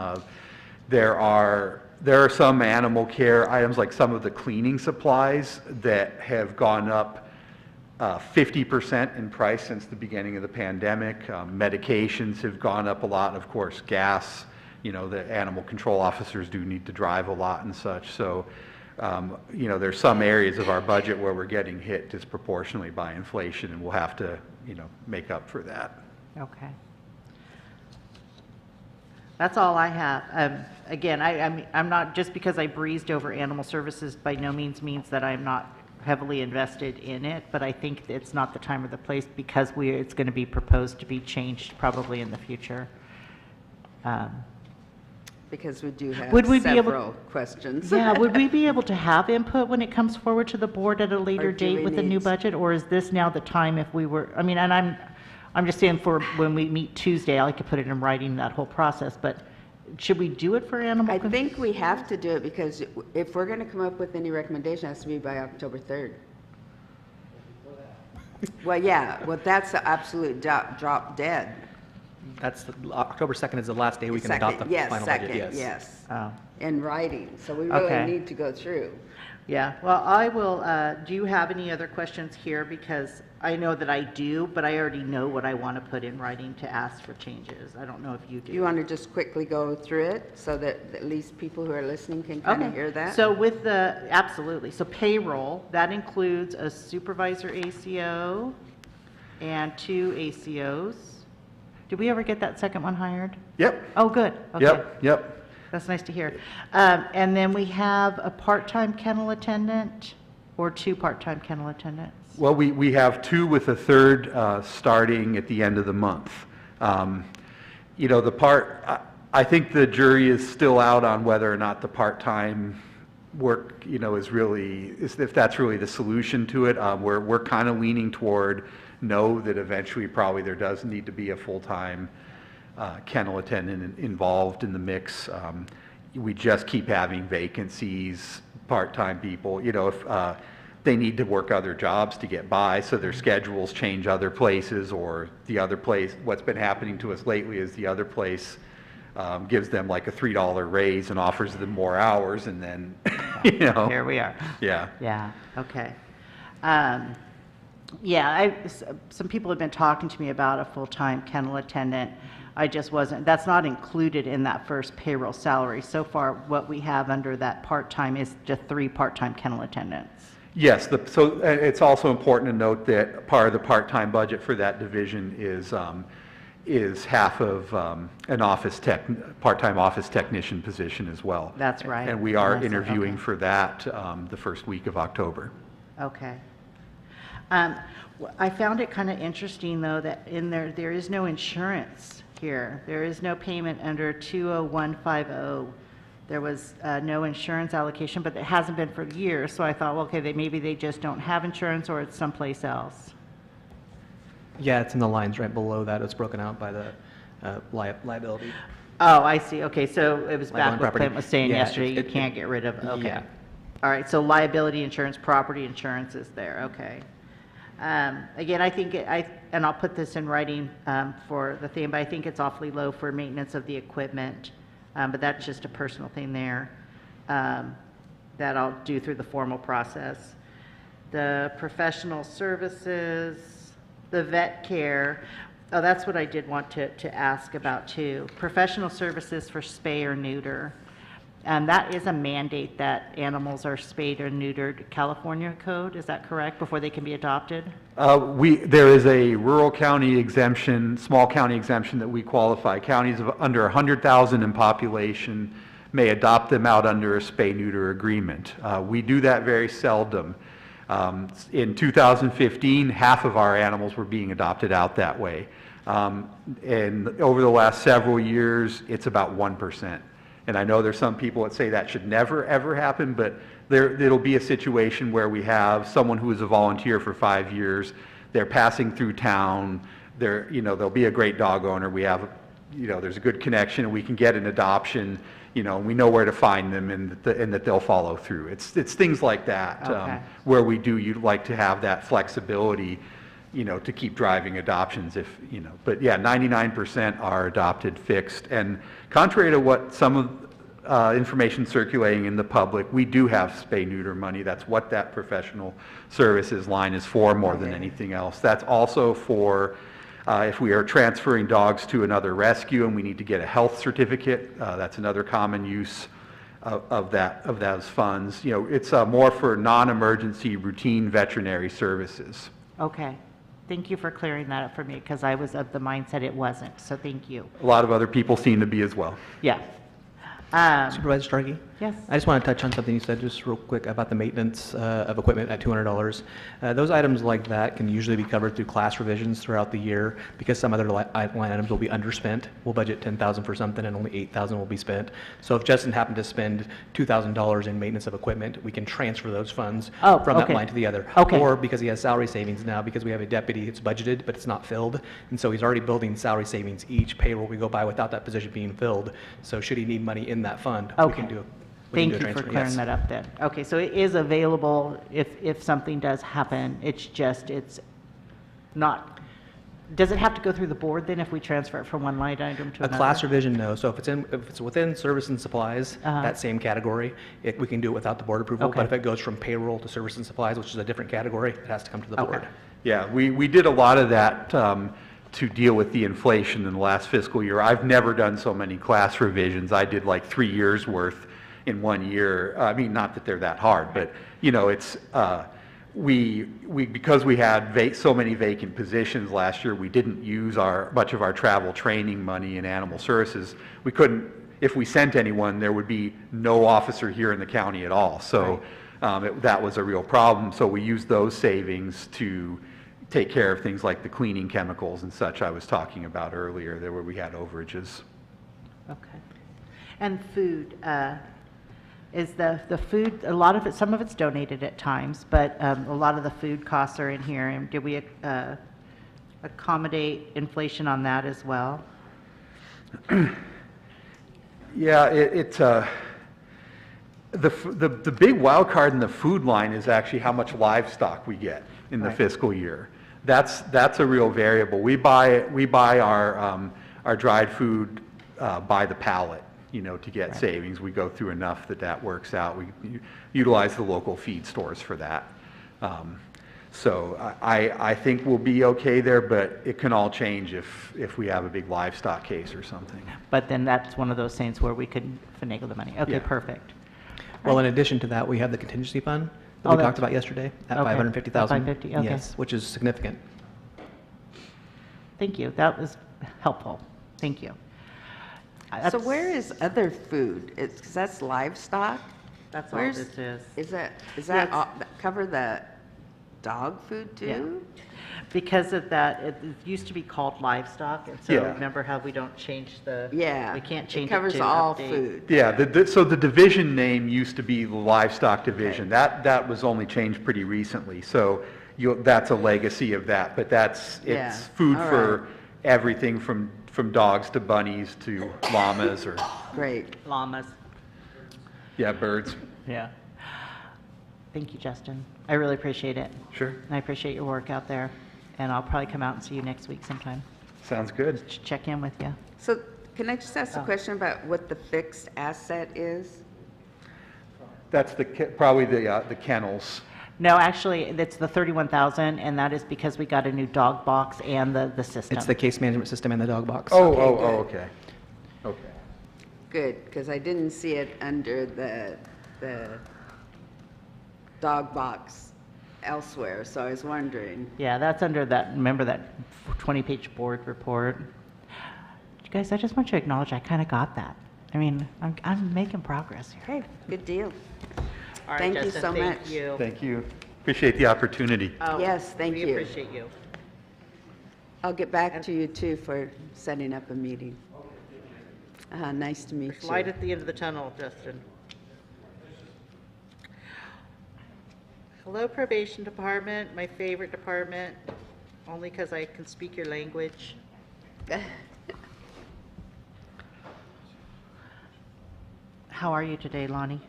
There are some animal care items, like some of the cleaning supplies, that have gone up 50% in price since the beginning of the pandemic. Medications have gone up a lot, and of course, gas. You know, the animal control officers do need to drive a lot and such. So, you know, there's some areas of our budget where we're getting hit disproportionately by inflation, and we'll have to, you know, make up for that. Okay. That's all I have. Again, I'm not, just because I breezed over animal services by no means that I'm not heavily invested in it, but I think it's not the time or the place, because it's going to be proposed to be changed probably in the future. Because we do have Would we be several questions. Yeah, would we be able to have input when it comes forward to the board at a later Or do date we with the new need- budget, or is this now the time if we were, I mean, and I'm just saying, for when we meet Tuesday, I could put it in writing, that whole process, but should we do it for animal? I think we have to do it, because if we're going to come up with any recommendation, it has to be by October 3rd. Well, yeah, well, that's the absolute drop dead. That's, October 2nd is the last day we can adopt the Yes, final second, budget, yes. yes. Oh. In writing, so we really Okay. need to go through. Yeah, well, I will, do you have any other questions here? Because I know that I do, but I already know what I want to put in writing to ask for changes. I don't know if you do. You want to just quickly go through it, so that at least people who are listening can kind of Okay. hear that? So with absolutely. So payroll, that includes a supervisor ACO and 2 ACOs. Did we ever get that second one hired? Yep. Oh, good. Okay. Yep. That's nice to hear. And then we have a part-time kennel attendant, or 2 part-time kennel attendants. Well, we have 2 with a third starting at the end of the month. You know, I think the jury is still out on whether or not the part-time work, you know, if that's really the solution to it. We're kind of leaning toward no, that eventually probably there does need to be a full-time kennel attendant involved in the mix. We just keep having vacancies, part-time people, you know, if they need to work other jobs to get by, so their schedules change other places, or the other place, what's been happening to us lately is the other place gives them like a $3 raise and offers them more hours, and then, you know. Here we are. Yeah. Yeah, okay. Yeah, some people have been talking to me about a full-time kennel attendant. I just wasn't, that's not included in that first payroll salary. So far, what we have under that part-time is just 3 part-time kennel attendants. Yes, so it's also important to note that part of the part-time budget for that division is half of an part-time office technician position as well. That's right. And we are Yes, interviewing okay. for that the first week of October. Okay. I found it kind of interesting, though, that in there is no insurance here. There is no payment under 20150. There was no insurance allocation, but it hasn't been for years. So I thought, well, okay, maybe they just don't have insurance, or it's someplace else. Yeah, it's in the lines right below that. It's broken out by the liability. Oh, I see. Okay, so it was Liability back what property. Clint was saying Yeah, yesterday, you it- can't get rid of, okay. Yeah. All right, so liability insurance, property insurance is there, okay. Again, I think, and I'll put this in writing for the thing, but I think it's awfully low for maintenance of the equipment, but that's just a personal thing there. that I'll do through the formal process. The professional services, the vet care, oh, that's what I did want to ask about too. Professional services for spay or neuter. And that is a mandate that animals are spayed or neutered, California code, is that correct, before they can be adopted? There is a rural county exemption, small county exemption that we qualify. Counties of under 100,000 in population may adopt them out under a spay-neuter agreement. We do that very seldom. In 2015, half of our animals were being adopted out that way. And over the last several years, it's about 1%. And I know there's some people that say that should never, ever happen, but it'll be a situation where we have someone who is a volunteer for 5 years, they're passing through town, they'll be a great dog owner, we have, there's a good connection, and we can get an adoption, and we know where to find them, and that they'll follow through. It's things like that, Okay. where you'd like to have that flexibility, to keep driving adoptions but yeah, 99% are adopted fixed. And contrary to what some of information circulating in the public, we do have spay-neuter money. That's what that professional services line is for more than anything else. That's also for if we are transferring dogs to another rescue and we need to get a health certificate, that's another common use of those funds. It's more for non-emergency routine veterinary services. Okay. Thank you for clearing that up for me, because I was of the mindset it wasn't, so thank you. A lot of other people seem to be as well. Yeah. Supervisor Starkey? Yes. I just want to touch on something you said just real quick about the maintenance of equipment at $200. Those items like that can usually be covered through class revisions throughout the year because some other line items will be underspent. We'll budget $10,000 for something and only $8,000 will be spent. So if Justin happened to spend $2,000 in maintenance of equipment, we can transfer those funds from that line to the other. Okay. Or because he has salary savings now, because we have a deputy, it's budgeted, but it's not filled. And so he's already building salary savings each payroll we go by without that position being filled. So should he need money in that fund, we can do it. Thank you for clearing that up then. Okay, so it is available if something does happen. It's not, does it have to go through the board then if we transfer it from one line item to A another? class revision, no. So if it's within service and supplies, that same category, we can do it without the board approval. Okay. But if it goes from payroll to service and supplies, which is a different category, it has to come to the board. Yeah, we did a lot of that to deal with the inflation in the last fiscal year. I've never done so many class revisions. I did like 3 years worth in 1 year. I mean, not that they're that hard, but it's because we had so many vacant positions last year, we didn't use much of our travel training money in animal services. We couldn't, if we sent anyone, there would be no officer here in the county at all. So that was a real problem. So we used those savings to take care of things like the cleaning chemicals and such I was talking about earlier, there where we had overages. Okay. And food, is the food, a lot of it, some of it's donated at times, but a lot of the food costs are in here. And did we accommodate inflation on that as well? Yeah, the big wild card in the food line is actually how much livestock we get in the fiscal year. That's a real variable. We buy our dried food by the pallet, to get savings. We go through enough that works out. We utilize the local feed stores for that. So I think we'll be okay there, but it can all change if we have a big livestock case or something. But then that's one of those things where we could finagle the money. Okay, Yeah. perfect. Well, in addition to that, we have the contingency fund that we talked about yesterday at Okay. $550,000. $550, okay. Yes, which is significant. Thank you. That was helpful. Thank you. So where is other food? Because that's livestock? That's all Where's- this is. Does that cover the dog food too? Because of that, it used to be called livestock, and so Yeah. remember how we don't change the, Yeah. we can't change It covers to all update. food. Yeah, so the division name used to be the livestock division. That was only changed pretty recently. So that's a legacy of that, but it's food all for right. everything from dogs to bunnies to llamas or, Great. Llamas. yeah, birds. Yeah. Thank you, Justin. I really appreciate it. Sure. And I appreciate your work out there. And I'll probably come out and see you next week sometime. Sounds good. Check in with you. So can I just ask a question about what the fixed asset is? That's probably the kennels. No, actually, it's the 31,000, and that is because we got a new dog box and the system. It's the case management system and the dog box. Okay. Okay. Good, because I didn't see it under the dog box elsewhere, so I was wondering. Yeah, that's under that, remember that 20-page board report? You guys, I just want you to acknowledge I kind of got that. I mean, I'm making progress here. Okay, good deal. All right, Thank you Justin, so thank much. you. Thank you. Appreciate the opportunity. Oh, Yes, thank We you. appreciate you. I'll get back to you too for setting up a meeting. Nice to meet There's light you. at the end of the tunnel, Justin. Hello, probation department, my favorite department, only because I can speak your language. How are you today, Lonnie?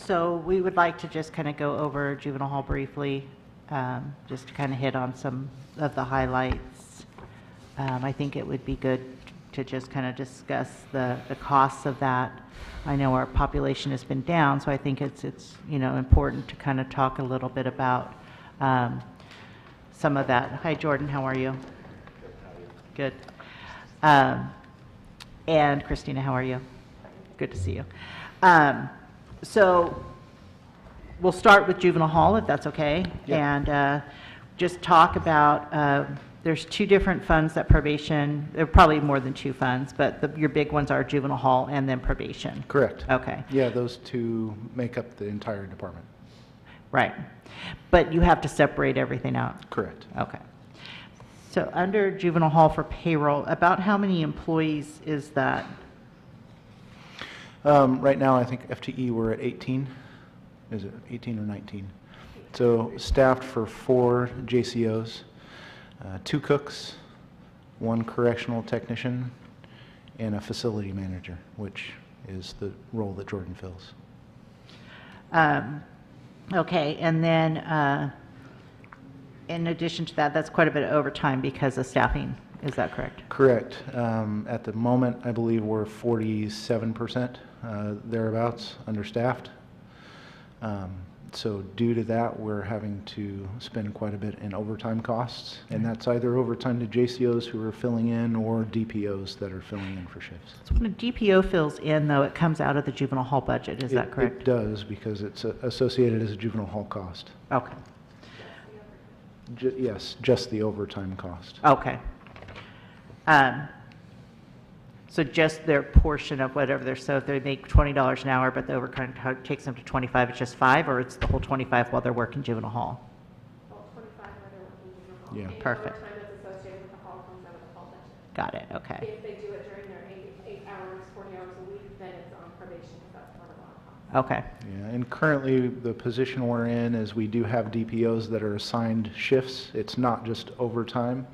So we would like to just kind of go over juvenile hall briefly, just to kind of hit on some of the highlights. I think it would be good to just kind of discuss the costs of that. I know our population has been down, so I think it's important to kind of talk a little bit about some of that. Hi, Jordan, how are you? Good. And Christina, how are you? Good to see you. So we'll start with juvenile hall, if that's okay. And just talk about, there's two different funds that probation, there are probably more than two funds, but your big ones are juvenile hall and then probation. Correct. Okay, Yeah, those two make up the entire department. right. But you have to separate everything out. Correct. Okay. So under juvenile hall for payroll, about how many employees is that? Right now, I think FTE, we're at 18. Is it 18 or 19? So staffed for 4 JCOs, 2 cooks, 1 correctional technician, and a facility manager, which is the role that Jordan fills. Okay, and then in addition to that, that's quite a bit of overtime because of staffing, is that correct? Correct. At the moment, I believe we're 47%, thereabouts, understaffed. So due to that, we're having to spend quite a bit in overtime costs, and that's either overtime to JCOs who are filling in or DPOs that are filling in for shifts. So when a DPO fills in, though, it comes out of the juvenile hall budget, is that correct? It does, because it's associated as a juvenile hall cost. Okay, Yes, just the overtime cost. okay. So just their portion of whatever they're, so if they make $20 an hour, but the overtime takes them to 25, it's just 5, or it's the whole 25 while they're working juvenile hall? Yeah. Perfect. Overtime is associated with the hall comes out of the hall budget. Got it, okay. If they do it during their 8 hours, 40 hours a week, then it's on probation because that's part of our cost. Okay, Yeah, and currently, the position we're in is we do have DPOs that are assigned shifts. It's not just overtime.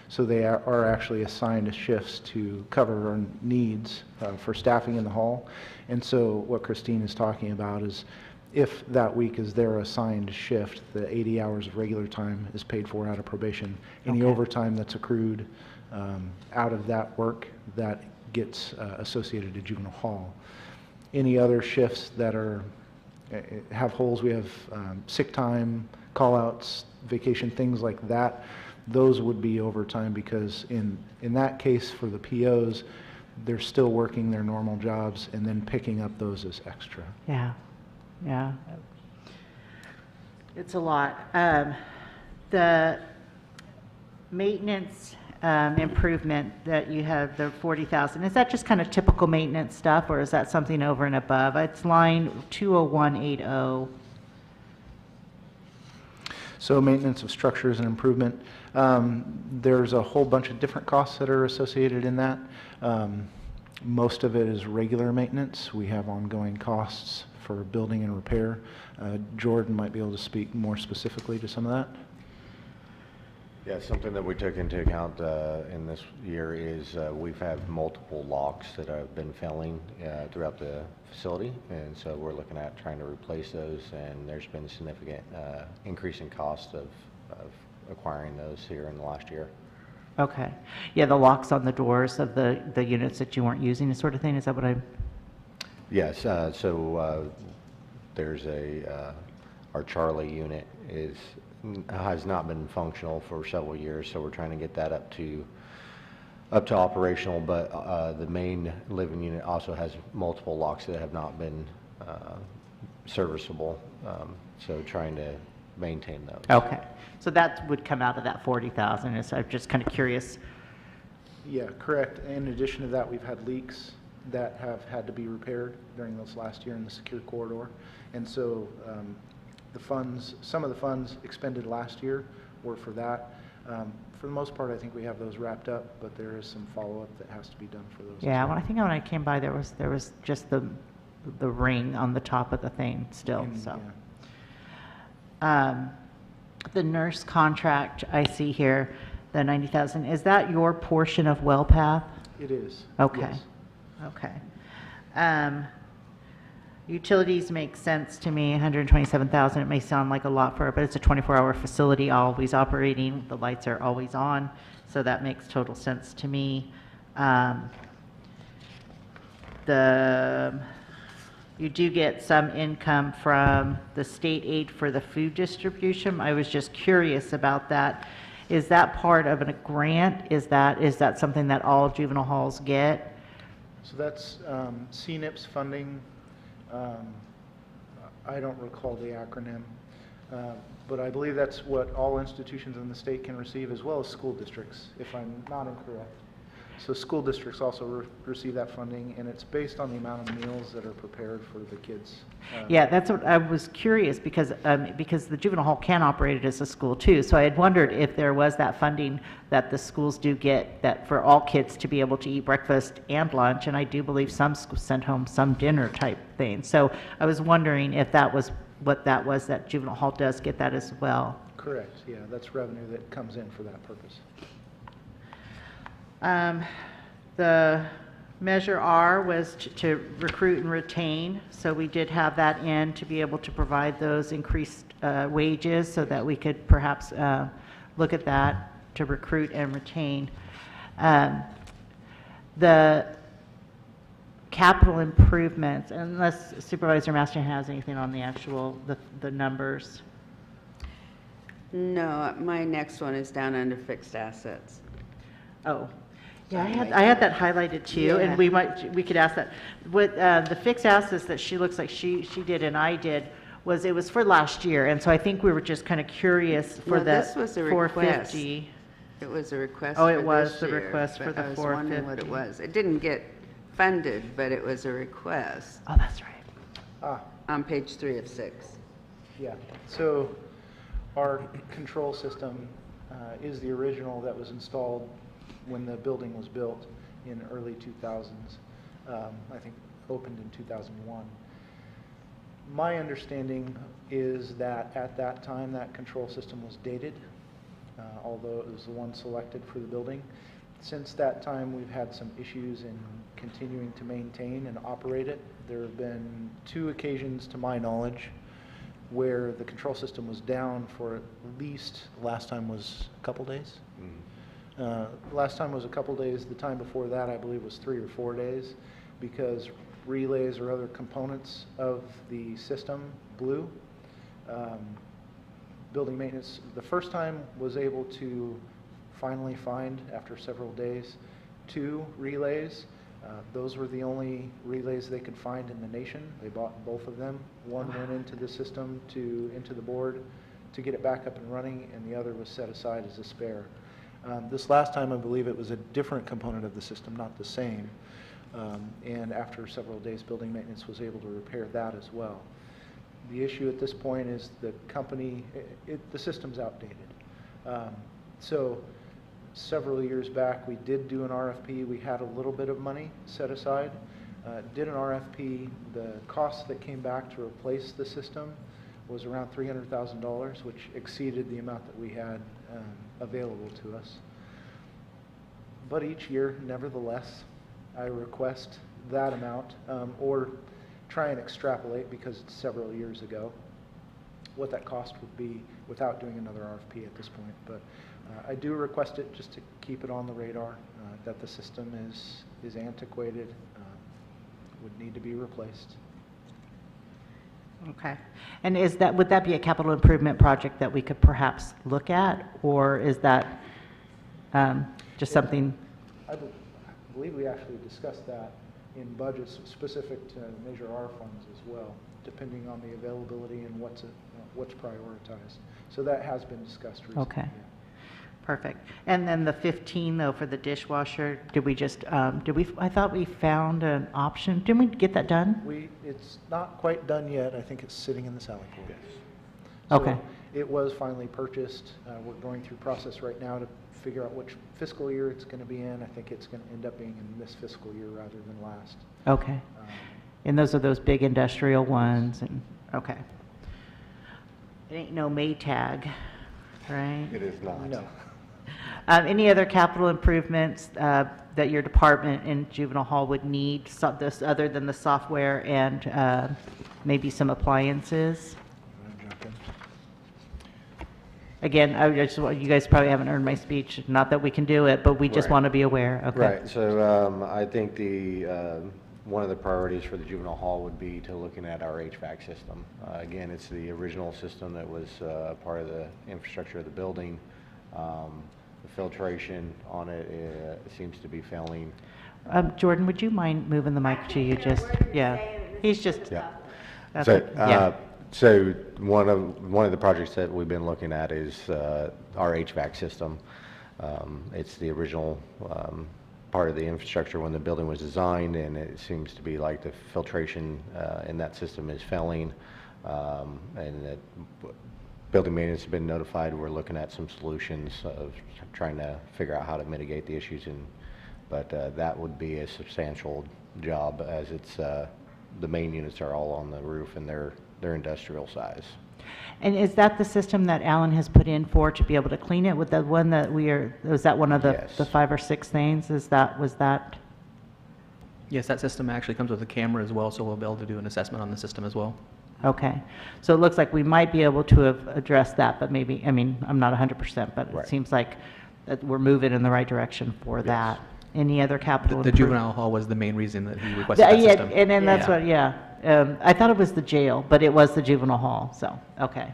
So they are actually assigned shifts to cover our needs for staffing in the hall. And so what Christine is talking about is if that week is their assigned shift, the 80 hours of regular time is paid for out of probation. Any Okay. overtime that's accrued out of that work, that gets associated to juvenile hall. Any other shifts that are have holes, we have sick time, call-outs, vacation, things like that. Those would be overtime because in that case for the POs, they're still working their normal jobs and then picking up those as extra. yeah, yeah. It's a lot. The maintenance improvement that you have, the 40,000, is that just kind of typical maintenance stuff, or is that something over and above? It's line 20180. So maintenance of structures and improvement, there's a whole bunch of different costs that are associated in that. Most of it is regular maintenance. We have ongoing costs for building and repair. Jordan might be able to speak more specifically to some of that. Yeah, something that we took into account in this year is we've had multiple locks that have been failing throughout the facility, and so we're looking at trying to replace those, and there's been significant increase in cost of acquiring those here in the last year. Okay. Yeah, the locks on the doors of the units that you weren't using, sort of thing, is that what I'm? Yes, so there's our Charlie unit has not been functional for several years, so we're trying to get that up to operational, but the main living unit also has multiple locks that have not been serviceable, so trying to maintain those. Okay. So that would come out of that 40,000, so I'm just kind of curious. Yeah, correct. In addition to that, we've had leaks that have had to be repaired during this last year in the secure corridor. And so some of the funds expended last year were for that. For the most part, I think we have those wrapped up, but there is some follow-up that has to be done for those. Yeah, well, I think when I came by, there was just the ring on the top of the thing still, so. Yeah. The nurse contract I see here, the 90,000, is that your portion of WellPath? It is. Okay. Yes. Okay. Utilities make sense to me, 127,000. It may sound like a lot for it, but it's a 24-hour facility, always operating. The lights are always on, so that makes total sense to me. You do get some income from the state aid for the food distribution. I was just curious about that. Is that part of a grant? Is that something that all juvenile halls get? So that's CNIPS funding. I don't recall the acronym, but I believe that's what all institutions in the state can receive, as well as school districts, if I'm not incorrect. So school districts also receive that funding, and it's based on the amount of meals that are prepared for the kids. Yeah, that's what I was curious, because the juvenile hall can operate it as a school too. So I had wondered if there was that funding that the schools do get, that for all kids to be able to eat breakfast and lunch, and I do believe some schools send home some dinner type thing. So I was wondering if that was what that was, that juvenile hall does get that as well. Correct, yeah, that's revenue that comes in for that purpose. The measure R was to recruit and retain, so we did have that in to be able to provide those increased wages so that we could perhaps look at that to recruit and retain. The capital improvements, unless Supervisor Master has anything on the actual, the numbers. No, my next one is down under fixed assets. Oh, yeah, I had that highlighted too, and Yeah. we could ask that. What the fixed assets that she looks like she did and I did was, it was for last year, and so I think we were just kind of curious for No, the this was a request. 450. It was a request Oh, for it was this the year, request for but the I was wondering what it 450. was. It didn't get funded, but it was a request Oh, that's right. on page 3 of 6. Yeah, so our control system is the original that was installed when the building was built in early 2000s. I think opened in 2001. My understanding is that at that time that control system was dated, although it was the one selected for the building. Since that time, we've had some issues in continuing to maintain and operate it. There have been 2 occasions, to my knowledge, where the control system was down for at least, last time was a couple days. Last time was a couple days. The time before that, I believe, was 3 or 4 days, because relays or other components of the system blew. Building maintenance, the first time, was able to finally find, after several days, 2 relays. Those were the only relays they could find in the nation. They bought both of them. One went into the system, into the board to get it back up and running, and the other was set aside as a spare. This last time, I believe it was a different component of the system, not the same. And after several days, building maintenance was able to repair that as well. The issue at this point is the company, the system's outdated. So several years back, we did do an RFP. We had a little bit of money set aside. Did an RFP. The cost that came back to replace the system was around $300,000, which exceeded the amount that we had available to us. But each year, nevertheless, I request that amount, or try and extrapolate, because it's several years ago, what that cost would be without doing another RFP at this point. But I do request it just to keep it on the radar, that the system is antiquated, would need to be replaced. Okay. And would that be a capital improvement project that we could perhaps look at, or is that just something? I believe we actually discussed that in budgets specific to Measure R funds as well, depending on the availability and what's prioritized. So that has been discussed recently. Okay. Yeah. Perfect. And then the 15, though, for the dishwasher, I thought we found an option. Didn't we get that done? It's not quite done yet. I think it's sitting in the Sally Port. Yes. So Okay. it was finally purchased. We're going through process right now to figure out which fiscal year it's going to be in. I think it's going to end up being in this fiscal year rather than last. Okay. And those are those big industrial ones, and, okay. It ain't no Maytag, right? It is not. No. Any other capital improvements that your department in juvenile hall would need, this other than the software and maybe some appliances? Again, you guys probably haven't heard my speech, not that we can do it, but we just Right. want to be aware. Okay. Right, so I think one of the priorities for the juvenile hall would be to looking at our HVAC system. Again, it's the original system that was part of the infrastructure of the building. The filtration on it seems to be failing. Jordan, would you mind moving the mic to you? He's just. Yeah. That's So, it. Yeah. so one of the projects that we've been looking at is our HVAC system. It's the original part of the infrastructure when the building was designed, and it seems to be like the filtration in that system is failing, and that building maintenance has been notified. We're looking at some solutions of trying to figure out how to mitigate the issues, but that would be a substantial job, as it's the main units are all on the roof and they're industrial size. And is that the system that Alan has put in for to be able to clean it? With the one that was that one of the, Yes. the 5 or 6 things? Was that? Yes, that system actually comes with a camera as well, so we'll be able to do an assessment on the system as well. Okay. So it looks like we might be able to have addressed that, but maybe, I mean, I'm not 100%, but it Right. seems like that we're moving in the right direction for that. Any other capital? The juvenile hall was the main reason that he requested that Yeah, system. and then that's Yeah. what, I thought it was the jail, but it was the juvenile hall, so, okay.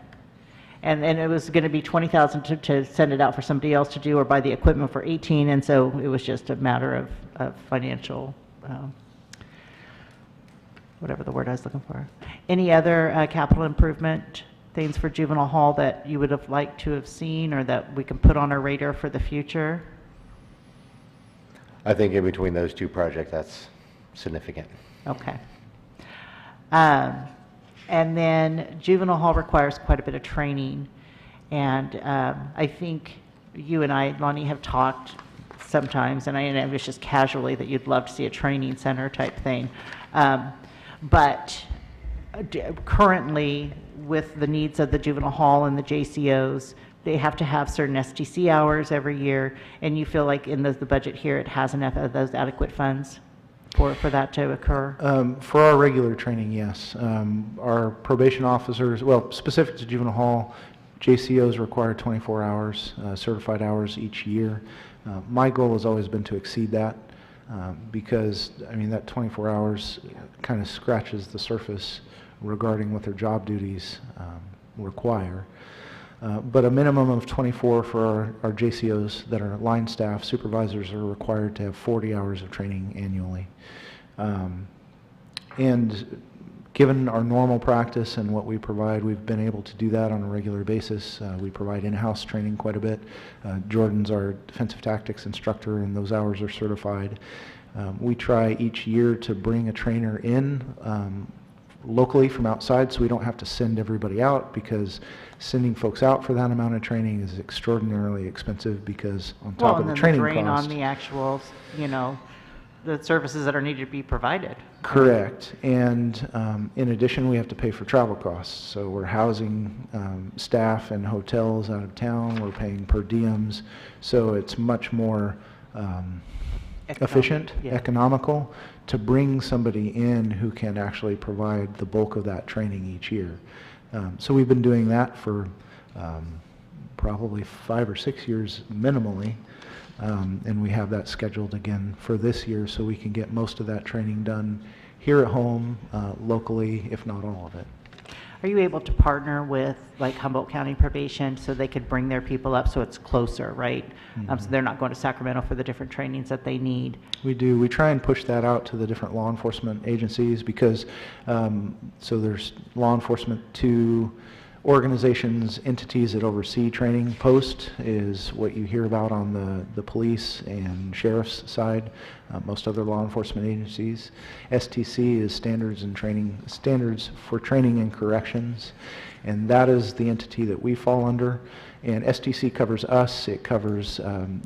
And it was going to be 20,000 to send it out for somebody else to do, or buy the equipment for 18, and so it was just a matter of financial, whatever the word I was looking for. Any other capital improvement things for juvenile hall that you would have liked to have seen, or that we can put on our radar for the future? I think in between those two projects, that's significant. Okay. And then juvenile hall requires quite a bit of training. And I think you and I, Lonnie, have talked sometimes, and it was just casually that you'd love to see a training center type thing. But currently, with the needs of the juvenile hall and the JCOs, they have to have certain STC hours every year, and you feel like in the budget here, it has enough of those adequate funds for that to occur? For our regular training, yes. Our probation officers, well, specific to juvenile hall, JCOs require 24 hours, certified hours each year. My goal has always been to exceed that, because, I mean, that 24 hours kind of scratches the surface regarding what their job duties require. But a minimum of 24 for our JCOs that are line staff. Supervisors are required to have 40 hours of training annually. And given our normal practice and what we provide, we've been able to do that on a regular basis. We provide in-house training quite a bit. Jordan's our defensive tactics instructor, and those hours are certified. We try each year to bring a trainer in locally from outside, so we don't have to send everybody out, because sending folks out for that amount of training is extraordinarily expensive, because on top of the training drain cost. on the actual, the services that are needed to be provided. Correct. And in addition, we have to pay for travel costs. So we're housing staff in hotels out of town. We're paying per diems. So it's much more efficient, yeah. economical to bring somebody in who can actually provide the bulk of that training each year. So we've been doing that for probably 5 or 6 years minimally. And we have that scheduled again for this year so we can get most of that training done here at home, locally, if not all of it. Are you able to partner with like Humboldt County Probation so they could bring their people up so it's closer, right? So they're not going to Sacramento for the different trainings that they need? We do. We try and push that out to the different law enforcement agencies because, so there's law enforcement to organizations, entities that oversee training. Post is what you hear about on the police and sheriff's side, most other law enforcement agencies. STC is standards for training and corrections, and that is the entity that we fall under. And STC covers us, it covers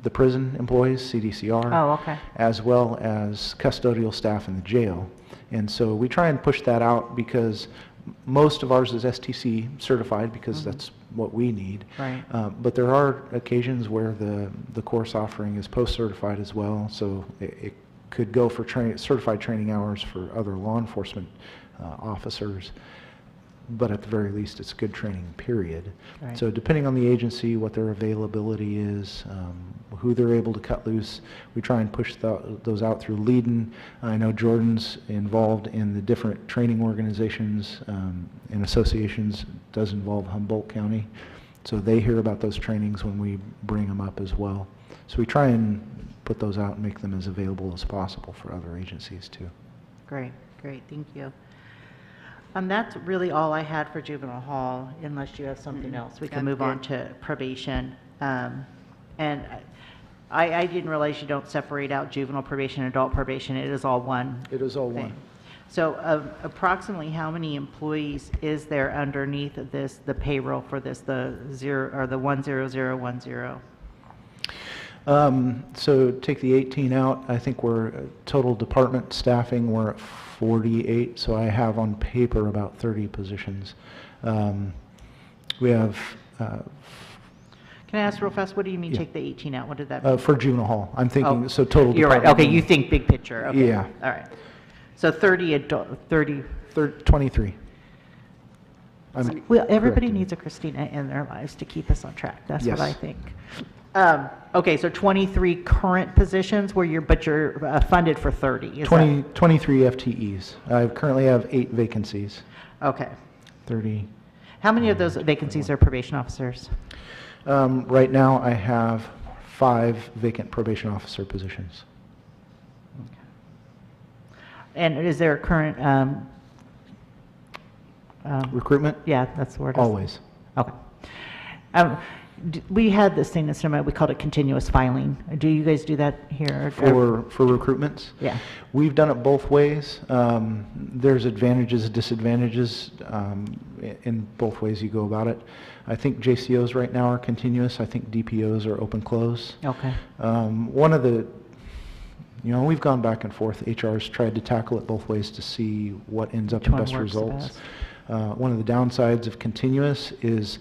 the prison employees, CDCR, Oh, okay. as well as custodial staff in the jail. And so we try and push that out because most of ours is STC certified because that's what we need. Right. But there are occasions where the course offering is post-certified as well, so it could go for certified training hours for other law enforcement officers. But at the very least, it's good training, period. Right. So depending on the agency, what their availability is, who they're able to cut loose, we try and push those out through Leadon. I know Jordan's involved in the different training organizations and associations, does involve Humboldt County. So they hear about those trainings when we bring them up as well. So we try and put those out and make them as available as possible for other agencies too. Great, great, thank you. That's really all I had for juvenile hall, unless you have something else. We can That's move on good. to probation. And I didn't realize you don't separate out juvenile probation and adult probation. It is all one It is all thing. one. So approximately how many employees is there underneath this, the payroll for this, the 10010? So take the 18 out, I think we're total department staffing, we're at 48, so I have on paper about 30 positions. We have, Can I ask real fast, what do you mean Yeah. take the 18 out? What did that mean? for juvenile hall, I'm thinking, Oh, so total You're right, department. okay, you think big picture, okay. Yeah. All right. So 30 adult, 30, 23. I'm well, everybody corrected. needs a Christina in their lives to keep us on track, that's what Yes. I think. Okay, so 23 current positions where but you're funded for 30, is 23 FTEs. I currently have 8 vacancies, that? Okay. 30. How many of those vacancies are probation officers? Right now, I have 5 vacant probation officer positions. And is there a current, Recruitment? yeah, that's the word. Always. Okay. We had this thing in Sonoma, we called it continuous filing. Do you guys do that here? For recruitments? Yeah. We've done it both ways. There's advantages, disadvantages in both ways you go about it. I think JCOs right now are continuous. I think DPOs are open close. Okay. One of the, we've gone back and forth. HR's tried to tackle it both ways to see what ends up Which in one best works the results. best? One of the downsides of continuous is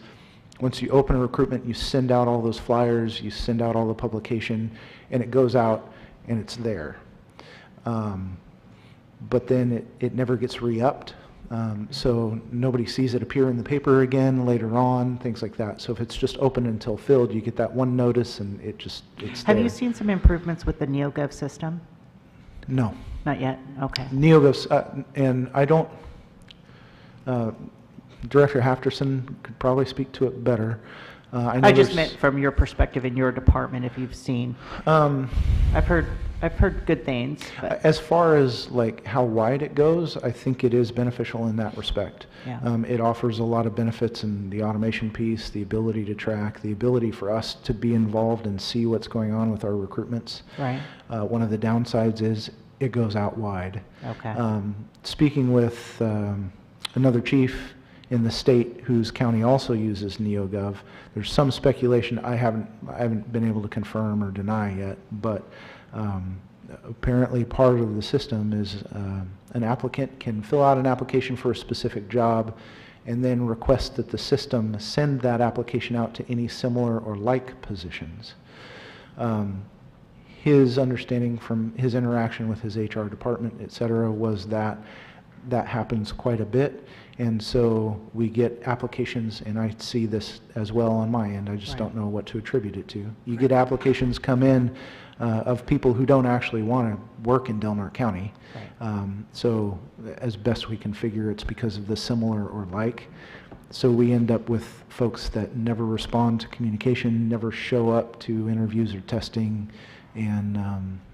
once you open a recruitment, you send out all those flyers, you send out all the publication, and it goes out and it's there. But then it never gets re-upped. So nobody sees it appear in the paper again later on, things like that. So if it's just open until filled, you get that one notice and it's Have there. you seen some improvements with the NeoGov system? No. Not yet? Okay. NeoGovs, and I don't, Director Hafterson could probably speak to it better. I know I just there's- meant from your perspective in your department, if you've seen. I've heard good things, but As far as like how wide it goes, I think it is beneficial in that respect. Yeah. It offers a lot of benefits in the automation piece, the ability to track, the ability for us to be involved and see what's going on with our recruitments. Right. One of the downsides is it goes out wide. Okay. Speaking with another chief in the state whose county also uses NeoGov, there's some speculation I haven't been able to confirm or deny yet, but apparently part of the system is an applicant can fill out an application for a specific job and then request that the system send that application out to any similar or like positions. His understanding from his interaction with his HR department, et cetera, was that that happens quite a bit. And so we get applications, and I see this as well on my end. I just don't know what to attribute it to. You get applications come in of people who don't actually want to work in Del Norte County. So as best we can figure, it's because of the similar or like. So we end up with folks that never respond to communication, never show up to interviews or testing, and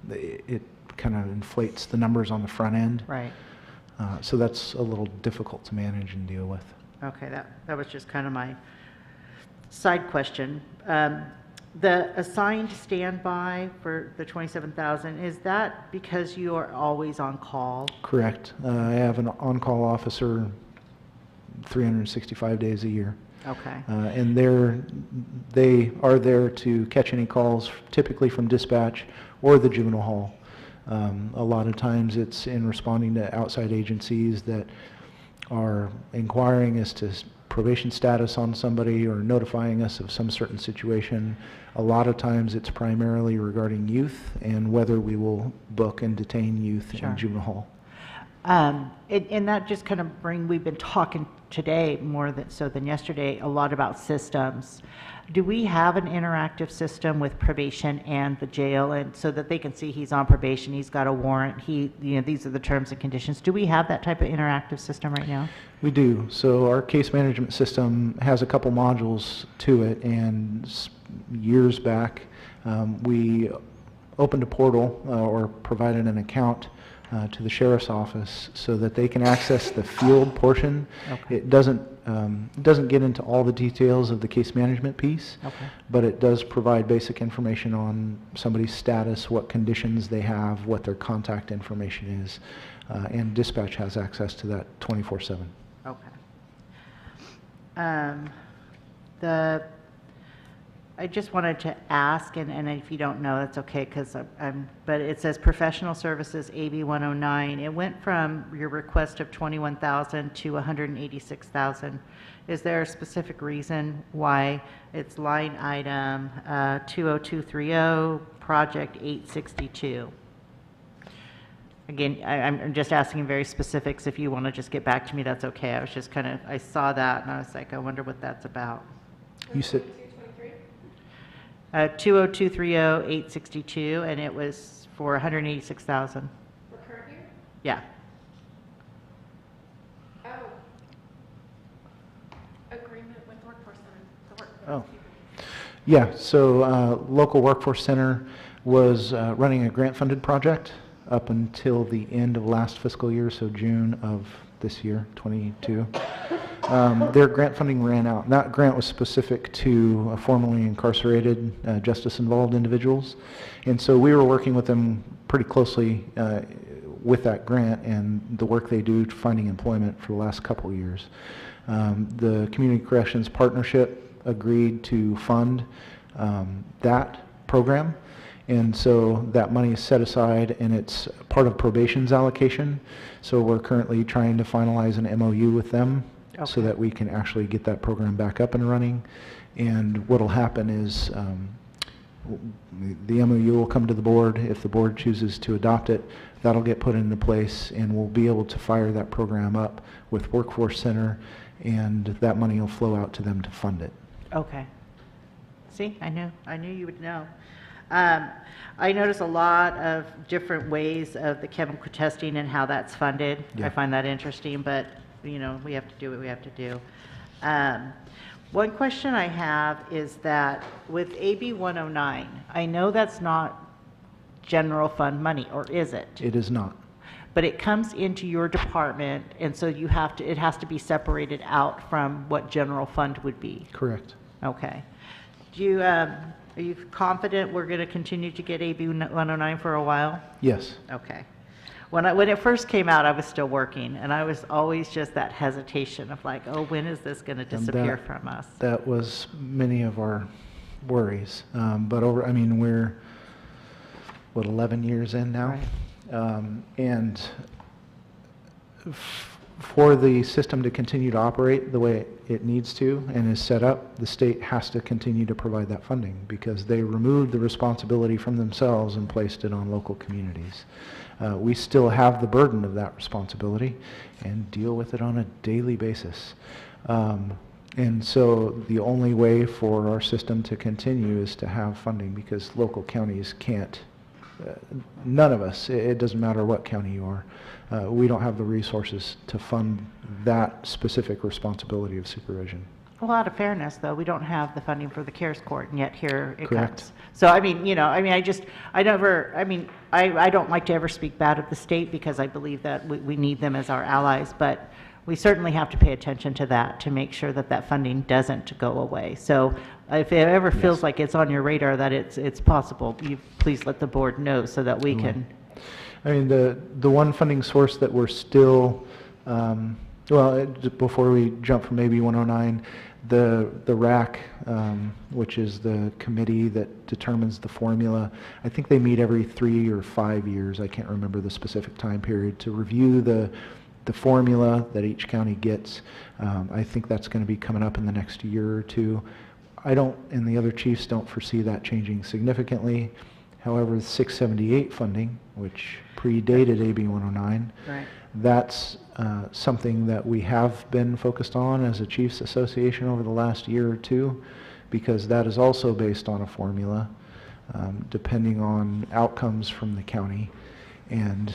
it kind of inflates the numbers on the front end. Right. So that's a little difficult to manage and deal with. Okay, that was just kind of my side question. The assigned standby for the 27,000, is that because you are always on call? Correct. I have an on-call officer 365 days a year. Okay. And they are there to catch any calls, typically from dispatch or the juvenile hall. A lot of times it's in responding to outside agencies that are inquiring as to probation status on somebody or notifying us of some certain situation. A lot of times it's primarily regarding youth and whether we will book and detain youth in juvenile hall. And that just kind of we've been talking today more than yesterday, a lot about systems. Do we have an interactive system with probation and the jail, and so that they can see he's on probation, he's got a warrant, these are the terms and conditions? Do we have that type of interactive system right now? We do. So our case management system has a couple modules to it, and years back we opened a portal or provided an account to the sheriff's office so that they can access the field portion. Okay. It doesn't get into all the details of the case management piece, but it does provide basic information on somebody's status, what conditions they have, what their contact information is, and dispatch has access to that 24/7. Okay. I just wanted to ask, and if you don't know, that's okay, because but it says professional services AB 109. It went from your request of 21,000 to 186,000. Is there a specific reason why it's line item 20230, project 862? Again, I'm just asking very specifics. If you want to just get back to me, that's okay. I was just I saw that and I was like, I wonder what that's about. You said 20230 862, and it was for 186,000. For current year? Yeah. Oh. Agreement with Workforce Center. Oh. Yeah, so local Workforce Center was running a grant-funded project up until the end of last fiscal year, so June of this year, 22. Their grant funding ran out. That grant was specific to formerly incarcerated, justice-involved individuals. And so we were working with them pretty closely with that grant and the work they do to finding employment for the last couple of years. The Community Corrections Partnership agreed to fund that program. And so that money is set aside, and it's part of probation's allocation. So we're currently trying to finalize an MOU with them so that we can actually get that program back up and running. And what will happen is the MOU will come to the board. If the board chooses to adopt it, that'll get put into place, and we'll be able to fire that program up with Workforce Center, and that money will flow out to them to fund it. Okay. See, I knew you would know. I notice a lot of different ways of the chemical testing and how that's funded. Yeah. I find that interesting, but we have to do what we have to do. One question I have is that with AB 109, I know that's not general fund money, or is it? It is not. But it comes into your department, and so it has to be separated out from what general fund would be. Correct. Okay. Are you confident we're going to continue to get AB 109 for a while? Yes. Okay. When it first came out, I was still working, and I was always just that hesitation of like, oh, when is this going to disappear from us? That was many of our worries. But 11 years in now. Right. And for the system to continue to operate the way it needs to and is set up, the state has to continue to provide that funding because they removed the responsibility from themselves and placed it on local communities. We still have the burden of that responsibility and deal with it on a daily basis. And so the only way for our system to continue is to have funding because local counties can't, none of us, it doesn't matter what county you are, we don't have the resources to fund that specific responsibility of supervision. Well, out of fairness, though, we don't have the funding for the CARES Court, and yet here it Correct. comes. So, I mean, I don't like to ever speak bad of the state because I believe that we need them as our allies, but we certainly have to pay attention to that to make sure that that funding doesn't go away. So if it ever feels like it's on your radar that it's possible, you please let the board know so that we can. I mean, the one funding source that we're still, before we jump from AB 109, the RAC, which is the committee that determines the formula, I think they meet every 3 or 5 years, I can't remember the specific time period, to review the formula that each county gets. I think that's going to be coming up in the next year or two. I don't, and the other chiefs don't foresee that changing significantly. However, the 678 funding, which predated AB 109, Right. that's something that we have been focused on as a Chiefs Association over the last year or two, because that is also based on a formula, depending on outcomes from the county, and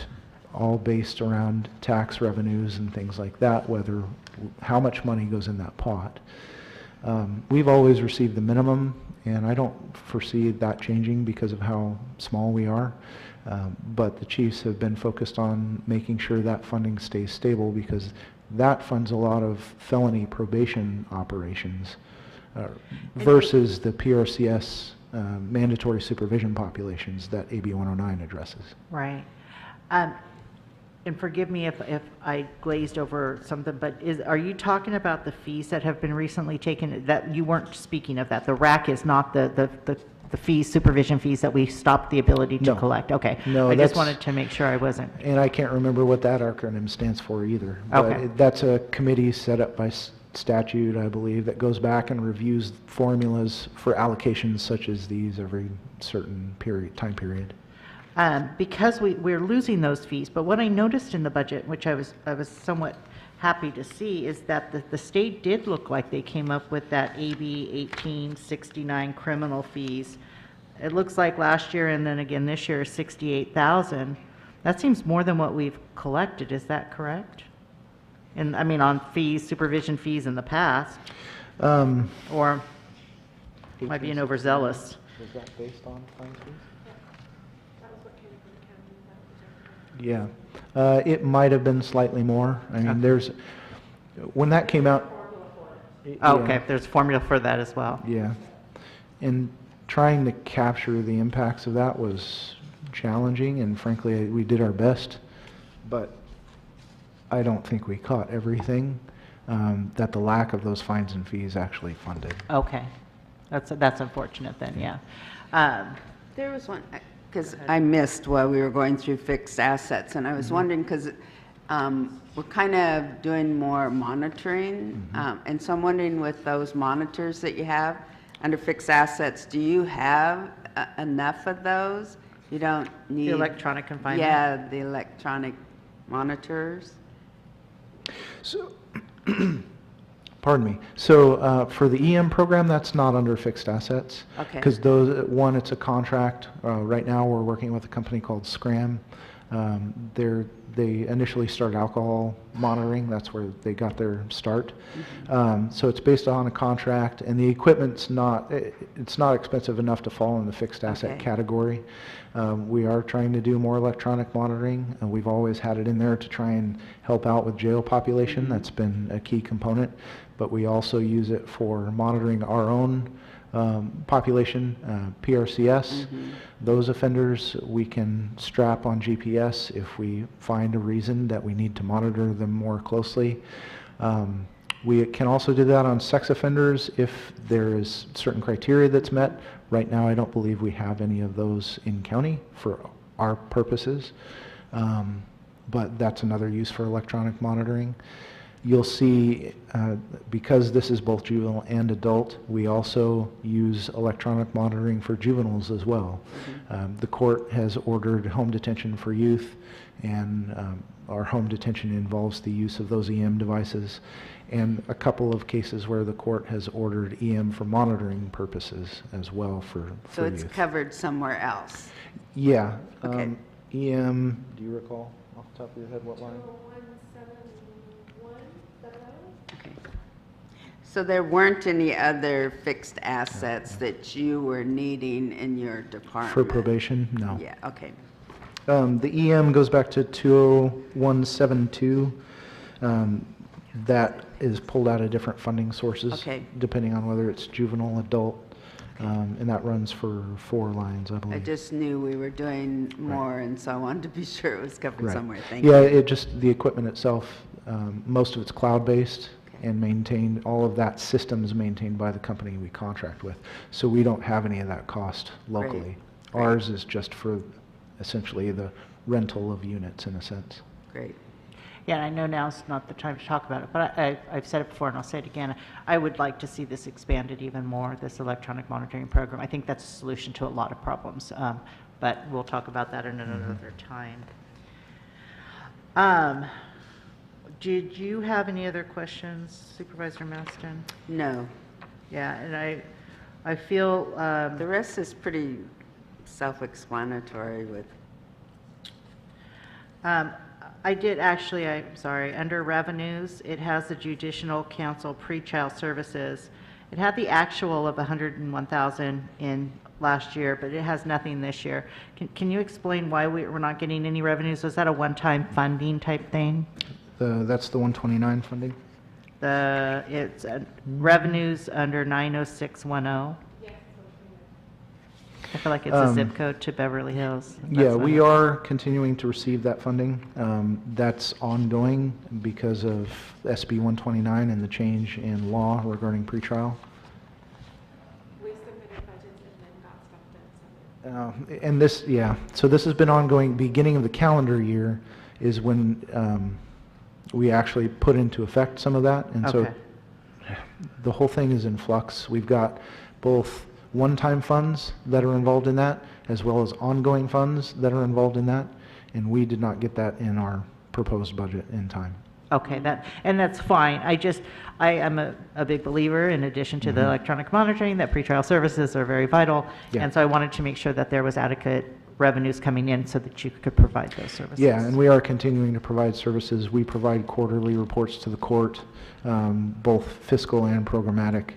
all based around tax revenues and things like that, how much money goes in that pot. We've always received the minimum, and I don't foresee that changing because of how small we are. But the chiefs have been focused on making sure that funding stays stable because that funds a lot of felony probation operations versus the PRCS mandatory supervision populations that AB 109 addresses. Right. And forgive me if I glazed over something, but are you talking about the fees that have been recently taken? That you weren't speaking of that. The RAC is not the fees, supervision fees that we stopped the ability to collect. Okay. No, I just wanted to make sure I wasn't. And I can't remember what that acronym stands for either. Okay. But that's a committee set up by statute, I believe, that goes back and reviews formulas for allocations such as these every certain time period. Because we're losing those fees, but what I noticed in the budget, which I was somewhat happy to see, is that the state did look like they came up with that AB 1869 criminal fees. It looks like last year and then again this year 68,000. That seems more than what we've collected. Is that correct? And I mean on fees, supervision fees in the past, or might be an overzealous. Was that based on fines fees? Yeah, it might have been slightly more. I mean, when that came out. Oh, okay, there's a formula for that as well. Yeah, and trying to capture the impacts of that was challenging, and frankly, we did our best, but I don't think we caught everything that the lack of those fines and fees actually funded. Okay, that's unfortunate then, yeah. There was one, because I missed while we were going through fixed assets, and I was wondering, because we're kind of doing more monitoring, and so I'm wondering with those monitors that you have under fixed assets, do you have enough of those? You don't need... The electronic confinement? Yeah, the electronic monitors. So, pardon me. So for the EM program, that's not under fixed assets. Okay. Because it's a contract. Right now, we're working with a company called Scram. They initially started alcohol monitoring. That's where they got their start. So it's based on a contract, and the equipment's it's not expensive enough to fall in the fixed asset category. We are trying to do more electronic monitoring, and we've always had it in there to try and help out with jail population. That's been a key component, but we also use it for monitoring our own population, PRCS. Those offenders we can strap on GPS if we find a reason that we need to monitor them more closely. We can also do that on sex offenders if there is certain criteria that's met. Right now, I don't believe we have any of those in county for our purposes, but that's another use for electronic monitoring. You'll see, because this is both juvenile and adult, we also use electronic monitoring for juveniles as well. The court has ordered home detention for youth, and our home detention involves the use of those EM devices, and a couple of cases where the court has ordered EM for monitoring purposes as well for So it's youth. covered somewhere else? Yeah. Okay. EM, do you recall off the top of your head what line? Okay. So there weren't any other fixed assets that you were needing in your department? For probation? No. Yeah, okay. The EM goes back to 20172. That is pulled out of different funding sources. Okay. Depending on whether it's juvenile, adult, and that runs for 4 lines, I I believe. just knew we were doing more, and so I wanted to be sure it was covered Right. somewhere. Thank Yeah, you. the equipment itself, most of it's cloud-based and maintained, all of that system is maintained by the company we contract with. So we don't have any of that cost locally. Great. Ours is just for essentially the rental of units in a sense. Great. Yeah, and I know now's not the time to talk about it, but I've said it before and I'll say it again. I would like to see this expanded even more, this electronic monitoring program. I think that's a solution to a lot of problems, but we'll talk about that in another time. Did you have any other questions, Supervisor Maston? No. Yeah, and I feel, The rest is pretty self-explanatory with, I did actually, I'm sorry, under revenues, it has the judicial council pretrial services. It had the actual of 101,000 in last year, but it has nothing this year. Can you explain why we're not getting any revenues? Was that a one-time funding type thing? That's the 129 funding? It's revenues under 90610. I feel like it's a zip code to Beverly Hills. Yeah, That's we not- are continuing to receive that funding. That's ongoing because of SB 129 and the change in law regarding pretrial. We submitted budgets and then got stuff done. And this, yeah, so this has been ongoing. Beginning of the calendar year is when we actually put into effect some of that. And so Okay. the whole thing is in flux. We've got both one-time funds that are involved in that, as well as ongoing funds that are involved in that, and we did not get that in our proposed budget in time. Okay, that's fine. I am a big believer, in addition to the electronic monitoring, that pretrial services are very vital. Yeah. And so I wanted to make sure that there was adequate revenues coming in so that you could provide those services. Yeah, and we are continuing to provide services. We provide quarterly reports to the court, both fiscal and programmatic.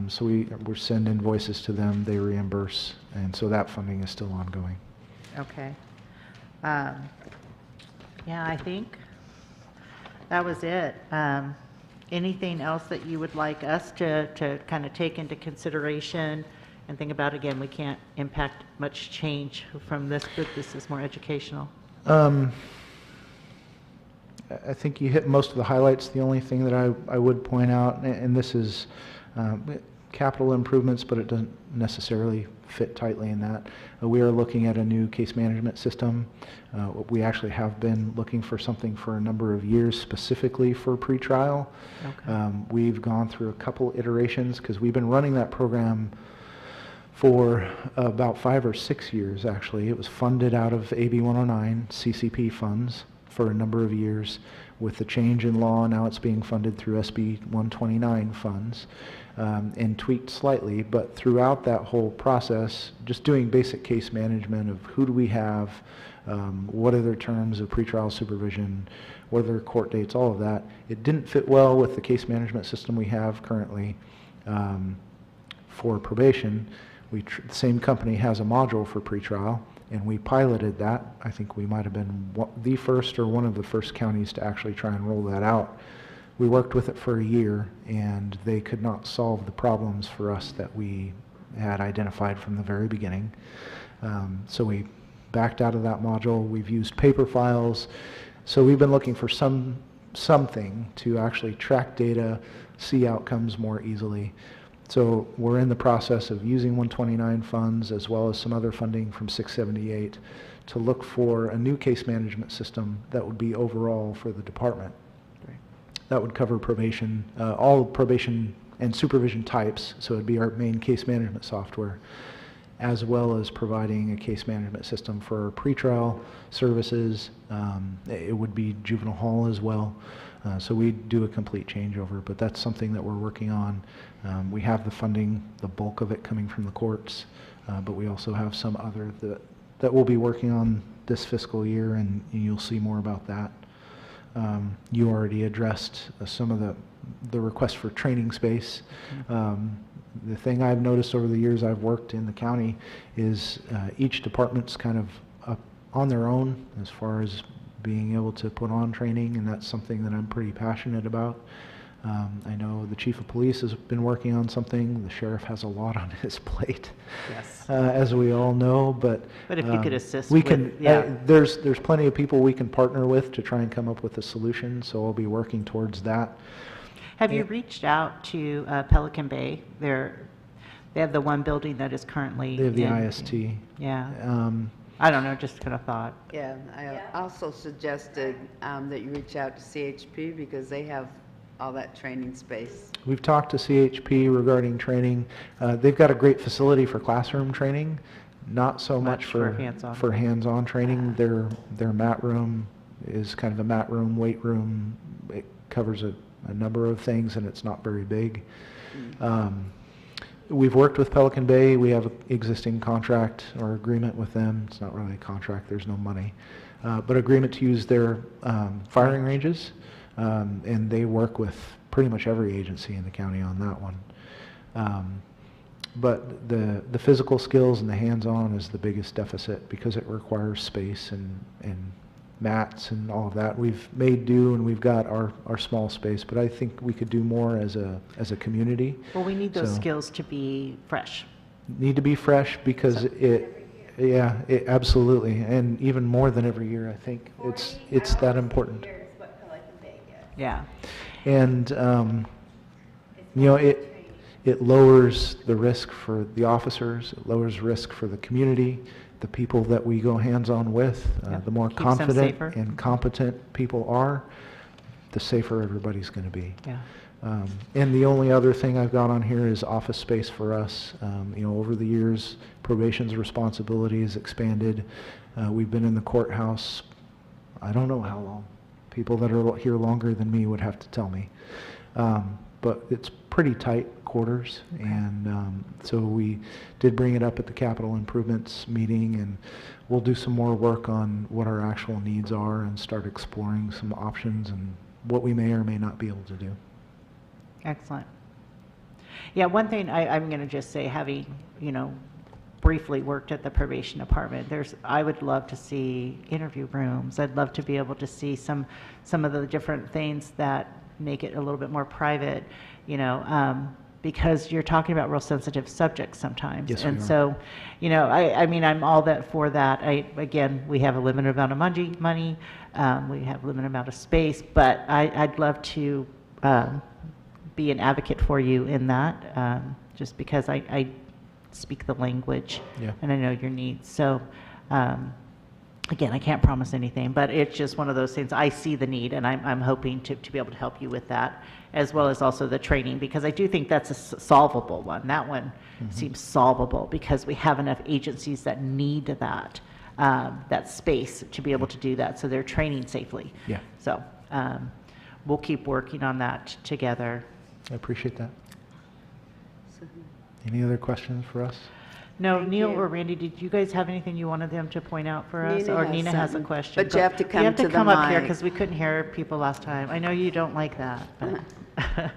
So we send invoices to them, they reimburse, and so that funding is still ongoing. Okay. Yeah, I think that was it. Anything else that you would like us to kind of take into consideration and think about? Again, we can't impact much change from this, but this is more educational. I think you hit most of the highlights. The only thing that I would point out, and this is capital improvements, but it doesn't necessarily fit tightly in that. We are looking at a new case management system. We actually have been looking for something for a number of years specifically for pretrial. Okay. We've gone through a couple iterations because we've been running that program for about 5 or 6 years, actually. It was funded out of AB 109 CCP funds for a number of years. With the change in law, now it's being funded through SB 129 funds and tweaked slightly. But throughout that whole process, just doing basic case management of who do we have, what are their terms of pretrial supervision, what are their court dates, all of that. It didn't fit well with the case management system we have currently for probation. The same company has a module for pretrial, and we piloted that. I think we might have been the first or one of the first counties to actually try and roll that out. We worked with it for a year, and they could not solve the problems for us that we had identified from the very beginning. So we backed out of that module. We've used paper files. So we've been looking for some something to actually track data, see outcomes more easily. So we're in the process of using 129 funds as well as some other funding from 678 to look for a new case management system that would be overall for the department. That would cover probation, all probation and supervision types, so it'd be our main case management software, as well as providing a case management system for pretrial services. It would be juvenile hall as well. So we do a complete changeover, but that's something that we're working on. We have the funding, the bulk of it coming from the courts, but we also have some other that we'll be working on this fiscal year, and you'll see more about that. You already addressed some of the requests for training space. The thing I've noticed over the years I've worked in the county is each department's kind of up on their own as far as being able to put on training, and that's something that I'm pretty passionate about. I know the chief of police has been working on something. The sheriff has a lot on his plate, Yes. as we all know. But But if you could assist we with, can. yeah. There's plenty of people we can partner with to try and come up with a solution. So I'll be working towards that. Have you reached out to Pelican Bay? They have the one building that is currently. They have the in- IST. Yeah. I don't know, just kind of thought. Yeah, I also suggested that you reach out to CHP because they have all that training space. We've talked to CHP regarding training. They've got a great facility for classroom training, not so much for hands-on. for hands-on training. Their mat room is kind of a mat room, weight room. It covers a number of things, and it's not very big. We've worked with Pelican Bay. We have an existing contract or agreement with them. It's not really a contract. There's no money. But agreement to use their firing ranges. And they work with pretty much every agency in the county on that one. But the physical skills and the hands-on is the biggest deficit because it requires space and mats and all of that. We've made do, and we've got our small space, but I think we could do more as a community. Well, we need those So- skills to be fresh. Need to be fresh because it absolutely, and even more than every year, I think. It's that important. Yeah. And, it lowers the risk for the officers, it lowers risk for the community, the people that we go hands-on with. Yeah. The more Keeps them confident safer. and competent people are, the safer everybody's going to be. Yeah. And the only other thing I've got on here is office space for us. Over the years, probation's responsibility has expanded. We've been in the courthouse, I don't know how long. People that are here longer than me would have to tell me. But it's pretty tight quarters, and so we did bring it up at the capital improvements meeting, and we'll do some more work on what our actual needs are and start exploring some options and what we may or may not be able to do. Excellent. Yeah, one thing I'm going to just say, having, briefly worked at the probation department, I would love to see interview rooms. I'd love to be able to see some of the different things that make it a little bit more private, because you're talking about real sensitive subjects sometimes. Yes, we and are. so, I mean, I'm all that for that. Again, we have a limited amount of money, we have a limited amount of space, but I'd love to be an advocate for you in that, just because I speak the language, Yeah. and I know your needs. So, again, I can't promise anything, but it's just one of those things. I see the need, and I'm hoping to be able to help you with that, as well as also the training, because I do think that's a solvable one. That one seems solvable because we have enough agencies that need that space to be able to do that, so they're training safely. Yeah. So we'll keep working on that together. I appreciate that. Any other questions for us? No, Thank Neil you. or Randy, did you guys have anything you wanted them to point out for us? Nina Or has Nina has a something, question. but you have to come You have to to the come up here mic. because we couldn't hear people last time. I know you don't like that, but.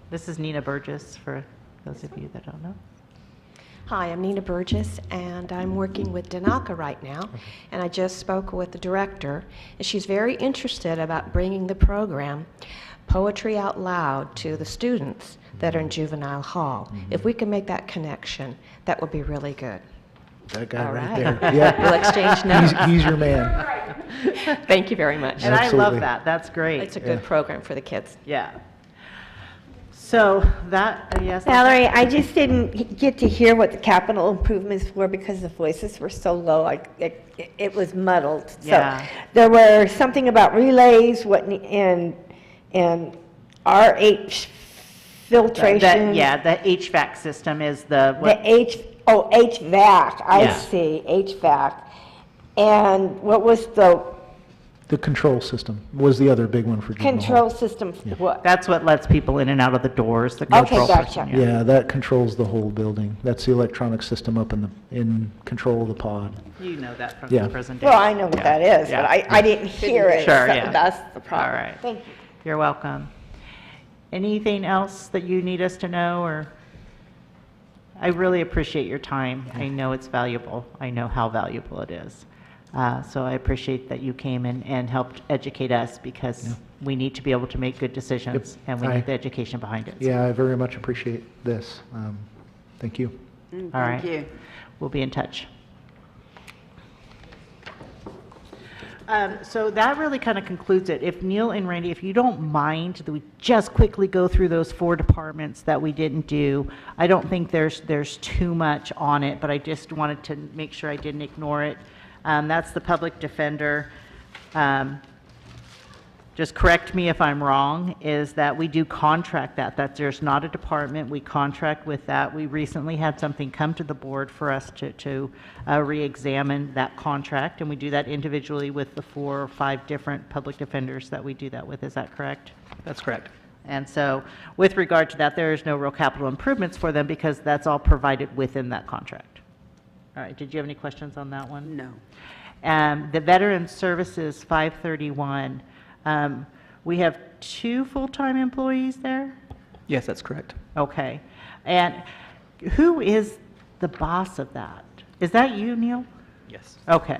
This is Nina Burgess, for those of you that don't know. Hi, I'm Nina Burgess, and I'm working with Danaka right now, and I just spoke with the director, and she's very interested about bringing the program Poetry Out Loud to the students that are in juvenile hall. If we can make that connection, that would be really good. That guy All right right. there. Yeah. We'll exchange notes. He's your man. Thank you very much. And I love Absolutely. that. That's great. It's a good program for the kids. Yeah. So that, yes. Valerie, I just didn't get to hear what the capital improvements were because the voices were so low. It was muddled. So Yeah. there were something about relays, and RH filtration. Yeah, the HVAC system is the, The HVAC, I Yeah. see, HVAC. And what was the The control system was the other big one for juvenile control hall. system? What? that's what lets people in and out of the doors, the Okay, control gotcha. system. Yeah, that controls the whole building. That's the electronic system up in control of the pod. You know that from Yeah. the presentation. Well, I know what Yeah. that is, Yeah. but I didn't hear it. Sure, so yeah. That's the problem. All right. Thank you. You're welcome. Anything else that you need us to know, or? I really appreciate your time. I know it's valuable. I know how valuable it is. So I appreciate that you came and helped educate us, because we need to be able to make good decisions, and we need the education behind it. Yeah, I very much appreciate this. Thank you. All right. Thank you. We'll be in touch. So that really kind of concludes it. If Neil and Randy, if you don't mind, that we just quickly go through those 4 departments that we didn't do. I don't think there's too much on it, but I just wanted to make sure I didn't ignore it. That's the public defender. Just correct me if I'm wrong, is that we do contract that there's not a department, we contract with that. We recently had something come to the board for us to re-examine that contract, and we do that individually with the 4 or 5 different public defenders that we do that with. Is that correct? That's correct. And so with regard to that, there is no real capital improvements for them, because that's all provided within that contract. All right, did you have any questions on that one? No. The Veteran Services 531, we have 2 full-time employees there? Yes, that's correct. Okay. And who is the boss of that? Is that you, Neil? Yes. Okay.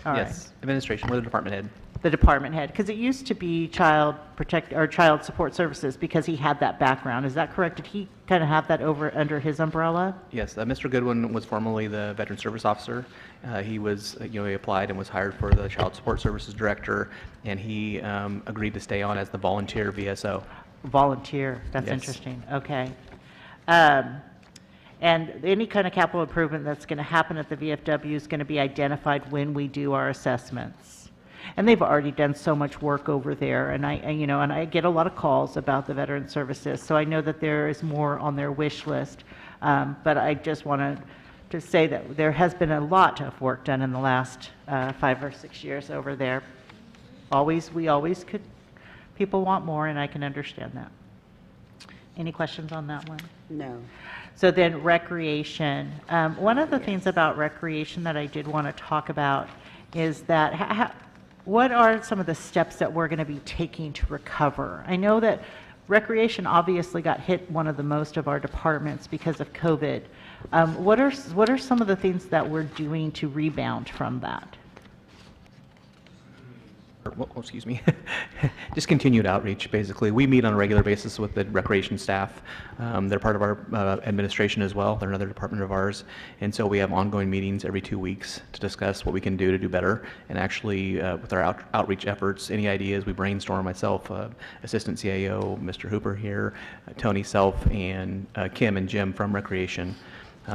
All right. Yes, administration, we're the department head. The department head, because it used to be Child Support Services, because he had that background. Is that correct? Did he kind of have that under his umbrella? Yes, Mr. Goodwin was formerly the Veteran Service Officer. He was, he applied and was hired for the Child Support Services Director, and he agreed to stay on as the volunteer VSO. Volunteer, that's Yes. interesting, okay. And any kind of capital improvement that's going to happen at the VFW is going to be identified when we do our assessments. And they've already done so much work over there, and I get a lot of calls about the Veteran Services, so I know that there is more on their wish list. But I just wanted to say that there has been a lot of work done in the last 5 or 6 years over there. People want more, and I can understand that. Any questions on that one? No. So then recreation. One of the things about recreation that I did want to talk about is that what are some of the steps that we're going to be taking to recover? I know that recreation obviously got hit one of the most of our departments because of COVID. What are some of the things that we're doing to rebound from that? Excuse me, just continued outreach, basically. We meet on a regular basis with the recreation staff. They're part of our administration as well. They're another department of ours. And so we have ongoing meetings every 2 weeks to discuss what we can do to do better. And actually, with our outreach efforts, any ideas, we brainstorm, myself, Assistant CAO, Mr. Hooper here, Tony Self, and Kim and Jim from recreation.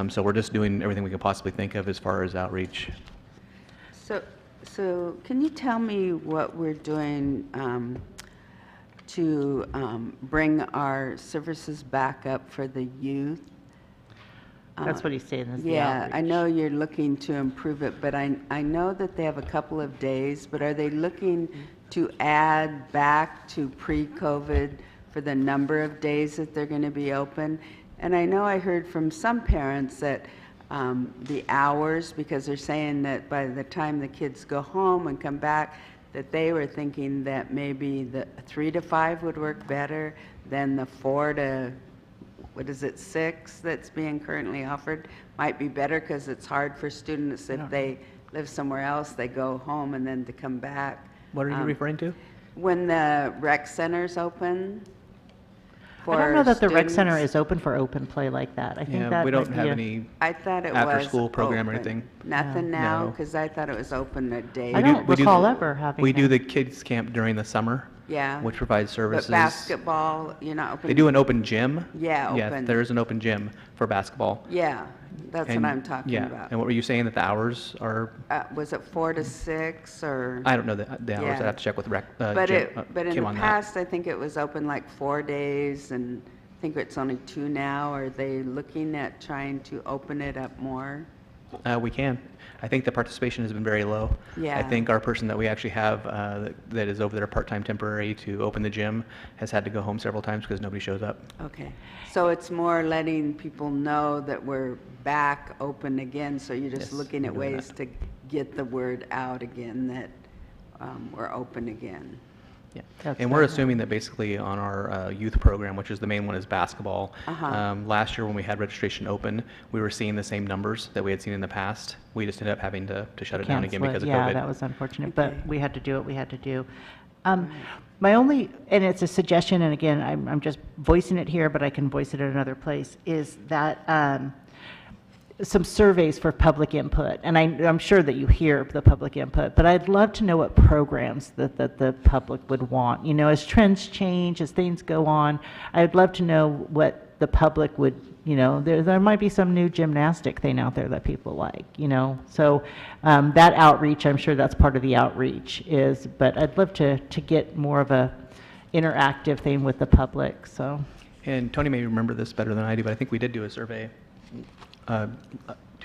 So we're just doing everything we can possibly think of as far as outreach. So can you tell me what we're doing to bring our services back up for the youth? That's what he's saying is the Yeah, I outreach. know you're looking to improve it, but I know that they have a couple of days, but are they looking to add back to pre-COVID for the number of days that they're going to be open? And I know I heard from some parents that the hours, because they're saying that by the time the kids go home and come back, that they were thinking that maybe the 3 to 5 would work better than the 4 to, 6 that's being currently offered might be better, because it's hard for students if they live somewhere else, they go home and then to come back. What are you referring to? When the rec centers open. for I don't know that the rec center students. is open for open play like that. I think Yeah, that we don't might have be a- any I thought it was after-school program or open. anything. Nothing now, No. because I thought it was open at day. I don't recall ever having We do that. the kids camp during the summer. Yeah. Which provides services. But basketball, you're not open? They do an open gym. Yeah, Yeah, open. there is an open gym for basketball. Yeah, that's what And- I'm talking yeah. about. And what were you saying, that the hours are, Was it 4 to 6 or? I don't know the hours, Yeah. I'd have to check with But Jim, but in Kim the on that. past, I think it was open like 4 days, and I think it's only 2 now. Are they looking at trying to open it up more? We can. I think the participation has been very low. Yeah. I think our person that we actually have that is over there part-time temporary to open the gym has had to go home several times because nobody shows up. Okay, so it's more letting people know that we're back open again, so you're just Yes, looking at we're doing ways to get the word out again that we're open again. Yeah. That's And we're very assuming that basically on our youth program, which is the main one is basketball, last year when we had registration open, we were seeing the same numbers that we had seen in the past. We just ended up having to shut it down again Cancel it. because of Yeah, COVID. that was unfortunate, but we had to do what we had to do. My only, and it's a suggestion, and again, I'm just voicing it here, but I can voice it at another place, is that some surveys for public input, and I'm sure that you hear the public input, but I'd love to know what programs that the public would want. You know, as trends change, as things go on, I'd love to know what the public would, you know, there might be some new gymnastic thing out there that people like, you know. So that outreach, I'm sure that's part of the outreach is, but I'd love to get more of a interactive thing with the public, so. And Tony may remember this better than I do, but I think we did do a survey 2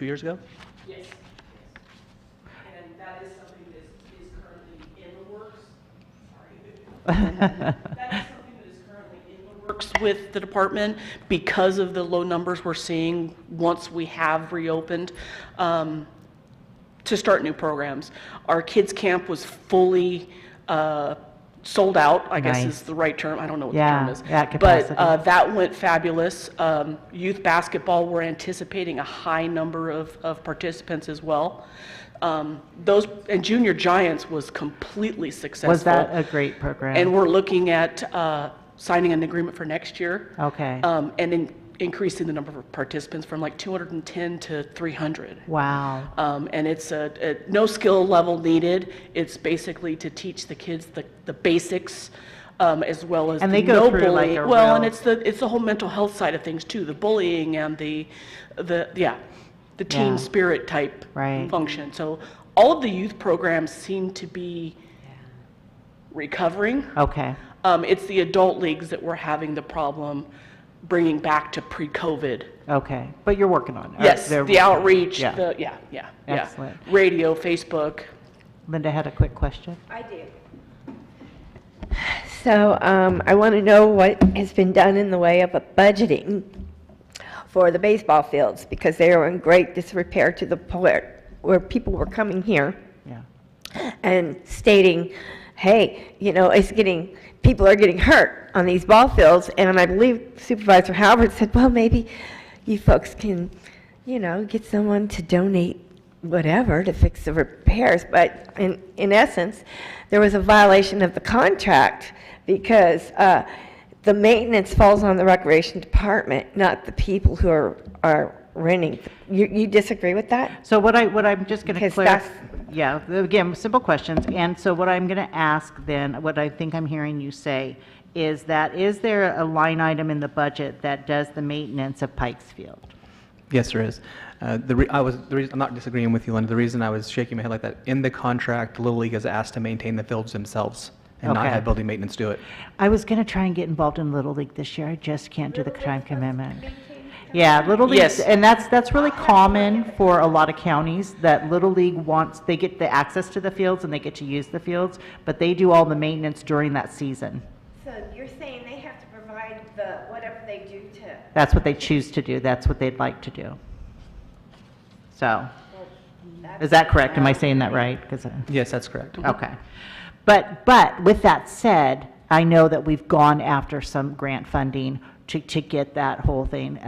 years ago? Yes. And that is something that is currently in the works. Sorry. That is something that is currently in the works with the department because of the low numbers we're seeing once we have reopened to start new programs. Our kids camp was fully sold out, I guess Nice. is the right term. I don't know what Yeah, the term is. at But capacity. that went fabulous. Youth basketball, we're anticipating a high number of participants as well. Those, and Junior Giants was completely successful. Was that a great program? And we're looking at signing an agreement for next year. Okay. And increasing the number of participants from like 210 to 300. Wow. And it's no skill level needed. It's basically to teach the kids the basics, as well as And the they go no through, like, bullying. a Well, real- and it's the whole mental health side of things too, the bullying and the teen Yeah. spirit type Right. function. So all of the youth programs seem to be recovering. Okay. It's the adult leagues that we're having the problem bringing back to pre-COVID. Okay, but you're working on it. Yes, They're- the outreach, Yeah. yeah. Excellent. Radio, Facebook. Linda had a quick question. I do. So I want to know what has been done in the way of a budgeting for the baseball fields, because they are in great disrepair to the point where people were coming here Yeah. and stating, hey, you know, people are getting hurt on these ball fields. And I believe Supervisor Howard said, well, maybe you folks can, you know, get someone to donate whatever to fix the repairs. But in essence, there was a violation of the contract because the maintenance falls on the recreation department, not the people who are renting. You disagree with that? So what I'm just going to Because clarify, that's- yeah, again, simple questions. And so what I'm going to ask then, what I think I'm hearing you say, is there a line item in the budget that does the maintenance of Pikes Field? Yes, there is. I'm not disagreeing with you, Linda. The reason I was shaking my head like that, in the contract, Little League is asked to maintain the fields themselves and not Okay. have building maintenance do it. I was going to try and get involved in Little League this year. I just can't do the time commitment. Yeah, Little League, Yes. and that's really common for a lot of counties, that Little League they get the access to the fields and they get to use the fields, but they do all the maintenance during that season. So you're saying they have to provide whatever they do to... That's what they choose to do. That's what they'd like to do. So, is that correct? Am I saying that right? 'Cause, Yes, that's correct. okay. But with that said, I know that we've gone after some grant funding to get that whole thing,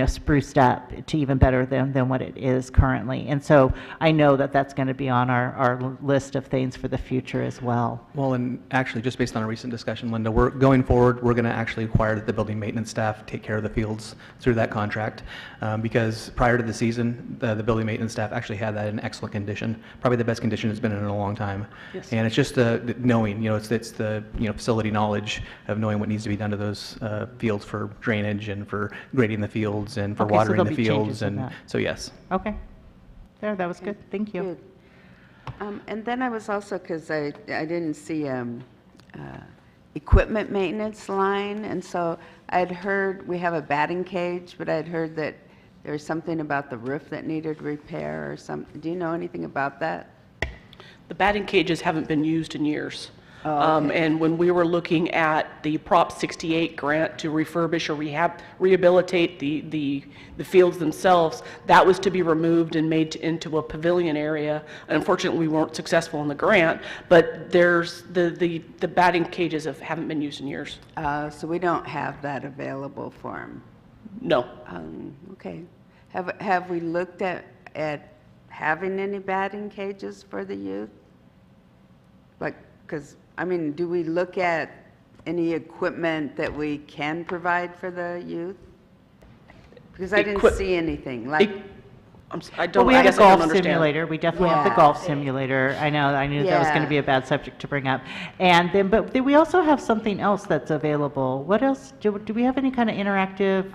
spruced up to even better than what it is currently. And so I know that that's going to be on our list of things for the future as well. Well, and actually, just based on a recent discussion, Linda, we're going forward, we're going to actually require that the building maintenance staff take care of the fields through that contract, because prior to the season, the building maintenance staff actually had that in excellent condition, probably the best condition it's been in a long time. Yes. And it's just the knowing, it's the facility knowledge of knowing what needs to be done to those fields for drainage and for grading the fields and for Okay, so watering there'll the be changes fields, in and that. so yes. Okay. There, that was good. Thank you. Good. And then I was also, because I didn't see equipment maintenance line, and so I'd heard, we have a batting cage, but I'd heard that there was something about the roof that needed repair or something. Do you know anything about that? The batting cages haven't been used in years. Oh, okay. And when we were looking at the Prop 68 grant to refurbish or rehabilitate the fields themselves, that was to be removed and made into a pavilion area. Unfortunately, we weren't successful in the grant, but there's the batting cages haven't been used in years. So we don't have that available for them? No. Okay. Have we looked at having any batting cages for the youth? Like, because, I mean, do we look at any equipment that we can provide for the youth? Because I didn't see anything, like, Well, we have a guess I don't golf understand. simulator. We definitely have the Yeah. golf simulator. I knew that was going Yeah. to be a bad subject to bring up. And then, but we also have something else that's available. What else? Do we have any kind of interactive?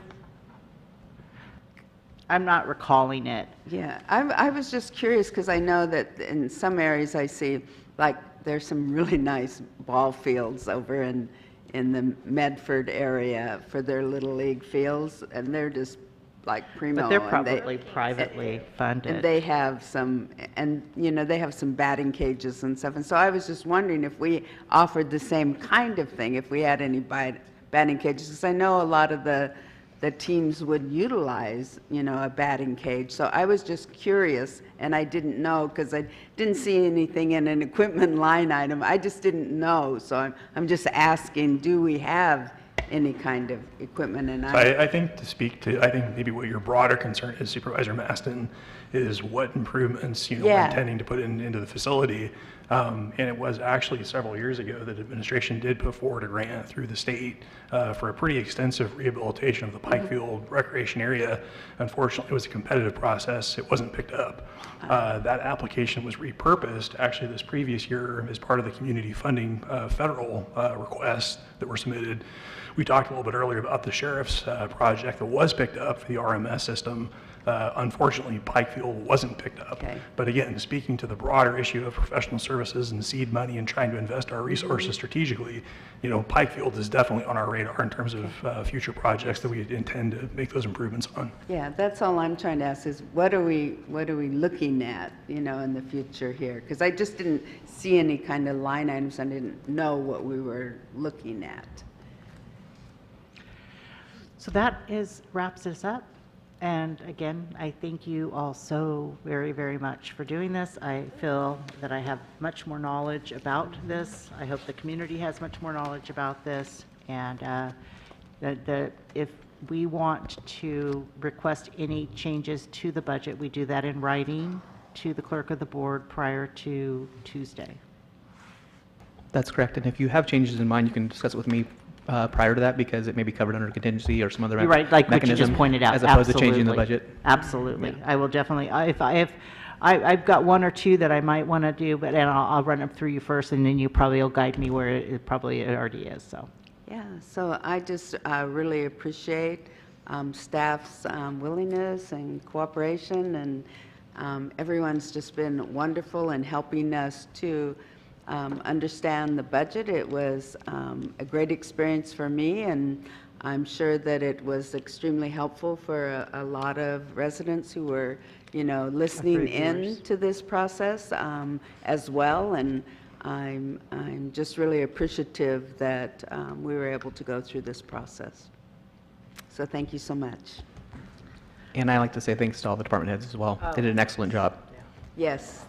I'm not recalling it. yeah. I was just curious, because I know that in some areas I see, like, there's some really nice ball fields over in the Medford area for their Little League fields, and they're just like primo. But they're and probably privately funded. And they have some, and they have some batting cages and stuff. And so I was just wondering if we offered the same kind of thing, if we had any batting cages, because I know a lot of the teams would utilize, a batting cage. So I was just curious, and I didn't know, because I didn't see anything in an equipment line item. I just didn't know. So I'm just asking, do we have any kind of equipment? And So I think to speak to, I think maybe what your broader concern is, Supervisor Maston, is what improvements, we're intending to put into the facility. And it was actually several years ago that administration did put forward a grant through the state for a pretty extensive rehabilitation of the Pike Field recreation area. Unfortunately, it was a competitive process. It wasn't picked up. That application was repurposed actually this previous year as part of the community funding federal requests that were submitted. We talked a little bit earlier about the sheriff's project that was picked up for the RMS system. Unfortunately, Pikefield wasn't picked up. Okay. But again, speaking to the broader issue of professional services and seed money and trying to invest our resources strategically, Pikefield is definitely on our radar in terms of future projects that we intend to make those improvements on. yeah, that's all I'm trying to ask is, what are we looking at, in the future here? Because I just didn't see any kind of line items. I didn't know what we were looking at. So that wraps us up. And again, I thank you all so very, very much for doing this. I feel that I have much more knowledge about this. I hope the community has much more knowledge about this. And if we want to request any changes to the budget, we do that in writing to the clerk of the board prior to Tuesday. That's correct. And if you have changes in mind, you can discuss it with me prior to that, because it may be covered under contingency or some other You're right, like what you just mechanism, pointed out. as opposed to changing the Absolutely. budget. Absolutely. Yeah. I will definitely, I've got one or two that I might want to do, and I'll run them through you first, and then you probably will guide me where it probably already is, so. Yeah, so I just really appreciate staff's willingness and cooperation, and everyone's just been wonderful in helping us to understand the budget. It was a great experience for me, and I'm sure that it was extremely helpful for a lot of residents who were, listening in to this process as well. And I'm just really appreciative that we were able to go through this process. So thank you so much. And I like to say thanks to all the department heads as well. They did an excellent job. Yes,